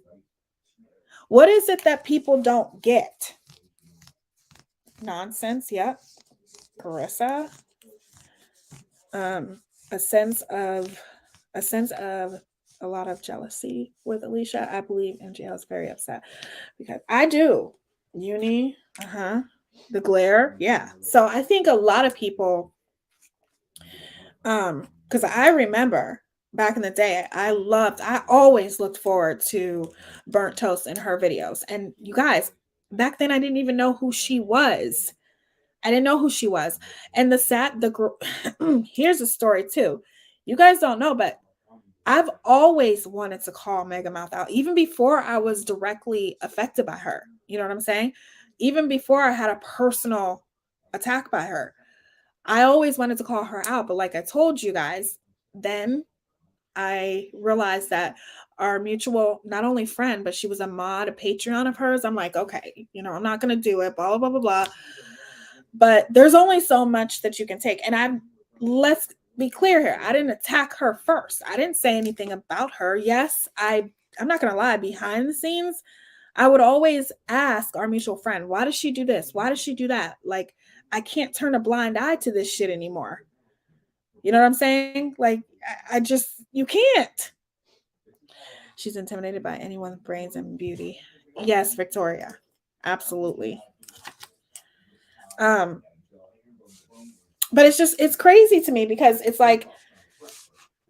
what is it that people don't get? Nonsense. Yep. Carissa. A sense of a lot of jealousy with Alicia. I believe MJL is very upset because I do. Uni, the glare, yeah. So I think a lot of people, because I remember back in the day, I always looked forward to Burnt Toast and her videos. And you guys, back then I didn't even know who she was. I didn't know who she was. And here's a story too. You guys don't know, but I've always wanted to call Megamouth out, even before I was directly affected by her. You know what I'm saying? Even before I had a personal attack by her, I always wanted to call her out. But like I told you guys, then I realized that our mutual, not only friend, but she was a mod, a Patreon of hers. I'm like, okay, you know, I'm not going to do it, blah, blah, blah, blah. But there's only so much that you can take. And let's be clear here. I didn't attack her first. I didn't say anything about her. Yes, I'm not going to lie. Behind the scenes, I would always ask our mutual friend, why does she do this? Why does she do that? Like, I can't turn a blind eye to this shit anymore. You know what I'm saying? Like, I just, you can't. She's intimidated by anyone's brains and beauty. Yes, Victoria. Absolutely. But it's crazy to me because it's like,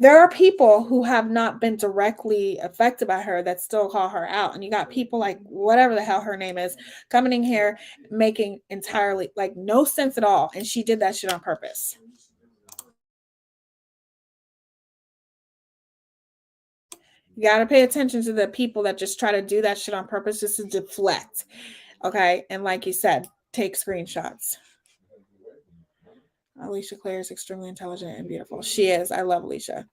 there are people who have not been directly affected by her that still call her out. And you got people like whatever the hell her name is coming in here making entirely like no sense at all. And she did that shit on purpose. You got to pay attention to the people that just try to do that shit on purpose just to deflect. Okay. And like you said, take screenshots. Alicia Clare is extremely intelligent and beautiful. She is. I love Alicia.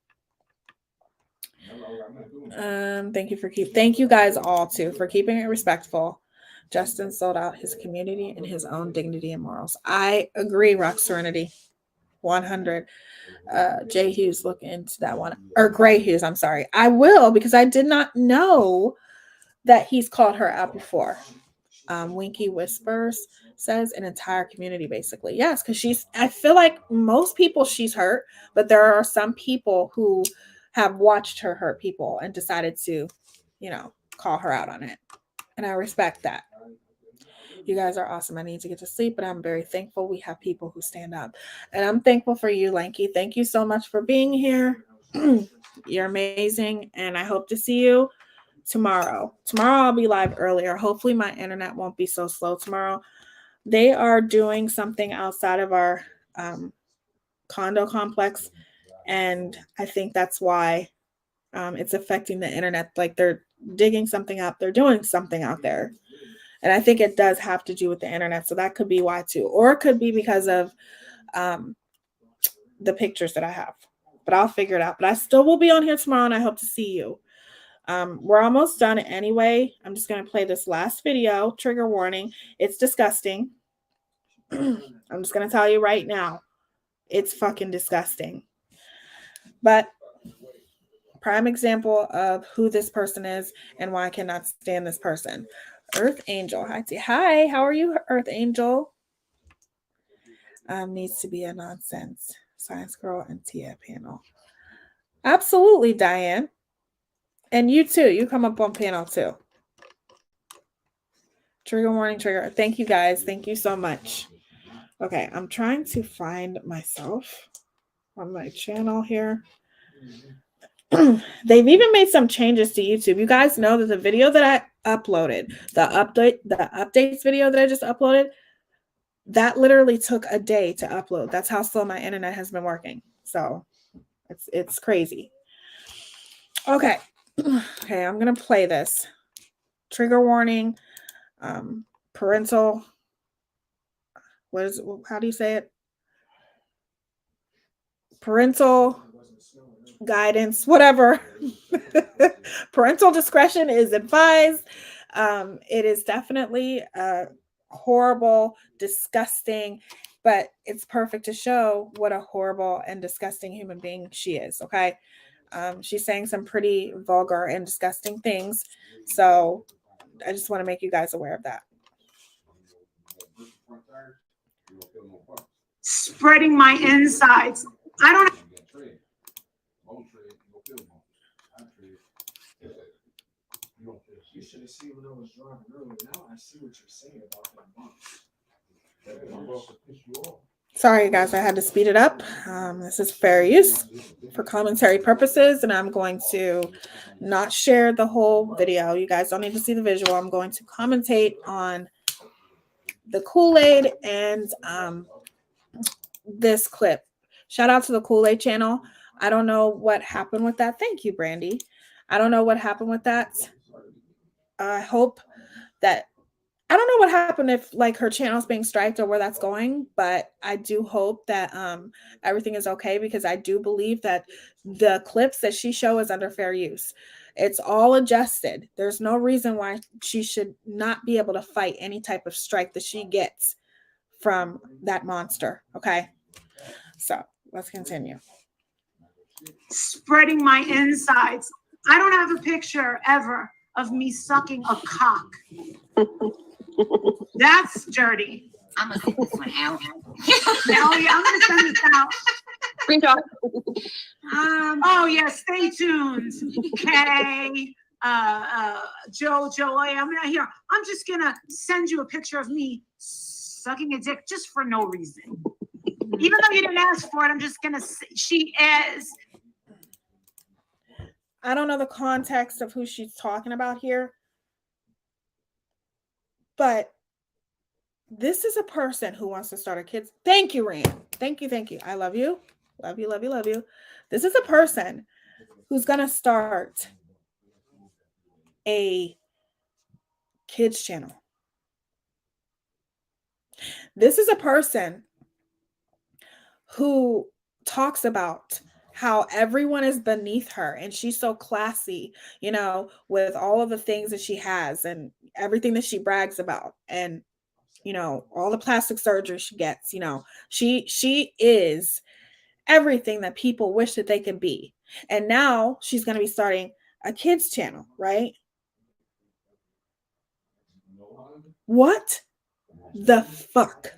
Thank you guys all too for keeping it respectful. Justin sold out his community and his own dignity and morals. I agree, Rock Serenity. 100. Jay Hughes, look into that one. Or Gray Hughes, I'm sorry. I will, because I did not know that he's called her out before. Winky Whispers says an entire community, basically. Yes, because I feel like most people she's hurt, but there are some people who have watched her hurt people and decided to, call her out on it. And I respect that. You guys are awesome. I need to get to sleep, but I'm very thankful we have people who stand up. And I'm thankful for you, Lanky. Thank you so much for being here. You're amazing. And I hope to see you tomorrow. Tomorrow I'll be live earlier. Hopefully my internet won't be so slow tomorrow. They are doing something outside of our condo complex. And I think that's why it's affecting the internet. Like they're digging something up. They're doing something out there. And I think it does have to do with the internet. So that could be why too. Or it could be because of the pictures that I have. But I'll figure it out. But I still will be on here tomorrow and I hope to see you. We're almost done anyway. I'm just going to play this last video. Trigger warning. It's disgusting. I'm just going to tell you right now. It's fucking disgusting. But prime example of who this person is and why I cannot stand this person. Earth Angel. Hi, how are you, Earth Angel? Needs to be a nonsense. Science Girl and Teaya panel. Absolutely, Diane. And you too. You come up on panel too. Trigger warning, trigger. Thank you guys. Thank you so much. Okay, I'm trying to find myself on my channel here. They've even made some changes to YouTube. You guys know that the video that I uploaded, the updates video that I just uploaded, that literally took a day to upload. That's how slow my internet has been working. So it's crazy. Okay. Okay, I'm gonna play this. Trigger warning. Parental. How do you say it? Parental guidance, whatever. Parental discretion is advised. It is definitely horrible, disgusting, but it's perfect to show what a horrible and disgusting human being she is. Okay. She's saying some pretty vulgar and disgusting things. So I just want to make you guys aware of that. Spreading my insides. I don't. You should have seen when I was driving earlier. Now I see what you're saying about that month. Sorry, guys, I had to speed it up. This is fair use for commentary purposes, and I'm going to not share the whole video. You guys don't need to see the visual. I'm going to commentate on the Kool-Aid and this clip. Shout out to the Kool-Aid channel. I don't know what happened with that. Thank you, Brandy. I don't know what happened with that. I hope that I don't know what happened if like her channel's being striked or where that's going, but I do hope that everything is okay because I do believe that the clips that she shows is under fair use. It's all adjusted. There's no reason why she should not be able to fight any type of strike that she gets from that monster. Okay. So let's continue. spreading my insides. I don't have a picture ever of me sucking a cock. That's dirty. I'm gonna send this one out. Oh yeah, I'm gonna send this out. Screenshot. Oh yeah, stay tuned. Kay, Joey, I'm just gonna send you a picture of me sucking a dick just for no reason. Even though you didn't ask for it, I'm just gonna say she is. I don't know the context of who she's talking about here, but this is a person who wants to start a kids. Thank you, Rand. Thank you. I love you. Love you. This is a person who's going to start a kids channel. This is a person who talks about how everyone is beneath her and she's so classy, you know, with all of the things that she has and everything that she brags about, and you know, all the plastic surgery she gets, you know, she is everything that people wish that they could be. And now she's going to be starting a kids channel, right? What the fuck?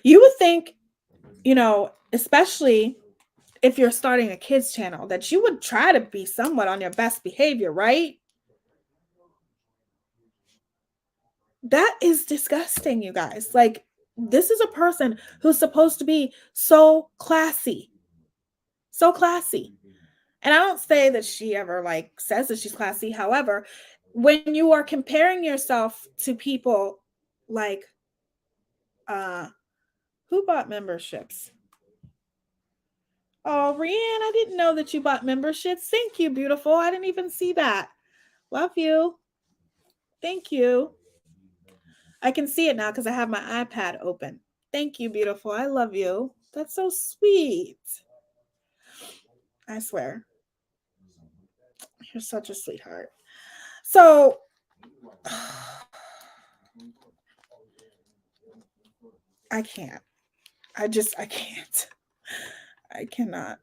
You would think, you know, especially if you're starting a kids channel, that you would try to be somewhat on your best behavior, right? That is disgusting, you guys. Like, this is a person who's supposed to be so classy. So classy. And I don't say that she ever like says that she's classy. However, when you are comparing yourself to people like who bought memberships? Oh, Rianne, I didn't know that you bought memberships. Thank you, beautiful. I didn't even see that. Love you. Thank you. I can see it now because I have my iPad open. Thank you, beautiful. I love you. That's so sweet. I swear. You're such a sweetheart. So, I can't. I can't. I cannot.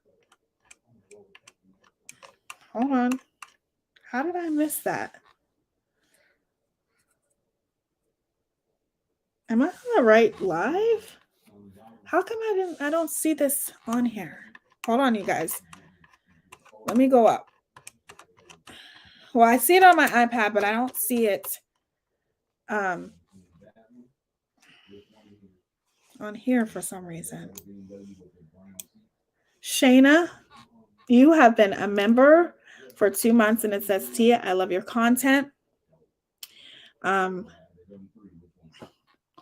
Hold on. How did I miss that? Am I on the right live? How come I don't see this on here? Hold on, you guys. Let me go up. Well, I see it on my iPad, but I don't see it on here for some reason. Shayna, you have been a member for 2 months, and it says, Teaya, I love your content.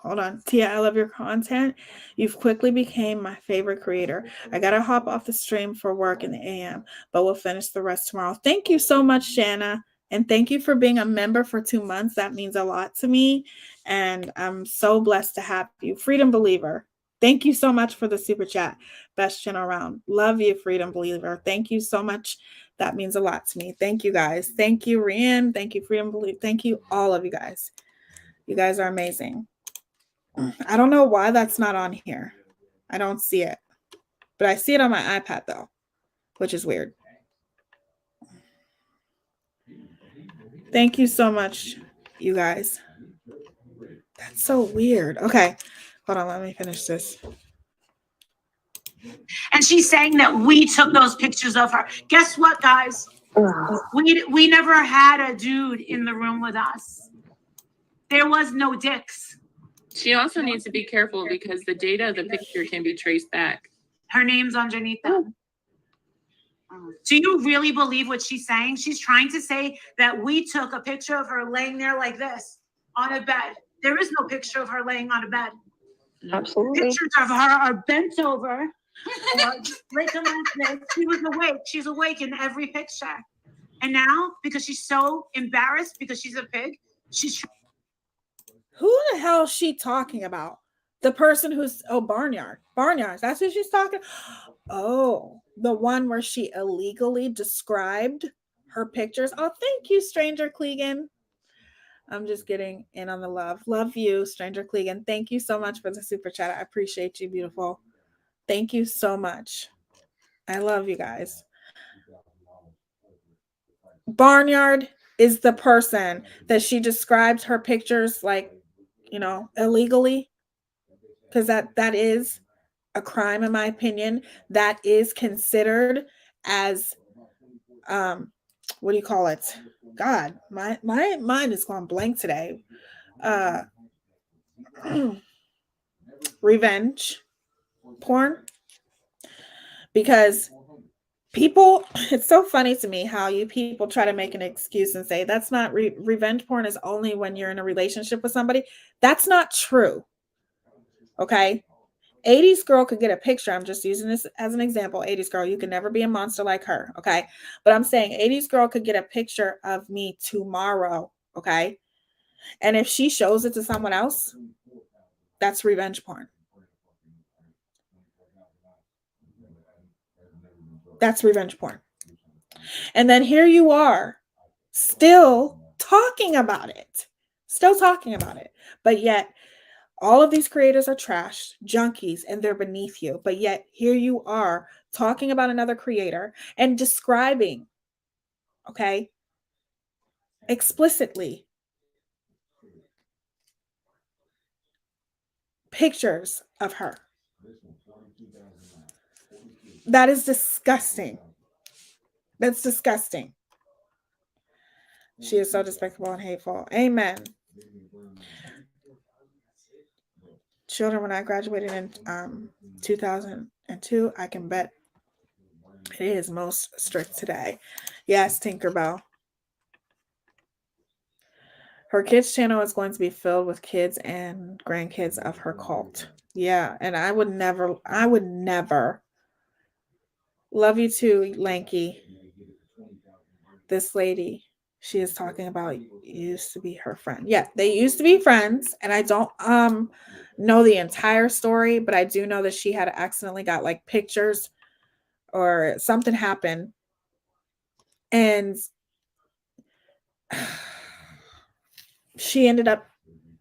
Hold on. Teaya, I love your content. You've quickly became my favorite creator. I got to hop off the stream for work in the AM, but we'll finish the rest tomorrow. Thank you so much, Shanna. And thank you for being a member for 2 months. That means a lot to me. And I'm so blessed to have you. Freedom Believer. Thank you so much for the super chat. Best channel around. Love you, Freedom Believer. Thank you so much. That means a lot to me. Thank you, guys. Thank you, Rianne. Thank you, Freedom Believer. Thank you, all of you guys. You guys are amazing. I don't know why that's not on here. I don't see it. But I see it on my iPad, though, which is weird. Thank you so much, you guys. That's so weird. Okay. Hold on. Let me finish this. And she's saying that we took those pictures of her. Guess what, guys? We never had a dude in the room with us. There was no dicks. She also needs to be careful because the data of the picture can be traced back. Her name's underneath them. Do you really believe what she's saying? She's trying to say that we took a picture of her laying there like this on a bed. There is no picture of her laying on a bed. Absolutely. Pictures of her are bent over. Like this. She was awake. She's awake in every picture. And now, because she's so embarrassed because she's a pig, she's... Who the hell is she talking about? The person who's, Barnyard. Barnyard. That's who she's talking. Oh, the one where she illegally described her pictures. Oh, thank you, Stranger Clegan. I'm just getting in on the love. Love you, Stranger Clegan. Thank you so much for the super chat. I appreciate you, beautiful. Thank you so much. I love you guys. Barnyard is the person that she describes her pictures like, illegally, because that is a crime in my opinion. That is considered as what do you call it? God, my mind is going blank today. Revenge porn, because people, it's so funny to me how you people try to make an excuse and say that's not revenge porn is only when you're in a relationship with somebody. That's not true. Okay. 80s girl could get a picture. I'm just using this as an example. 80s girl, you can never be a monster like her. Okay. But I'm saying 80s girl could get a picture of me tomorrow. Okay. And if she shows it to someone else, that's revenge porn. That's revenge porn. And then here you are still talking about it. But yet all of these creators are trash, junkies, and they're beneath you. But yet here you are talking about another creator and describing, okay, explicitly pictures of her. That is disgusting. That's disgusting. She is so despicable and hateful. Amen. Children, when I graduated in 2002, I can bet it is most strict today. Yes, Tinkerbell. Her kids' channel is going to be filled with kids and grandkids of her cult. Yeah, and I would never. Love you too, Lanky. This lady, she is talking about used to be her friend. Yeah, they used to be friends, and I don't know the entire story, but I do know that she had accidentally got like pictures or something happened, and she ended up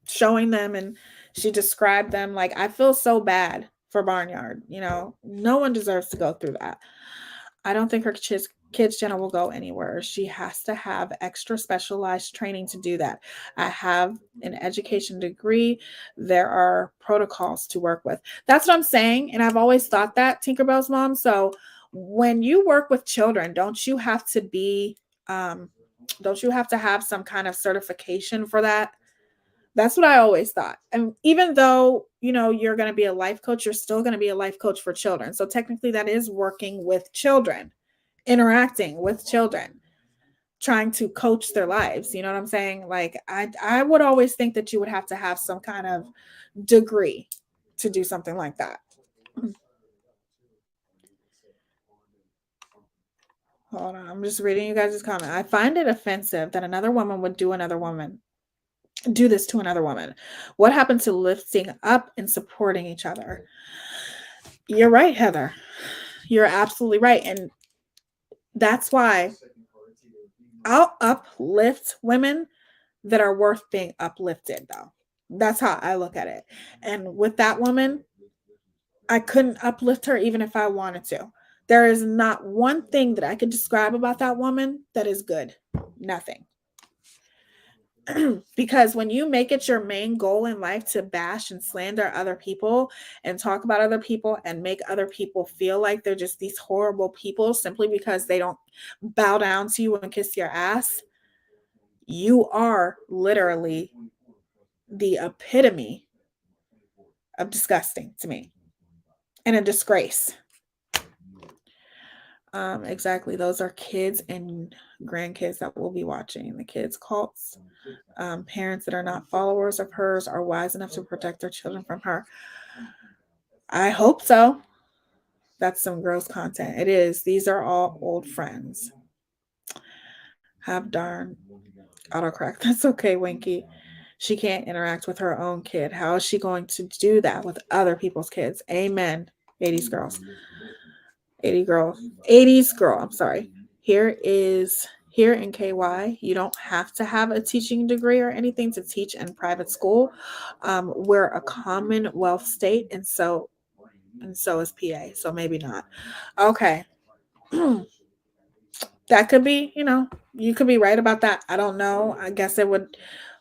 showing them, and she described them. Like, I feel so bad for Barnyard. No one deserves to go through that. I don't think her kids channel will go anywhere. She has to have extra specialized training to do that. I have an education degree. There are protocols to work with. That's what I'm saying. And I've always thought that, Tinkerbell's mom. So when you work with children, don't you have to have some kind of certification for that? That's what I always thought. And even though, you're going to be a life coach, you're still going to be a life coach for children. So technically that is working with children, interacting with children, trying to coach their lives. You know what I'm saying? Like, I would always think that you would have to have some kind of degree to do something like that. Hold on. I'm just reading you guys' comment. I find it offensive that another woman would do this to another woman. What happened to lifting up and supporting each other? You're right, Heather. You're absolutely right. And that's why I'll uplift women that are worth being uplifted, though. That's how I look at it. And with that woman, I couldn't uplift her even if I wanted to. There is not one thing that I could describe about that woman that is good. Nothing. Because when you make it your main goal in life to bash and slander other people and talk about other people and make other people feel like they're just these horrible people simply because they don't bow down to you and kiss your ass, you are literally the epitome of disgusting to me and a disgrace. Exactly. Those are kids and grandkids that will be watching the kids' cults. Parents that are not followers of hers are wise enough to protect their children from her. I hope so. That's some gross content. It is. These are all old friends. Have darn autocorrect. That's okay, Winky. She can't interact with her own kid. How is she going to do that with other people's kids? Amen. 80s girls. 80s girl. I'm sorry. Here in KY, you don't have to have a teaching degree or anything to teach in private school. We're a Commonwealth state, and so and so is PA. So maybe not. Okay. That could be, you could be right about that. I don't know. I guess it would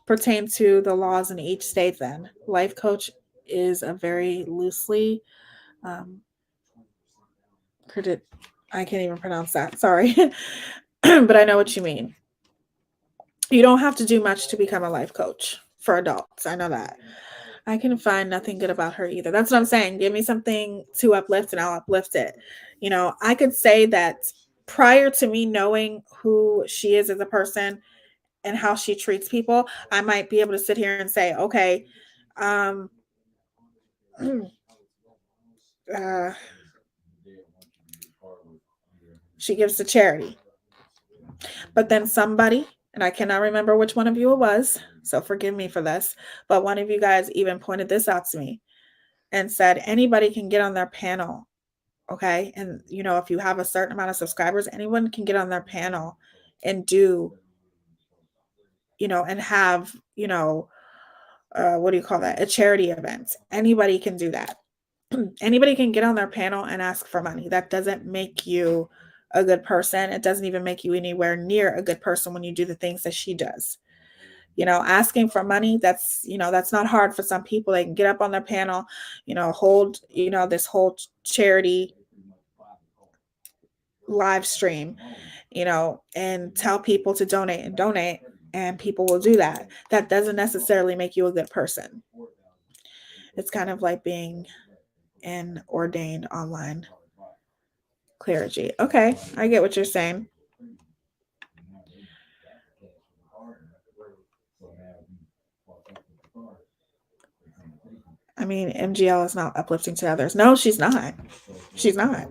pertain to the laws in each state then. Life coach is a very loosely I can't even pronounce that. Sorry. But I know what you mean. You don't have to do much to become a life coach for adults. I know that. I can find nothing good about her either. That's what I'm saying. Give me something to uplift and I'll uplift it. I could say that prior to me knowing who she is as a person and how she treats people, I might be able to sit here and say, okay, she gives to charity. But then somebody, and I cannot remember which one of you it was, so forgive me for this, but one of you guys even pointed this out to me and said anybody can get on their panel. Okay. And, if you have a certain amount of subscribers, anyone can get on their panel and do, and have, what do you call that? A charity event. Anybody can do that. Anybody can get on their panel and ask for money. That doesn't make you a good person. It doesn't even make you anywhere near a good person when you do the things that she does. Asking for money, that's not hard for some people. They can get up on their panel, hold, this whole charity live stream, and tell people to donate, and people will do that. That doesn't necessarily make you a good person. It's kind of like being an ordained online clergy. Okay, I get what you're saying. I mean, MGL is not uplifting to others. No, she's not. She's not.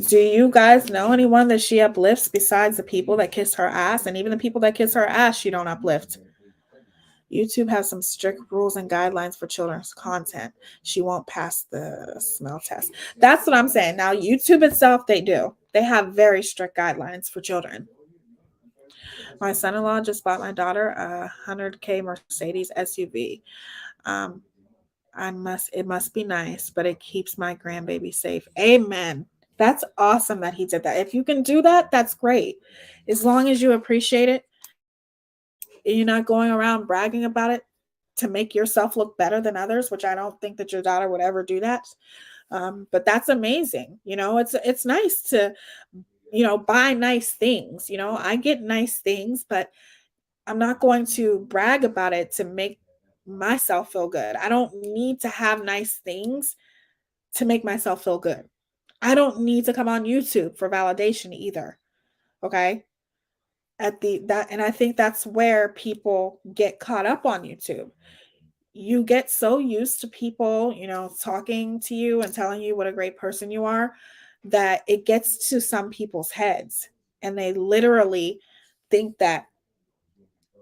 Do you guys know anyone that she uplifts besides the people that kiss her ass? And even the people that kiss her ass, she don't uplift. YouTube has some strict rules and guidelines for children's content. She won't pass the smell test. That's what I'm saying. Now, YouTube itself, they do. They have very strict guidelines for children. My son-in-law just bought my daughter a 100K Mercedes SUV. It must be nice, but it keeps my grandbaby safe. Amen. That's awesome that he did that. If you can do that, that's great. As long as you appreciate it, and you're not going around bragging about it to make yourself look better than others, which I don't think that your daughter would ever do that. But that's amazing. It's nice to, buy nice things. I get nice things, but I'm not going to brag about it to make myself feel good. I don't need to have nice things to make myself feel good. I don't need to come on YouTube for validation either. Okay? And I think that's where people get caught up on YouTube. You get so used to people, talking to you and telling you what a great person you are that it gets to some people's heads and they literally think that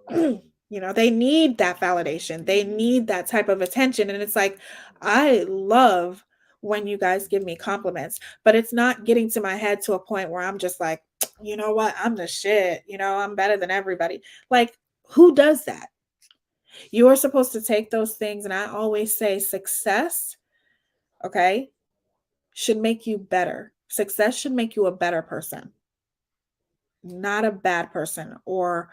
they need that validation. They need that type of attention. And it's like, I love when you guys give me compliments, but it's not getting to my head to a point where I'm just like, you know what? I'm the shit. I'm better than everybody. Like, who does that? You are supposed to take those things. And I always say success, okay, should make you better. Success should make you a better person, not a bad person, or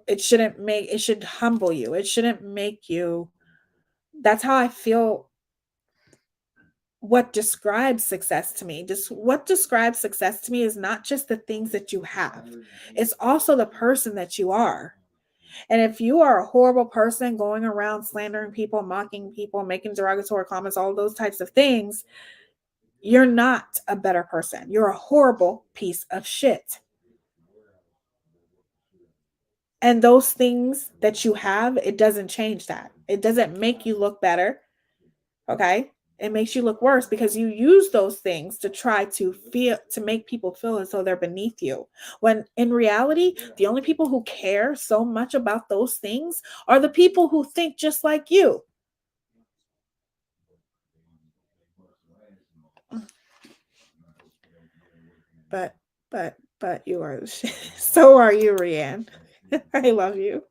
it should humble you. It shouldn't make you. That's how I feel. What describes success to me? What describes success to me is not just the things that you have. It's also the person that you are. And if you are a horrible person going around slandering people, mocking people, making derogatory comments, all those types of things, you're not a better person. You're a horrible piece of shit. And those things that you have, it doesn't change that. It doesn't make you look better. Okay? It makes you look worse because you use those things to try to make people feel as though they're beneath you. When in reality, the only people who care so much about those things are the people who think just like you. But But you are, so are you, Rianne. I love you.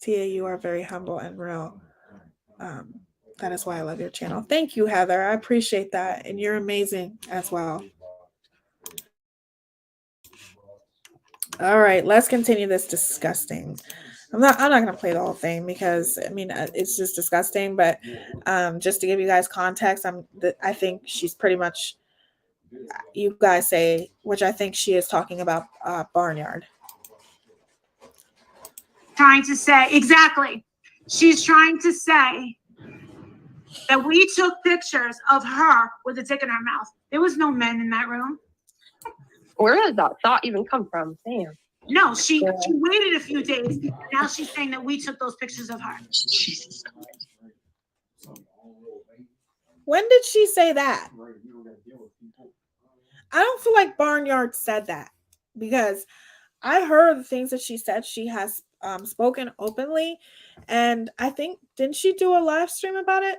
Tia, you are very humble and real. That is why I love your channel. Thank you, Heather. I appreciate that. And you're amazing as well. All right, let's continue this disgusting. I'm not gonna play the whole thing because I mean it's just disgusting. But just to give you guys context, I think she's pretty much, you guys say, which I think she is talking about Barnyard. Trying to say, exactly. She's trying to say that we took pictures of her with a dick in her mouth. There was no men in that room. Where did that thought even come from? Damn. No, she waited a few days. And now she's saying that we took those pictures of her. Jesus Christ. When did she say that? I don't feel like Barnyard said that, because I heard the things that she said. She has spoken openly, and I think, didn't she do a live stream about it?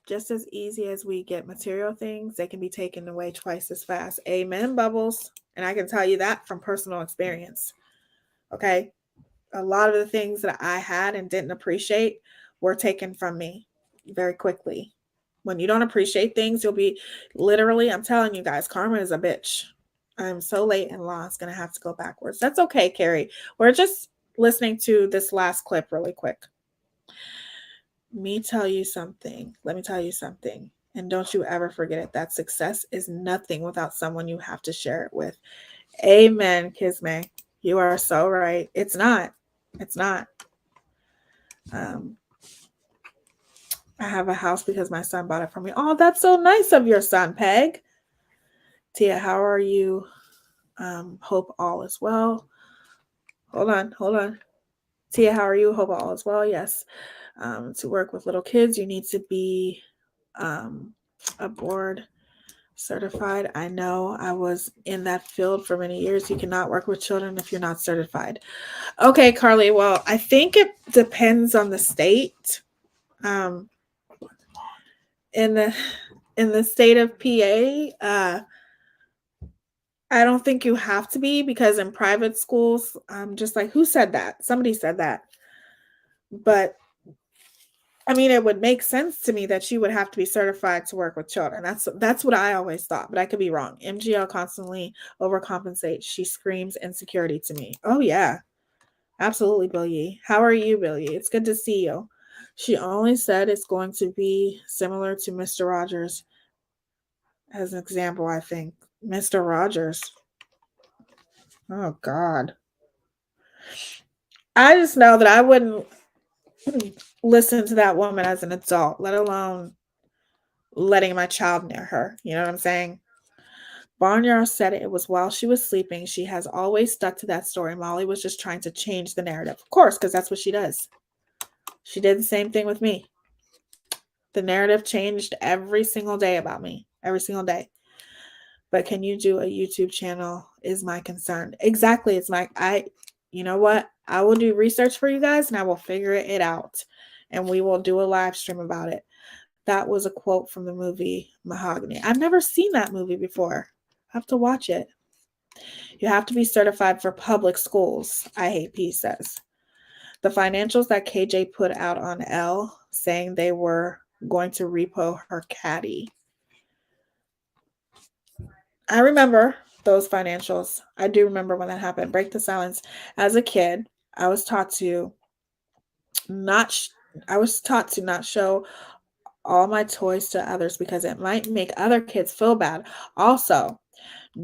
Just as easy as we get material things, they can be taken away twice as fast. Amen, Bubbles. And I can tell you that from personal experience. Okay. A lot of the things that I had and didn't appreciate were taken from me very quickly. When you don't appreciate things, you'll be literally, I'm telling you guys, karma is a bitch. I'm so late in law. It's going to have to go backwards. That's okay, Carrie. We're just listening to this last clip really quick. Let me tell you something. And don't you ever forget it, that success is nothing without someone you have to share it with. Amen, Kisme. You are so right. It's not. I have a house because my son bought it for me. Oh, that's so nice of your son, Peg. Tia, how are you? Hope all is well. Hold on. Tia, how are you? Hope all is well. Yes. To work with little kids, you need to be a board certified. I know, I was in that field for many years. You cannot work with children if you're not certified. Okay, Carly. Well, I think it depends on the state. In the state of PA, I don't think you have to be, because in private schools, just like, who said that? Somebody said that. But I mean, it would make sense to me that you would have to be certified to work with children. That's what I always thought, but I could be wrong. MGL constantly overcompensates. She screams insecurity to me. Oh yeah, absolutely, Bill Yee. How are you, Bill Yee? It's good to see you. She only said it's going to be similar to Mr. Rogers. As an example, I think. Mr. Rogers. Oh God. I just know that I wouldn't listen to that woman as an adult, let alone letting my child near her. You know what I'm saying? Barnyard said it was while she was sleeping. She has always stuck to that story. Molly was just trying to change the narrative. Of course, because that's what she does. She did the same thing with me. The narrative changed every single day about me. Every single day. But can you do a YouTube channel is my concern. Exactly. It's you know what? I will do research for you guys and I will figure it out. And we will do a live stream about it. That was a quote from the movie Mahogany. I've never seen that movie before. I have to watch it. You have to be certified for public schools, I Hate Peace says. The financials that KJ put out on L, saying they were going to repo her caddy. I remember those financials. I do remember when that happened. Break the silence. As a kid, I was taught to not show all my toys to others because it might make other kids feel bad. Also,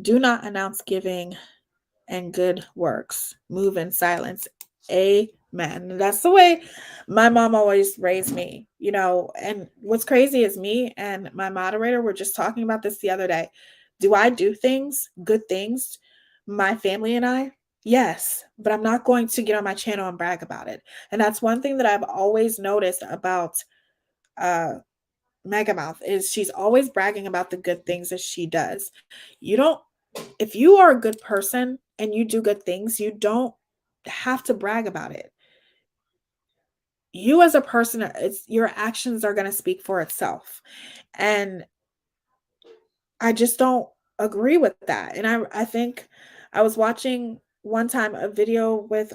do not announce giving and good works. Move in silence. Amen. That's the way my mom always raised me, you know. And what's crazy is me and my moderator were just talking about this the other day. Do I do things, good things, my family and I? Yes, but I'm not going to get on my channel and brag about it. And that's one thing that I've always noticed about Megamouth is she's always bragging about the good things that she does. If you are a good person and you do good things, you don't have to brag about it. You as a person, your actions are going to speak for itself. And I just don't agree with that. And I think I was watching one time a video with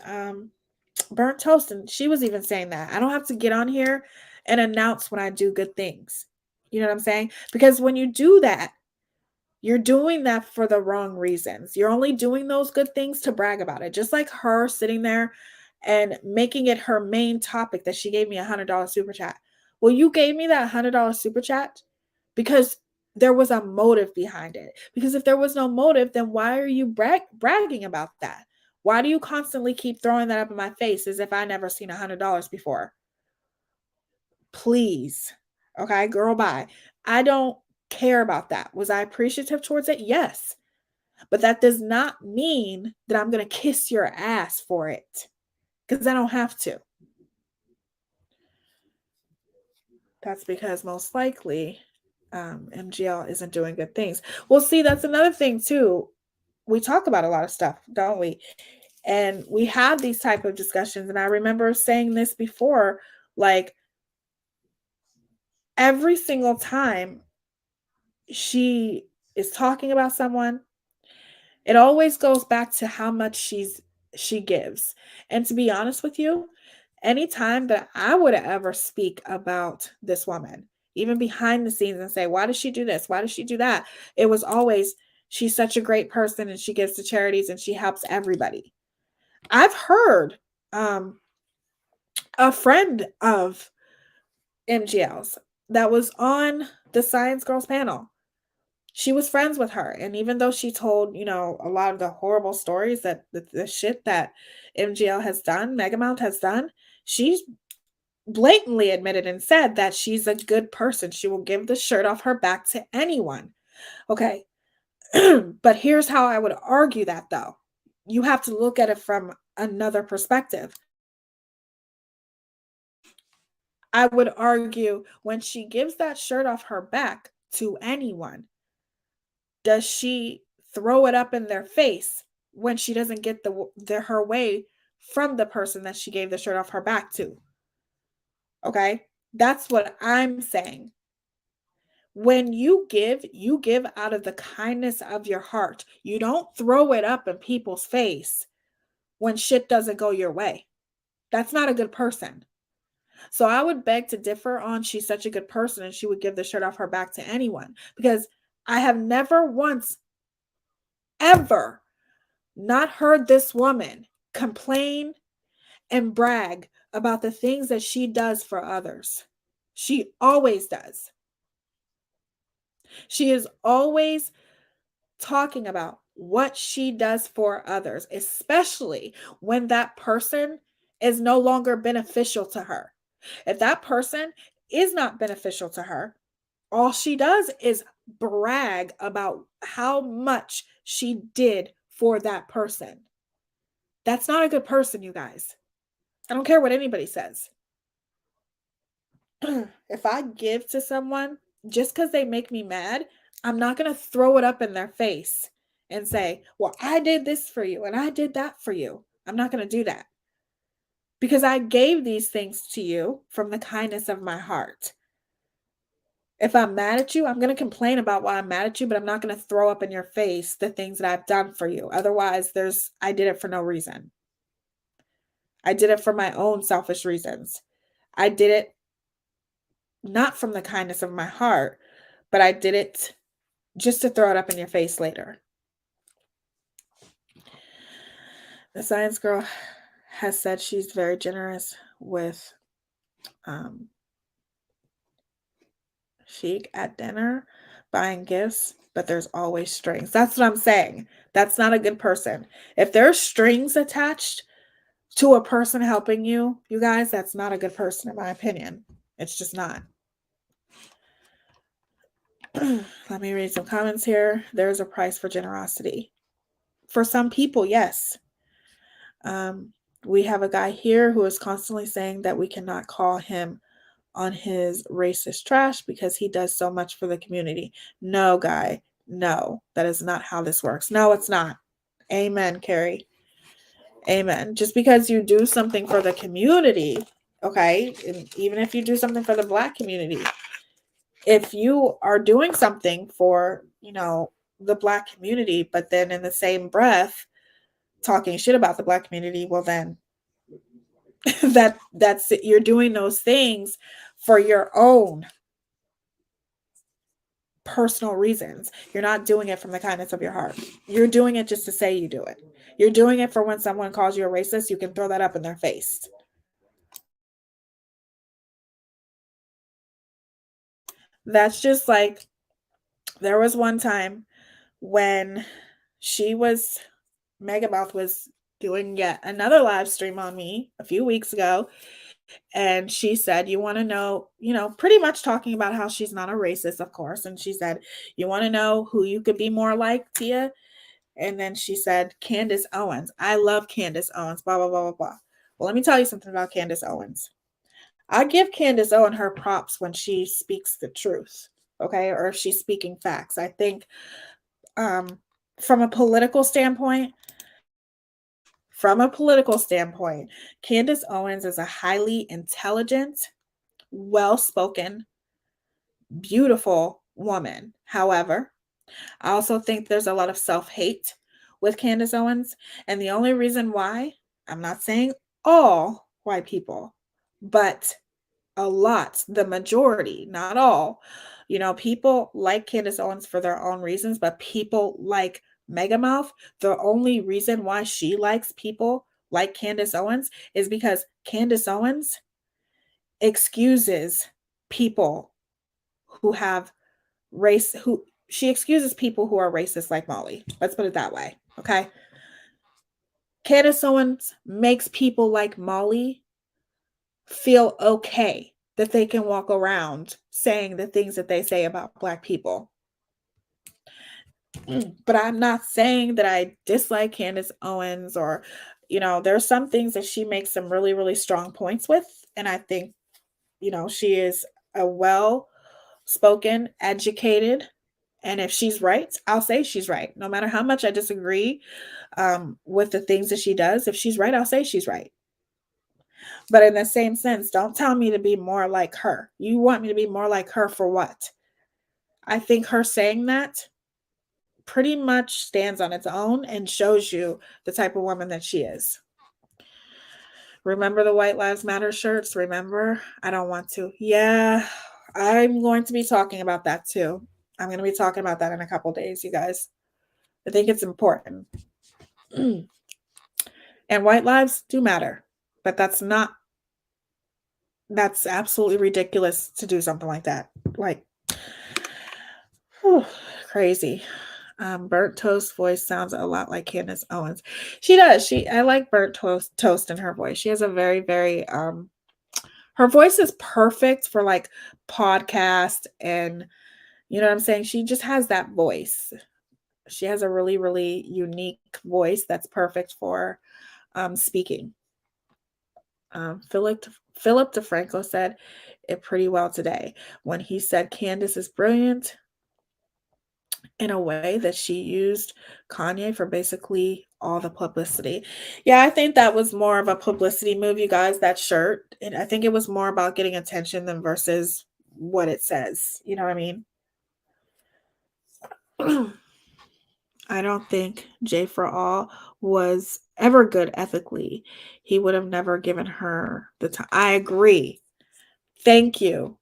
Burnt Toast, and she was even saying that I don't have to get on here and announce when I do good things. You know what I'm saying? Because when you do that, you're doing that for the wrong reasons. You're only doing those good things to brag about it. Just like her sitting there and making it her main topic that she gave me $100 super chat. Well, you gave me that $100 super chat because there was a motive behind it. Because if there was no motive, then why are you bragging about that? Why do you constantly keep throwing that up in my face as if I never seen $100 before? Please. Okay, girl, bye. I don't care about that. Was I appreciative towards it? Yes. But that does not mean that I'm going to kiss your ass for it, because I don't have to. That's because most likely MGL isn't doing good things. Well, see, that's another thing too. We talk about a lot of stuff, don't we? And we have these type of discussions. And I remember saying this before, like every single time she is talking about someone, it always goes back to how much she gives. And to be honest with you, anytime that I would ever speak about this woman, even behind the scenes, and say, why does she do this? Why does she do that? It was always, she's such a great person and she gives to charities and she helps everybody. I've heard a friend of MGL's that was on the Science Girls panel. She was friends with her. And even though she told, a lot of the horrible stories that the shit that MGL has done, Megamount has done, she's blatantly admitted and said that she's a good person. She will give the shirt off her back to anyone. Okay. But here's how I would argue that, though. You have to look at it from another perspective. I would argue when she gives that shirt off her back to anyone, does she throw it up in their face when she doesn't get her way from the person that she gave the shirt off her back to? Okay? That's what I'm saying. When you give out of the kindness of your heart. You don't throw it up in people's face when shit doesn't go your way. That's not a good person. So I would beg to differ on she's such a good person and she would give the shirt off her back to anyone, because I have never once ever not heard this woman complain and brag about the things that she does for others. She always does. She is always talking about what she does for others, especially when that person is no longer beneficial to her. If that person is not beneficial to her, all she does is brag about how much she did for that person. That's not a good person, you guys. I don't care what anybody says. If I give to someone just because they make me mad, I'm not going to throw it up in their face and say, well, I did this for you and I did that for you. I'm not going to do that, because I gave these things to you from the kindness of my heart. If I'm mad at you, I'm going to complain about why I'm mad at you, but I'm not going to throw up in your face the things that I've done for you. Otherwise, I did it for no reason. I did it for my own selfish reasons. I did it not from the kindness of my heart, but I did it just to throw it up in your face later. The Science Girl has said she's very generous with Chic at dinner, buying gifts, but there's always strings. That's what I'm saying. That's not a good person. If there's strings attached to a person helping you, you guys, that's not a good person, in my opinion. It's just not. Let me read some comments here. There's a price for generosity. For some people, yes. We have a guy here who is constantly saying that we cannot call him on his racist trash because he does so much for the community. No, guy. No, that is not how this works. No, it's not. Amen, Carrie. Amen. Just because you do something for the community, okay, and even if you do something for the Black community, if you are doing something for, you know, the Black community, but then in the same breath talking shit about the Black community, well then that's it. You're doing those things for your own personal reasons. You're not doing it from the kindness of your heart. You're doing it just to say you do it. You're doing it for when someone calls you a racist, you can throw that up in their face. That's just like, there was one time when Megamouth was doing yet another live stream on me a few weeks ago. And she said, you want to know, you know, pretty much talking about how she's not a racist, of course. And she said, you want to know who you could be more like, Teaya? And then she said, Candace Owens. I love Candace Owens, blah, blah, blah, blah, blah. Well, let me tell you something about Candace Owens. I give Candace Owens her props when she speaks the truth, okay? Or if she's speaking facts. I think from a political standpoint, Candace Owens is a highly intelligent, well-spoken, beautiful woman. However, I also think there's a lot of self-hate with Candace Owens. And the only reason why, I'm not saying all white people, but a lot, the majority, not all, you know, people like Candace Owens for their own reasons, but people like Megamouth, the only reason why she likes people like Candace Owens is because Candace Owens excuses people who have she excuses people who are racist like Molly. Let's put it that way. Okay. Candace Owens makes people like Molly feel okay that they can walk around saying the things that they say about Black people. But I'm not saying that I dislike Candace Owens, or, you know, there's some things that she makes some really, really strong points with. And I think, you know, she is a well-spoken, educated, and if she's right, I'll say she's right. No matter how much I disagree with the things that she does, if she's right, I'll say she's right. But in the same sense, don't tell me to be more like her. You want me to be more like her for what? I think her saying that pretty much stands on its own and shows you the type of woman that she is. Remember the White Lives Matter shirts? Remember? I don't want to. Yeah, I'm going to be talking about that too. I'm going to be talking about that in a couple days, you guys. I think it's important. And white lives do matter, but that's absolutely ridiculous to do something like that. Like, crazy. Burnt Toast voice sounds a lot like Candace Owens. She does. I like Burnt Toast in her voice. She has a very, very her voice is perfect for like podcast, and you know what I'm saying? She just has that voice. She has a really, really unique voice that's perfect for speaking. Philip DeFranco said it pretty well today when he said Candace is brilliant in a way that she used Kanye for basically all the publicity. Yeah, I think that was more of a publicity move, you guys, that shirt. And I think it was more about getting attention than versus what it says. You know what I mean? I don't think Jay for All was ever good ethically. He would have never given her the time. I agree. Thank you.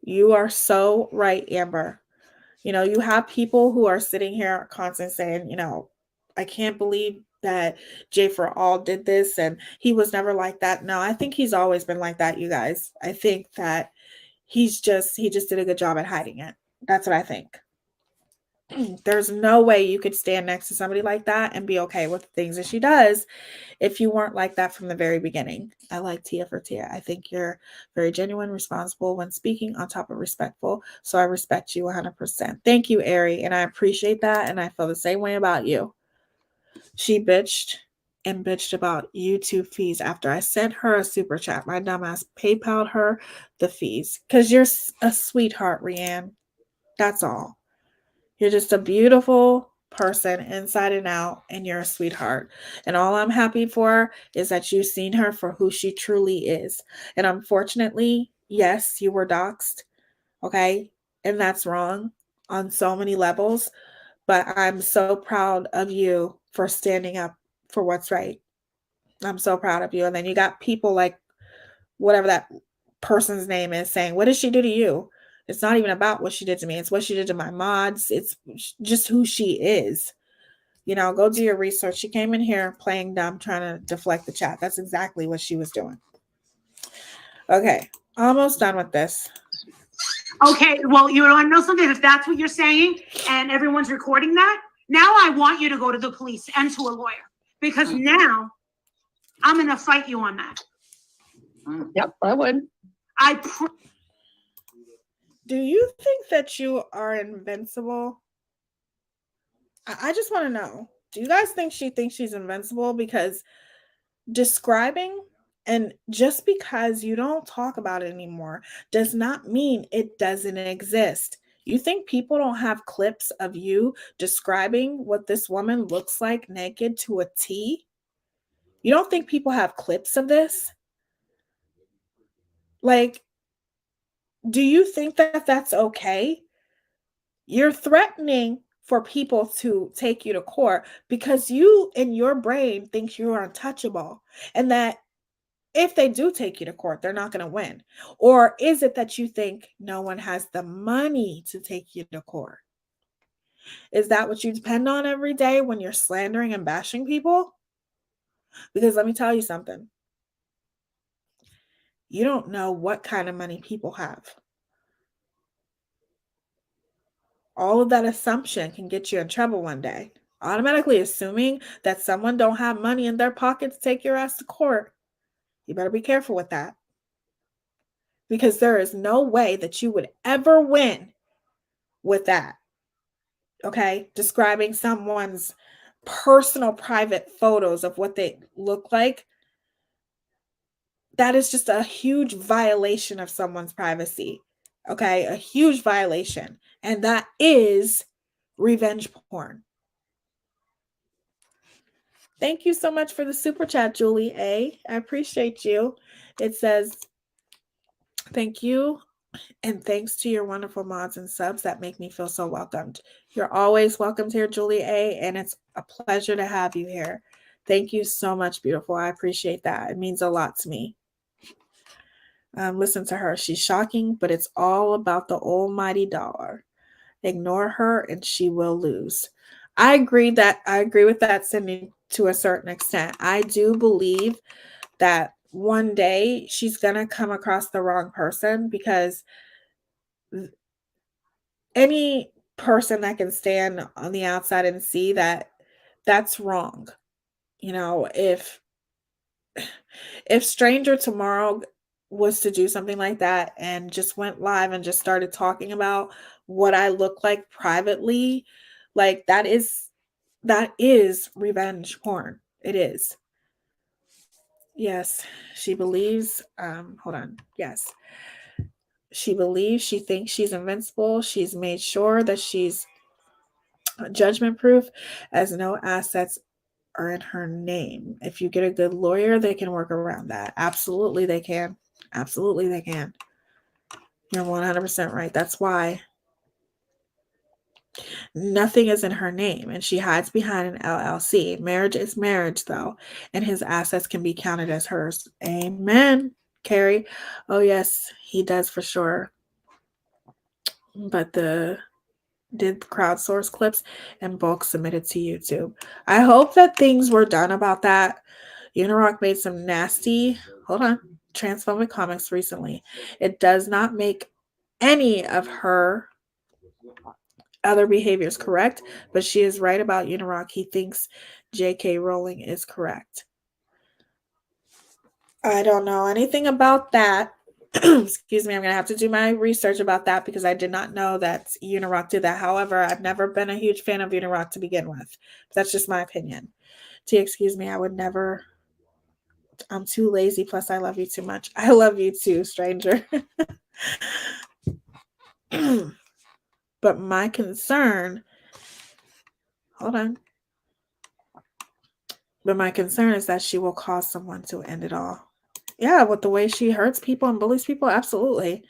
You are so right, Amber. You know, you have people who are sitting here constantly saying, you know, I can't believe that Jay for All did this and he was never like that. No, I think he's always been like that, you guys. I think that he just did a good job at hiding it. That's what I think. There's no way you could stand next to somebody like that and be okay with the things that she does if you weren't like that from the very beginning. I like Teaya for Teaya. I think you're very genuine, responsible when speaking, on top of respectful. So I respect you 100%. Thank you, Ari. And I appreciate that. And I feel the same way about you. She bitched about YouTube fees after I sent her a super chat. My dumbass PayPal'd her the fees because you're a sweetheart, Rianne. That's all. You're just a beautiful person inside and out, and you're a sweetheart. And all I'm happy for is that you've seen her for who she truly is. And unfortunately, yes, you were doxxed. Okay. And that's wrong on so many levels. But I'm so proud of you for standing up for what's right. I'm so proud of you. And then you got people like whatever that person's name is saying, what did she do to you? It's not even about what she did to me. It's what she did to my mods. It's just who she is. You know, go do your research. She came in here playing dumb, trying to deflect the chat. That's exactly what she was doing. Okay, almost done with this. Okay, well, you want to know something? If that's what you're saying and everyone's recording that, now I want you to go to the police and to a lawyer because now I'm going to fight you on that. Yep, I would. Do you think that you are invincible? I just want to know. Do you guys think she thinks she's invincible? Because describing, and just because you don't talk about it anymore does not mean it doesn't exist. You think people don't have clips of you describing what this woman looks like naked to a T? You don't think people have clips of this? Like, do you think that that's okay? You're threatening for people to take you to court because you in your brain think you're untouchable and that if they do take you to court, they're not going to win. Or is it that you think no one has the money to take you to court? Is that what you depend on every day when you're slandering and bashing people? Because let me tell you something. You don't know what kind of money people have. All of that assumption can get you in trouble one day. Automatically assuming that someone don't have money in their pocket to take your ass to court. You better be careful with that. Because there is no way that you would ever win with that. Okay? Describing someone's personal private photos of what they look like. That is just a huge violation of someone's privacy. Okay? A huge violation. And that is revenge porn. Thank you so much for the super chat, Julie A. I appreciate you. It says, thank you. And thanks to your wonderful mods and subs that make me feel so welcomed. You're always welcomed here, Julie A. And it's a pleasure to have you here. Thank you so much, beautiful. I appreciate that. It means a lot to me. Listen to her. She's shocking, but it's all about the almighty dollar. Ignore her and she will lose. I agree with that, Cindy, to a certain extent. I do believe that one day she's going to come across the wrong person because any person that can stand on the outside and see that that's wrong. You know, if Stranger Tomorrow was to do something like that and just went live and just started talking about what I look like privately, like that is revenge porn. It is. Yes, she believes, hold on. Yes. She believes, she thinks she's invincible. She's made sure that she's judgment proof as no assets are in her name. If you get a good lawyer, they can work around that. Absolutely, they can. Absolutely, they can. You're 100% right. That's why nothing is in her name, and she hides behind an LLC. Marriage is marriage, though, and his assets can be counted as hers. Amen, Carrie. Oh, yes, he does for sure. But did crowdsource clips and bulk submitted to YouTube. I hope that things were done about that. Unirock made some nasty, transphobic comments recently. It does not make any of her other behaviors correct, but she is right about Unirock. He thinks J.K. Rowling is correct. I don't know anything about that. Excuse me, I'm going to have to do my research about that because I did not know that Unirock did that. However, I've never been a huge fan of Unirock to begin with. That's just my opinion. Excuse me, I would never. I'm too lazy, plus I love you too much. I love you too, stranger. But my concern, but my concern is that she will cause someone to end it all. Yeah, with the way she hurts people and bullies people, absolutely.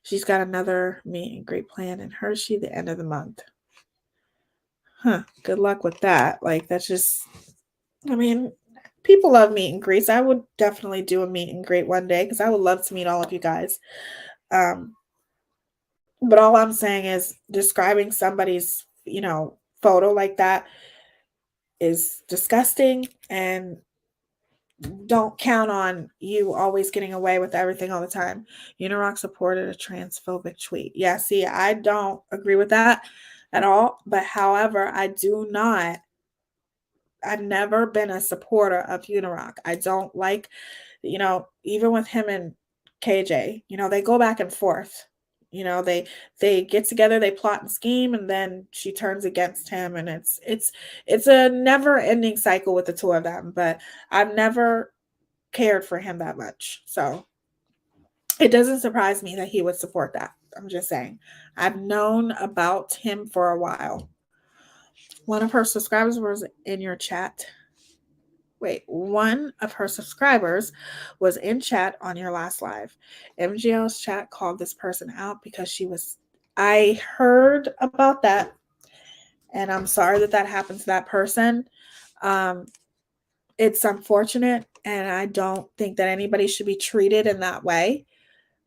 She's got another meet and greet plan in Hershey the end of the month. Huh. Good luck with that. Like, that's just, I mean, people love meet and greets. I would definitely do a meet and greet one day because I would love to meet all of you guys. But all I'm saying is describing somebody's, photo like that is disgusting, and don't count on you always getting away with everything all the time. Unirock supported a transphobic tweet. Yeah, see, I don't agree with that at all. But however, I've never been a supporter of Unirock. I don't like, even with him and KJ, they go back and forth. They get together, they plot and scheme, and then she turns against him, and it's a never-ending cycle with the two of them. But I've never cared for him that much. So it doesn't surprise me that he would support that. I'm just saying. I've known about him for a while. One of her subscribers was in your chat. One of her subscribers was in chat on your last live. MGL's chat called this person out because I heard about that, and I'm sorry that happened to that person. It's unfortunate, and I don't think that anybody should be treated in that way.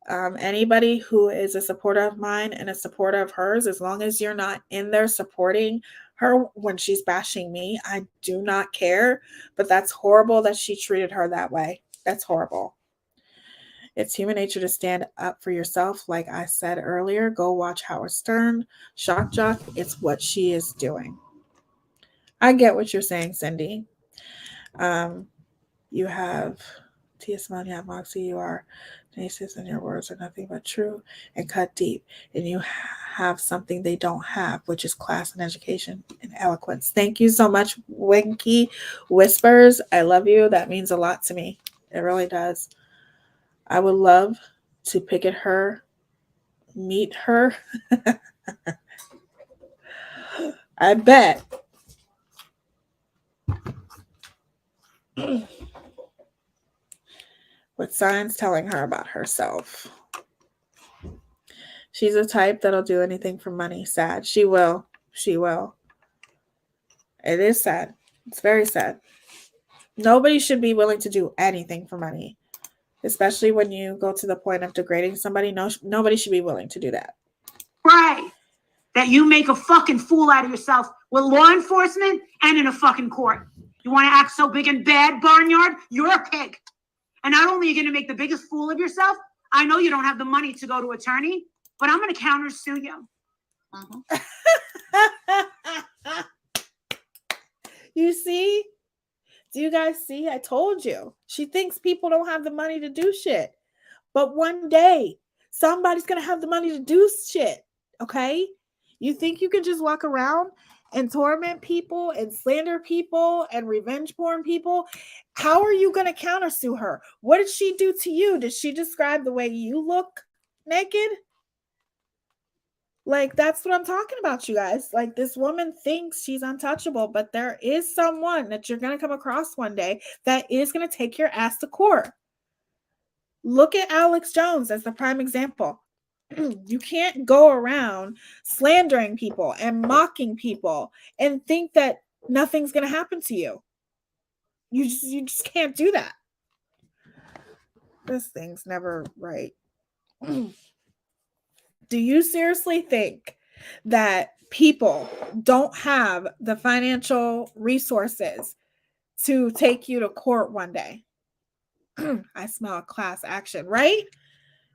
Anybody who is a supporter of mine and a supporter of hers, as long as you're not in there supporting her when she's bashing me, I do not care. But that's horrible that she treated her that way. That's horrible. It's human nature to stand up for yourself. Like I said earlier, go watch Howard Stern, Shock Jock. It's what she is doing. I get what you're saying, Cindy. You have Teaya, Symone, you have Moxie, you are tenacious, and your words are nothing but true and cut deep. And you have something they don't have, which is class and education and eloquence. Thank you so much, Winky Whispers. I love you. That means a lot to me. It really does. I would love to pick at her, meet her. I bet. With signs telling her about herself. She's a type that'll do anything for money. Sad. She will. She will. It is sad. It's very sad. Nobody should be willing to do anything for money, especially when you go to the point of degrading somebody. No, nobody should be willing to do that. Pray that you make a fucking fool out of yourself with law enforcement and in a fucking court. You want to act so big and bad, Barnyard? You're a pig. And not only are you going to make the biggest fool of yourself, I know you don't have the money to go to attorney, but I'm going to countersue you. You see? Do you guys see? I told you. She thinks people don't have the money to do shit. But one day, somebody's going to have the money to do shit. Okay? You think you can just walk around and torment people and slander people and revenge porn people? How are you going to countersue her? What did she do to you? Did she describe the way you look naked? Like, that's what I'm talking about, you guys. Like, this woman thinks she's untouchable, but there is someone that you're going to come across one day that is going to take your ass to court. Look at Alex Jones as the prime example. You can't go around slandering people and mocking people and think that nothing's going to happen to you. You just can't do that. This thing's never right. Do you seriously think that people don't have the financial resources to take you to court one day? I smell a class action, right?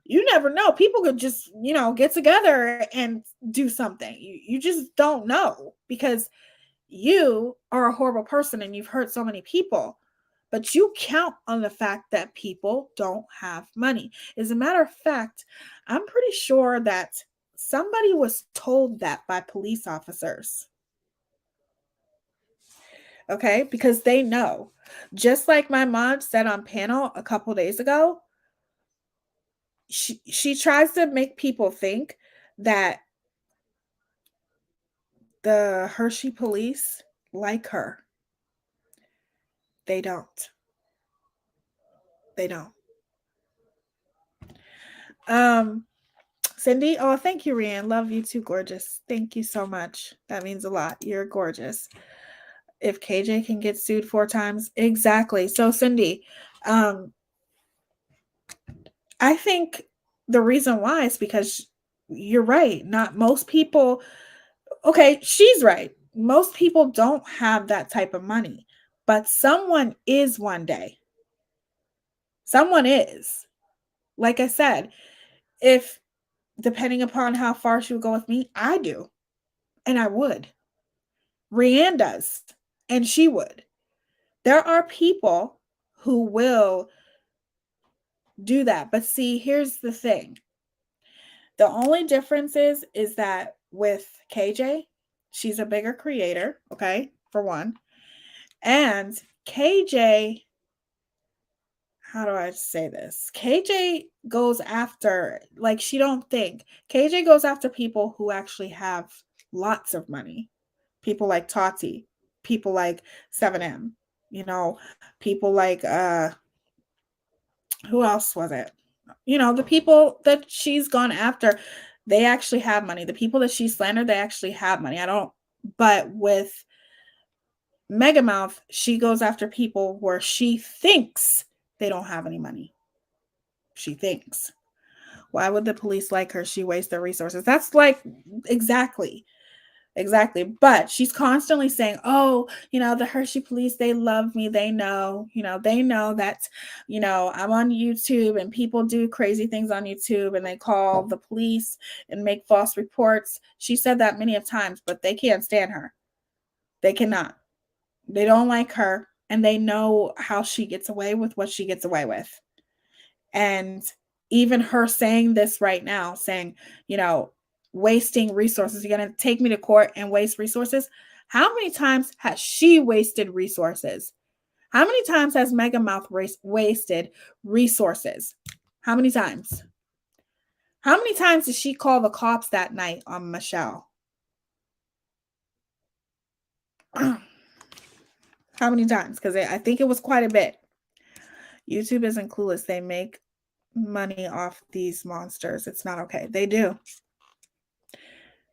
You never know. People could just, get together and do something. You just don't know, because you are a horrible person and you've hurt so many people. But you count on the fact that people don't have money. As a matter of fact, I'm pretty sure that somebody was told that by police officers. Okay? Because they know. Just like my mom said on panel a couple days ago, she tries to make people think that the Hershey police like her. They don't. They don't. Cindy, oh, thank you, Rianne. Love you too, gorgeous. Thank you so much. That means a lot. You're gorgeous. If KJ can get sued 4 times, exactly. So, Cindy, I think the reason why is because you're right. Not most people. Okay, she's right. Most people don't have that type of money, but someone is one day. Someone is. Like I said, if depending upon how far she would go with me, I do. And I would. Rianne does. And she would. There are people who will do that. But see, here's the thing. The only difference is that with KJ, she's a bigger creator, okay, for one. And KJ, how do I say this? KJ goes after, like, she don't think. KJ goes after people who actually have lots of money. People like Tati, people like 7M, you know, people like who else was it? You know, the people that she's gone after, they actually have money. The people that she slandered, they actually have money. But with Megamouth, she goes after people where she thinks they don't have any money. She thinks. Why would the police like her? She wastes their resources. That's like, exactly. But she's constantly saying, oh, you know, the Hershey police, they love me. They know that, you know, I'm on YouTube and people do crazy things on YouTube and they call the police and make false reports. She said that many of times, but they can't stand her. They cannot. They don't like her and they know how she gets away with what she gets away with. And even her saying this right now, saying, you know, wasting resources. You're going to take me to court and waste resources. How many times has she wasted resources? How many times has Megamouth wasted resources? How many times? How many times did she call the cops that night on Michelle? How many times? Because I think it was quite a bit. YouTube isn't clueless. They make money off these monsters. It's not okay. They do.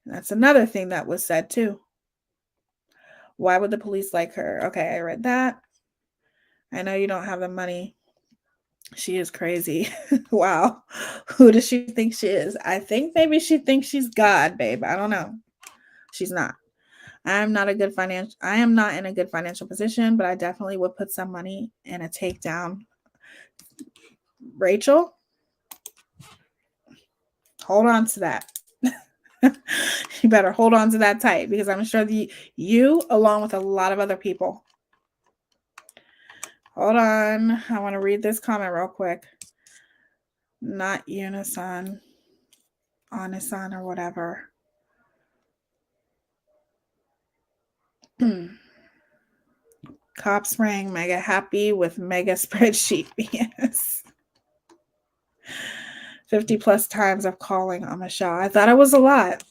That's another thing that was said too. Why would the police like her? Okay, I read that. I know you don't have the money. She is crazy. Wow. Who does she think she is? I think maybe she thinks she's God, babe. I don't know. She's not. I am not in a good financial position, but I definitely would put some money in a takedown. Rachel, hold on to that. You better hold on to that tight because I'm sure you, along with a lot of other people. Hold on. I want to read this comment real quick. Not Unison, Onison, or whatever. Cops rang mega happy with mega spreadsheet. Yes. 50 plus times of calling on Michelle. I thought it was a lot.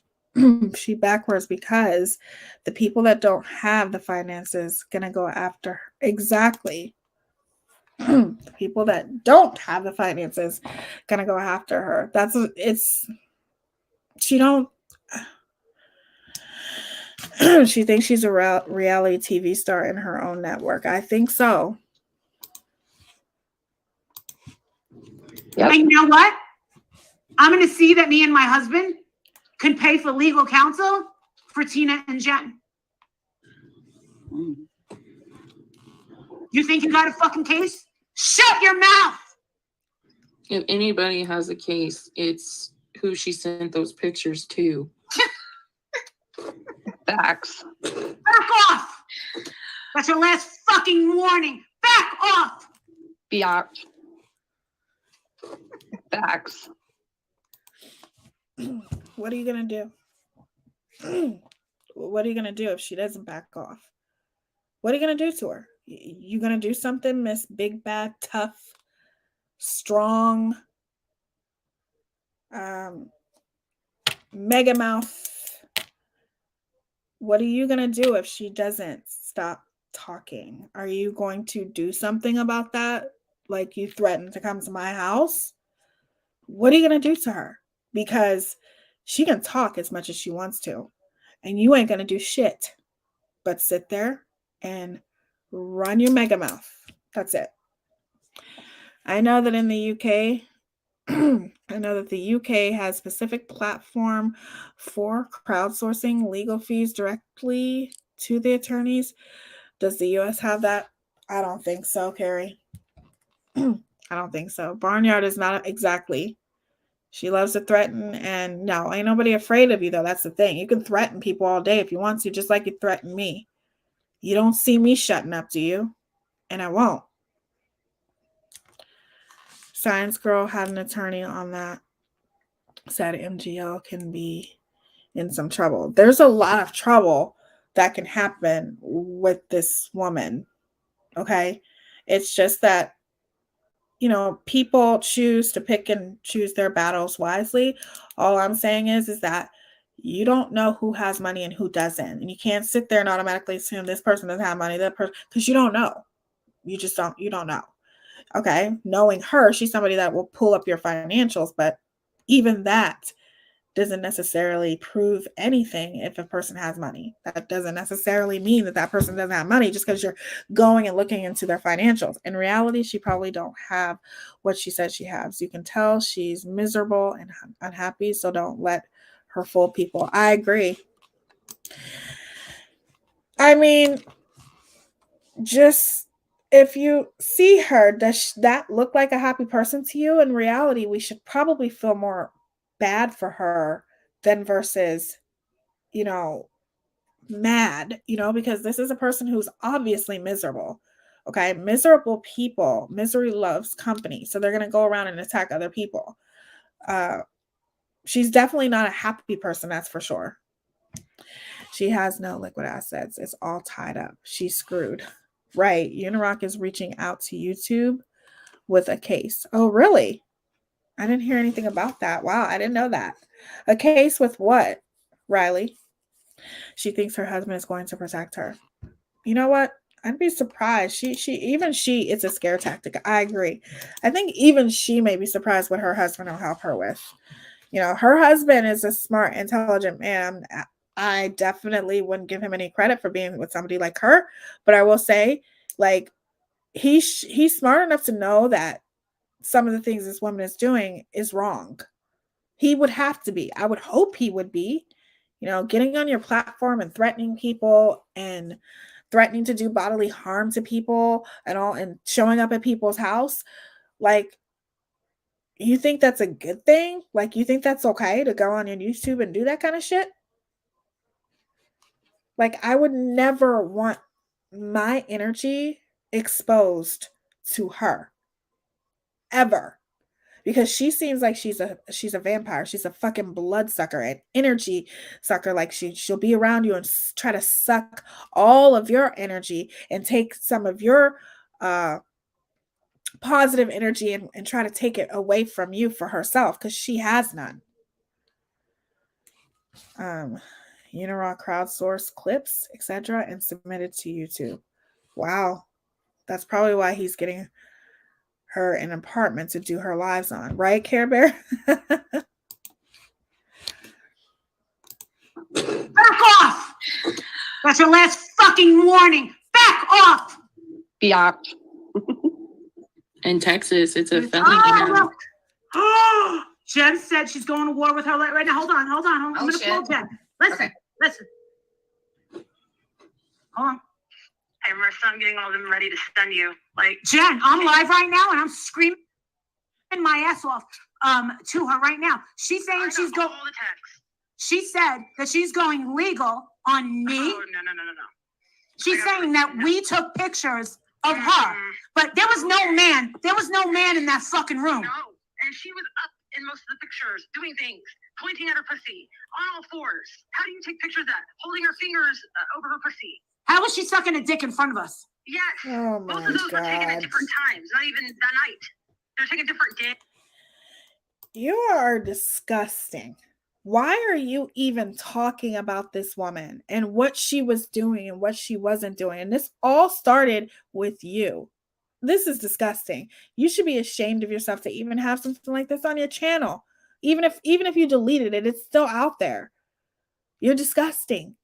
She backwards because the people that don't have the finances gonna go after her. Exactly. The people that don't have the finances gonna go after her. She thinks she's a reality TV star in her own network. I think so. Yep. And you know what? I'm going to see that me and my husband can pay for legal counsel for Tina and Jen. You think you got a fucking case? Shut your mouth! If anybody has a case, it's who she sent those pictures to. Facts. Back off! That's your last fucking warning. Back off! Biatch. Facts. What are you going to do? What are you going to do if she doesn't back off? What are you going to do to her? You going to do something, Miss Big Bad Tough, Strong, Megamouth? What are you going to do if she doesn't stop talking? Are you going to do something about that? Like you threatened to come to my house? What are you going to do to her? because she can talk as much as she wants to, and you ain't going to do shit but sit there and run your mega mouth. That's it. I know that in the UK, I know that the UK has specific platform for crowdsourcing legal fees directly to the attorneys. Does the US have that? I don't think so, Carrie. I don't think so. Barnyard is not exactly. She loves to threaten, and no, ain't nobody afraid of you, though. That's the thing. You can threaten people all day if you want to, just like you threaten me. You don't see me shutting up, do you? And I won't. Science Girl had an attorney on that. Said MGL can be in some trouble. There's a lot of trouble that can happen with this woman. Okay. It's just that, you know, people choose to pick and choose their battles wisely. All I'm saying is that you don't know who has money and who doesn't. And you can't sit there and automatically assume this person doesn't have money, that person, because you don't know. You just don't, you don't know. Okay. Knowing her, she's somebody that will pull up your financials, but even that doesn't necessarily prove anything if a person has money. That doesn't necessarily mean that that person doesn't have money just because you're going and looking into their financials. In reality, she probably don't have what she says she has. You can tell she's miserable and unhappy, so don't let her fool people. I agree. I mean, just if you see her, does that look like a happy person to you? In reality, we should probably feel more bad for her than versus, you know, mad, you know, because this is a person who's obviously miserable. Okay. Miserable people, misery loves company. So they're going to go around and attack other people. She's definitely not a happy person. That's for sure. She has no liquid assets. It's all tied up. She's screwed. Right. Unirock is reaching out to YouTube with a case. Oh, really? I didn't hear anything about that. Wow. I didn't know that. A case with what, Riley? She thinks her husband is going to protect her. You know what? I'd be surprised. It's a scare tactic. I agree. I think even she may be surprised what her husband will help her with. You know, her husband is a smart, intelligent man. I definitely wouldn't give him any credit for being with somebody like her, but I will say, like, he's smart enough to know that some of the things this woman is doing is wrong. He would have to be. I would hope he would be. You know, getting on your platform and threatening people and threatening to do bodily harm to people and all, and showing up at people's house. Like, you think that's a good thing? Like, you think that's okay to go on your YouTube and do that kind of shit? Like, I would never want my energy exposed to her. Ever. Because she seems like she's a vampire. She's a fucking bloodsucker, an energy sucker. Like, she'll be around you and try to suck all of your energy and take some of your positive energy and try to take it away from you for herself, because she has none. Unirock crowdsourced clips, etc., and submitted to YouTube. Wow. That's probably why he's getting her an apartment to do her lives on. Right, Care Bear? Back off! That's your last fucking warning. Back off! Yeah. In Texas, it's a felony now. Oh, Jen said she's going to war with her right now. Hold on. I'm going to call Jen. Listen. Hold on. Hey, Marissa, I'm getting all of them ready to send you. Like, Jen, I'm live right now and I'm screaming my ass off to her right now. She's saying she's going. She said that she's going legal on me. Oh, no. She's saying that we took pictures of her, but there was no man. There was no man in that fucking room. No, and she was up in most of the pictures, doing things, pointing at her pussy, on all fours. How do you take pictures of that? Holding her fingers over her pussy. How was she sucking a dick in front of us? Yes. Oh Both my of those were taken at God. different times, not even that night. They're taking different days. You are disgusting. Why are you even talking about this woman and what she was doing and what she wasn't doing? And this all started with you. This is disgusting. You should be ashamed of yourself to even have something like this on your channel. Even if you deleted it, it's still out there. You're disgusting.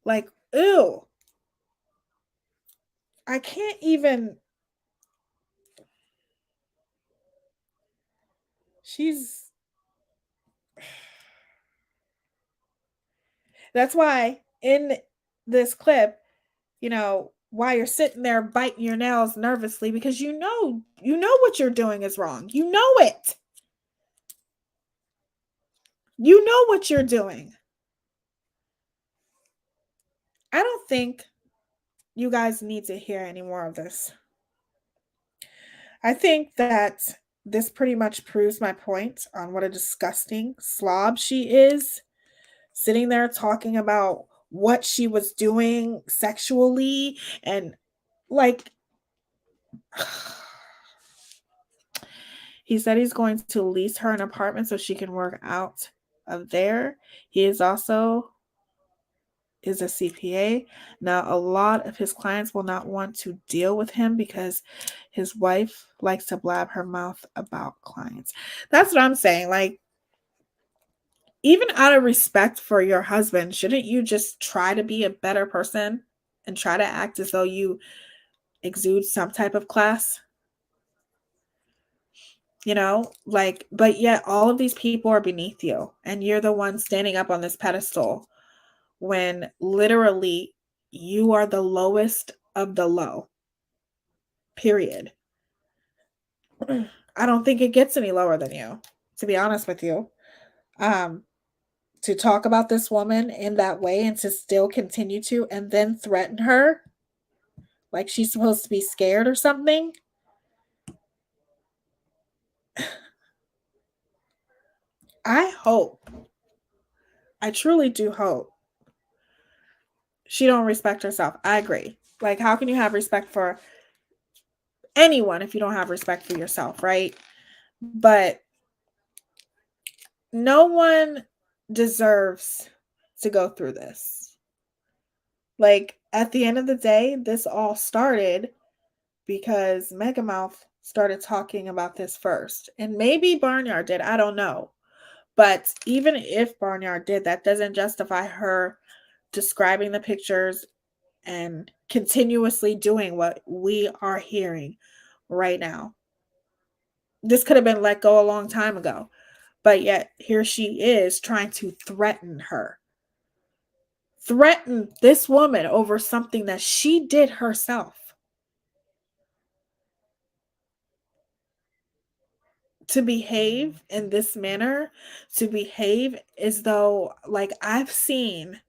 Like, ew. I can't even. That's why in this clip, while you're sitting there biting your nails nervously because you know what you're doing is wrong. You know it. You know what you're doing. I don't think you guys need to hear any more of this. I think that this pretty much proves my point on what a disgusting slob she is, sitting there talking about what she was doing sexually and like he said he's going to lease her an apartment so she can work out of there. He is a CPA. Now, a lot of his clients will not want to deal with him because his wife likes to blab her mouth about clients. That's what I'm saying. Like, even out of respect for your husband, shouldn't you just try to be a better person and try to act as though you exude some type of class? But yet all of these people are beneath you and you're the one standing up on this pedestal when literally you are the lowest of the low. Period. I don't think it gets any lower than you, to be honest with you. To talk about this woman in that way and to still continue to and then threaten her like she's supposed to be scared or something. I truly do hope she don't respect herself. I agree. Like, how can you have respect for anyone if you don't have respect for yourself, right? But no one deserves to go through this. Like, at the end of the day, this all started because Megamouth started talking about this first. And maybe Barnyard did. I don't know. But even if Barnyard did, that doesn't justify her describing the pictures and continuously doing what we are hearing right now. This could have been let go a long time ago. But yet here she is trying to threaten her. Threaten this woman over something that she did herself. To behave in this manner, to behave as though, like, I've seen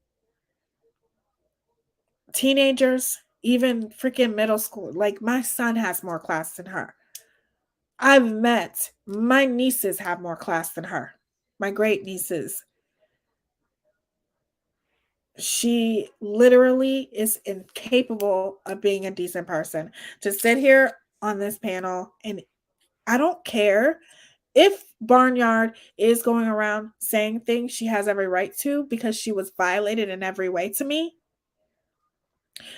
teenagers, even freaking middle school, like my son has more class than her. I've met my nieces have more class than her, my great nieces. She literally is incapable of being a decent person. To sit here on this panel, and I don't care if Barnyard is going around saying things she has every right to because she was violated in every way to me.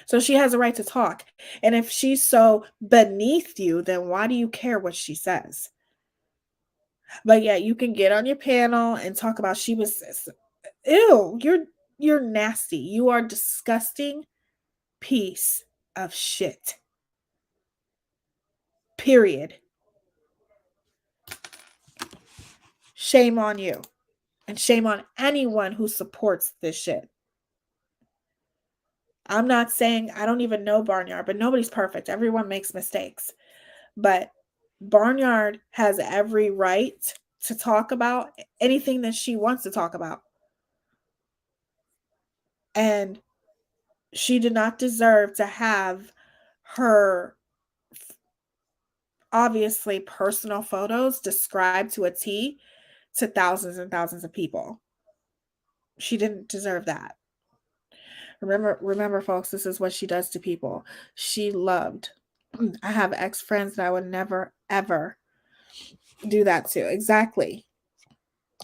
So she has a right to talk. And if she's so beneath you, then why do you care what she says? But yeah, you can get on your panel and talk about she was, ew, you're nasty. You are a disgusting piece of shit. Period. Shame on you. And shame on anyone who supports this shit. I'm not saying, I don't even know Barnyard, but nobody's perfect. Everyone makes mistakes. But Barnyard has every right to talk about anything that she wants to talk about. And she did not deserve to have her obviously personal photos described to a T to thousands and thousands of people. She didn't deserve that. Remember, folks, this is what she does to people. She loved. I have ex-friends that I would never, ever do that to. Exactly.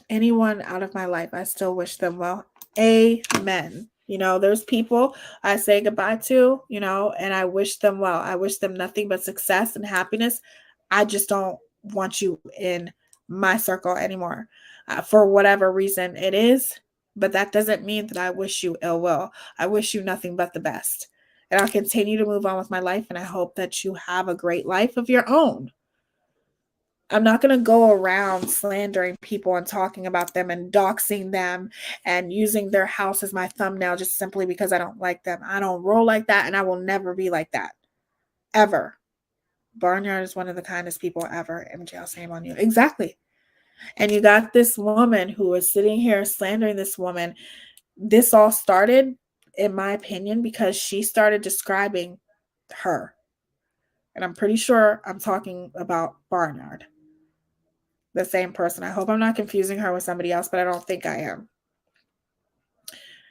Anyone out of my life, I still wish them well. Amen. There's people I say goodbye to, and I wish them well. I wish them nothing but success and happiness. I just don't want you in my circle anymore for whatever reason it is. But that doesn't mean that I wish you ill will. I wish you nothing but the best. And I'll continue to move on with my life. And I hope that you have a great life of your own. I'm not going to go around slandering people and talking about them and doxing them and using their house as my thumbnail just simply because I don't like them. I don't roll like that, and I will never be like that. Ever. Barnyard is one of the kindest people ever. MJ, shame on you. Exactly. And you got this woman who is sitting here slandering this woman. This all started, in my opinion, because she started describing her. And I'm pretty sure I'm talking about Barnyard. The same person. I hope I'm not confusing her with somebody else, but I don't think I am.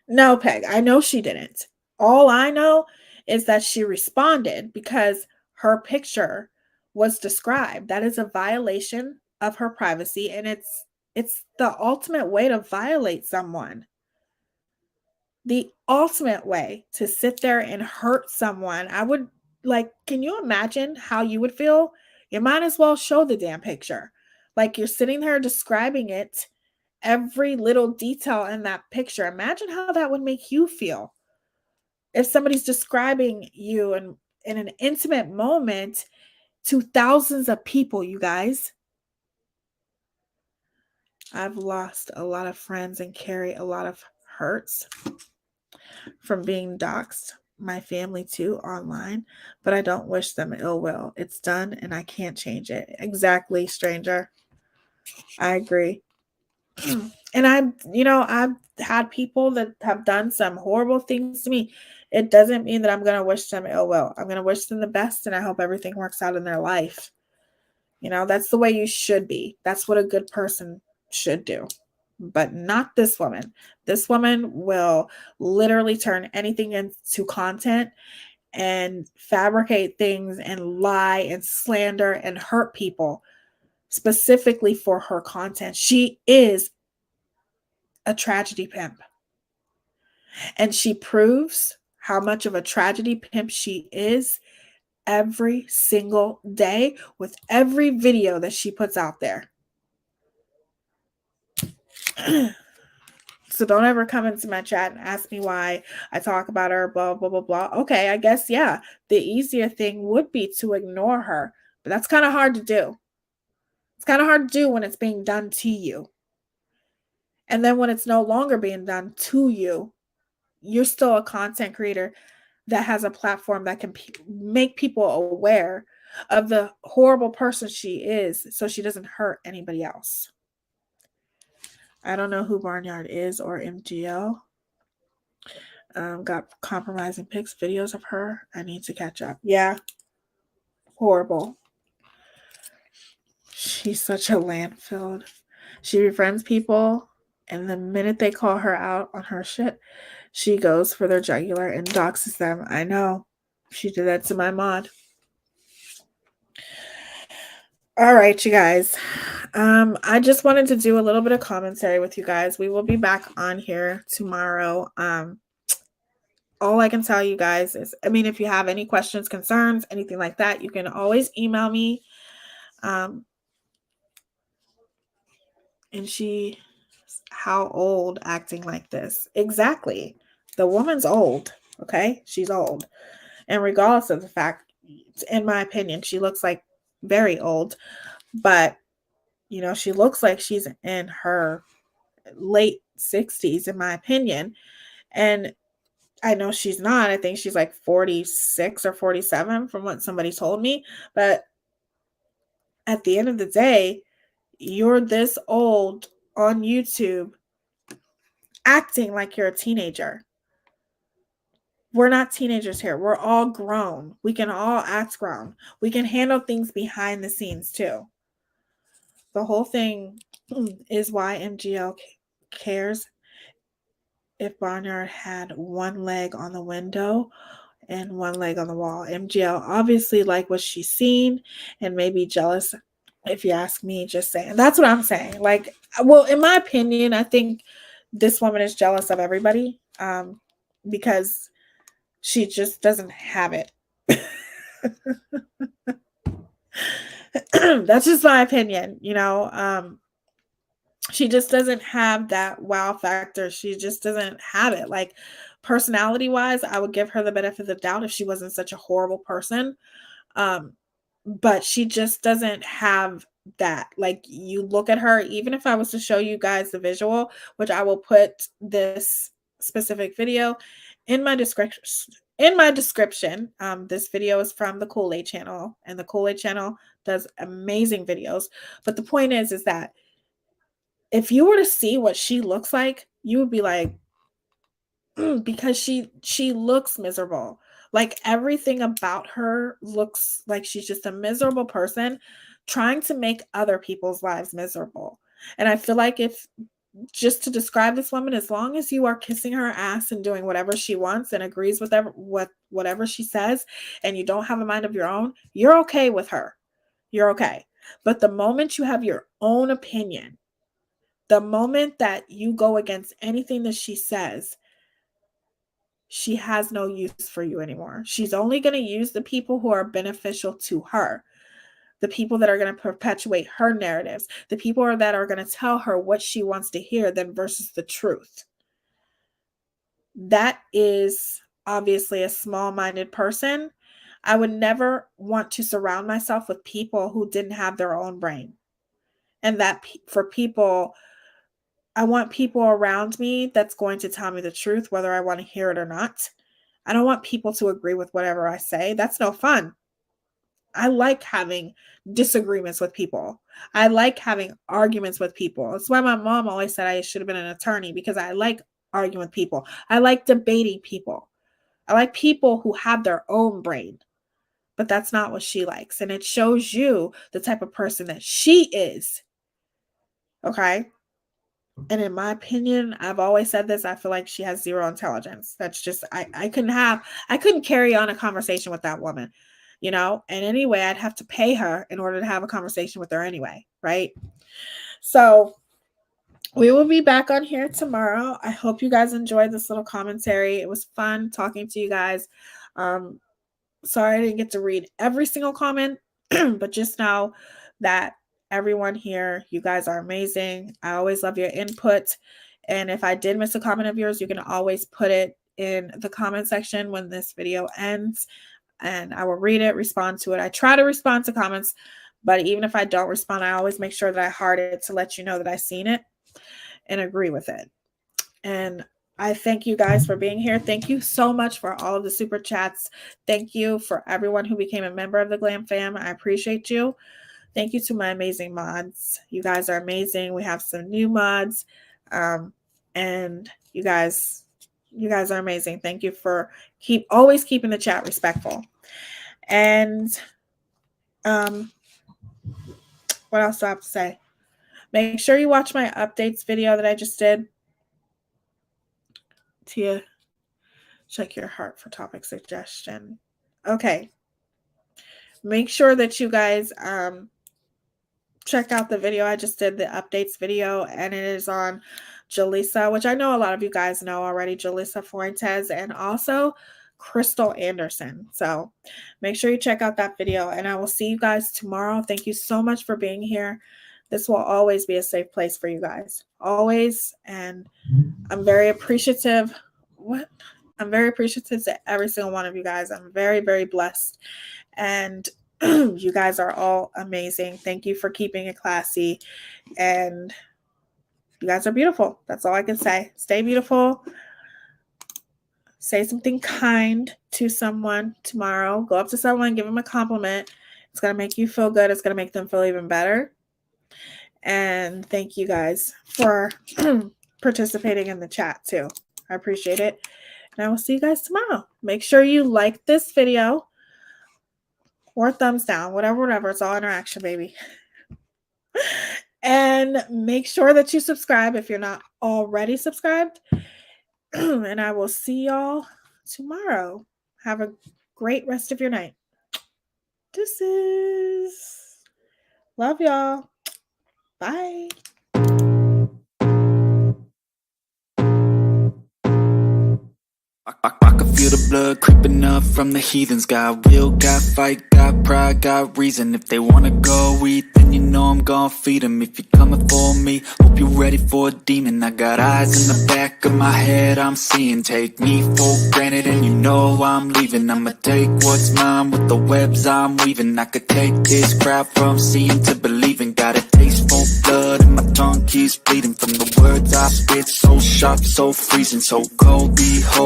No, Peg, I know she didn't. All I know is that she responded because her picture was described. That is a violation of her privacy, and it's the ultimate way to violate someone. The ultimate way to sit there and hurt someone. I would can you imagine how you would feel? You might as well show the damn picture. Like you're sitting there describing it, every little detail in that picture. Imagine how that would make you feel. If somebody's describing you in an intimate moment to thousands of people, you guys. I've lost a lot of friends and carry a lot of hurts from being doxxed. My family too online, but I don't wish them ill will. It's done and I can't change it. Exactly, stranger. I agree. And I've had people that have done some horrible things to me. It doesn't mean that I'm going to wish them ill will. I'm going to wish them the best, and I hope everything works out in their life. That's the way you should be. That's what a good person should do. But not this woman. This woman will literally turn anything into content and fabricate things and lie and slander and hurt people specifically for her content. She is a tragedy pimp. And she proves how much of a tragedy pimp she is every single day with every video that she puts out there. So don't ever come into my chat and ask me why I talk about her, blah, blah, blah, blah. Okay, I guess, yeah, the easier thing would be to ignore her. But that's kind of hard to do. It's kind of hard to do when it's being done to you. And then when it's no longer being done to you, you're still a content creator that has a platform that can make people aware of the horrible person she is so she doesn't hurt anybody else. I don't know who Barnyard is or MGL. Got compromising pics, videos of her. I need to catch up. Yeah. Horrible. She's such a landfill. She befriends people, and the minute they call her out on her shit, she goes for their jugular and doxes them. I know. She did that to my mod. All right, you guys. I just wanted to do a little bit of commentary with you guys. We will be back on here tomorrow. All I can tell you guys is, if you have any questions, concerns, anything like that, you can always email me. And how old acting like this? Exactly. The woman's old. Okay. She's old. And regardless of the fact, in my opinion, she looks like very old, but she looks like she's in her late 60s, in my opinion. And I know she's not. I think she's like 46 or 47 from what somebody told me. But at the end of the day, you're this old on YouTube acting like you're a teenager. We're not teenagers here. We're all grown. We can all act grown. We can handle things behind the scenes too. The whole thing is why MGL cares if Barnyard had one leg on the window and one leg on the wall. MGL obviously like what she's seen and maybe jealous, if you ask me, just saying. That's what I'm saying. In my opinion, I think this woman is jealous of everybody because she just doesn't have it. That's just my opinion, you know. She just doesn't have that wow factor. She just doesn't have it. Like, personality wise, I would give her the benefit of the doubt if she wasn't such a horrible person. But she just doesn't have that. Like, you look at her, even if I was to show you guys the visual, which I will put this specific video in my description. This video is from the Kool-Aid channel, and the Kool-Aid channel does amazing videos. But the point is that if you were to see what she looks like, you would be like, because she looks miserable. Like, everything about her looks like she's just a miserable person trying to make other people's lives miserable. And I feel like, if just to describe this woman, as long as you are kissing her ass and doing whatever she wants and agrees with whatever she says, and you don't have a mind of your own, you're okay with her. You're okay. But the moment you have your own opinion, the moment that you go against anything that she says, she has no use for you anymore. She's only going to use the people who are beneficial to her, the people that are going to perpetuate her narratives, the people that are going to tell her what she wants to hear then versus the truth. That is obviously a small-minded person. I would never want to surround myself with people who didn't have their own brain. And that for people, I want people around me that's going to tell me the truth, whether I want to hear it or not. I don't want people to agree with whatever I say. That's no fun. I like having disagreements with people. I like having arguments with people. That's why my mom always said I should have been an attorney, because I like arguing with people. I like debating people. I like people who have their own brain. But that's not what she likes. And it shows you the type of person that she is. Okay? And in my opinion, I've always said this, I feel like she has zero intelligence. That's just, I couldn't carry on a conversation with that woman, you know? And anyway, I'd have to pay her in order to have a conversation with her anyway, right? So we will be back on here tomorrow. I hope you guys enjoyed this little commentary. It was fun talking to you guys. Sorry I didn't get to read every single comment, but just know that everyone here, you guys are amazing. I always love your input. And if I did miss a comment of yours, you can always put it in the comment section when this video ends, and I will read it, respond to it. I try to respond to comments, but even if I don't respond, I always make sure that I heart it to let you know that I've seen it and agree with it. And I thank you guys for being here. Thank you so much for all of the super chats. Thank you for everyone who became a member of the Glam Fam. I appreciate you. Thank you to my amazing mods. You guys are amazing. We have some new mods. And you guys are amazing. Thank you for always keeping the chat respectful. And what else do I have to say? Make sure you watch my updates video that I just did. Teaya, check your heart for topic suggestion. Okay. Make sure that you guys check out the video I just did, the updates video, and it is on Jalisa, which I know a lot of you guys know already, Jalisa Fuentes, and also Crystal Anderson. So make sure you check out that video, and I will see you guys tomorrow. Thank you so much for being here. This will always be a safe place for you guys, always. And I'm very appreciative. I'm very appreciative to every single one of you guys. I'm very, very blessed. And you guys are all amazing. Thank you for keeping it classy. And you guys are beautiful. That's all I can say. Stay beautiful. Say something kind to someone tomorrow. Go up to someone, give them a compliment. It's going to make you feel good. It's going to make them feel even better. And thank you guys for participating in the chat too. I appreciate it. And I will see you guys tomorrow. Make sure you like this video or thumbs down, whatever. It's all interaction, baby. And make sure that you subscribe if you're not already subscribed. And I will see y'all tomorrow. Have a great rest of your night. Deuces. Love y'all. Bye. I feel the blood creeping up from the heathens. Got will, got fight, got pride, got reason. If they wanna go eat, then you know I'm gon' feed them. If you're coming for me, hope you're ready for a demon. I got eyes in the back of my head, I'm seeing. Take me for granted and you know I'm leaving. I'ma take what's mine with the webs I'm weaving. I could take this crowd from seeing to believing. Got a taste for blood and my tongue keeps bleeding from the words I spit. So sharp, so freezing, so cold, behold.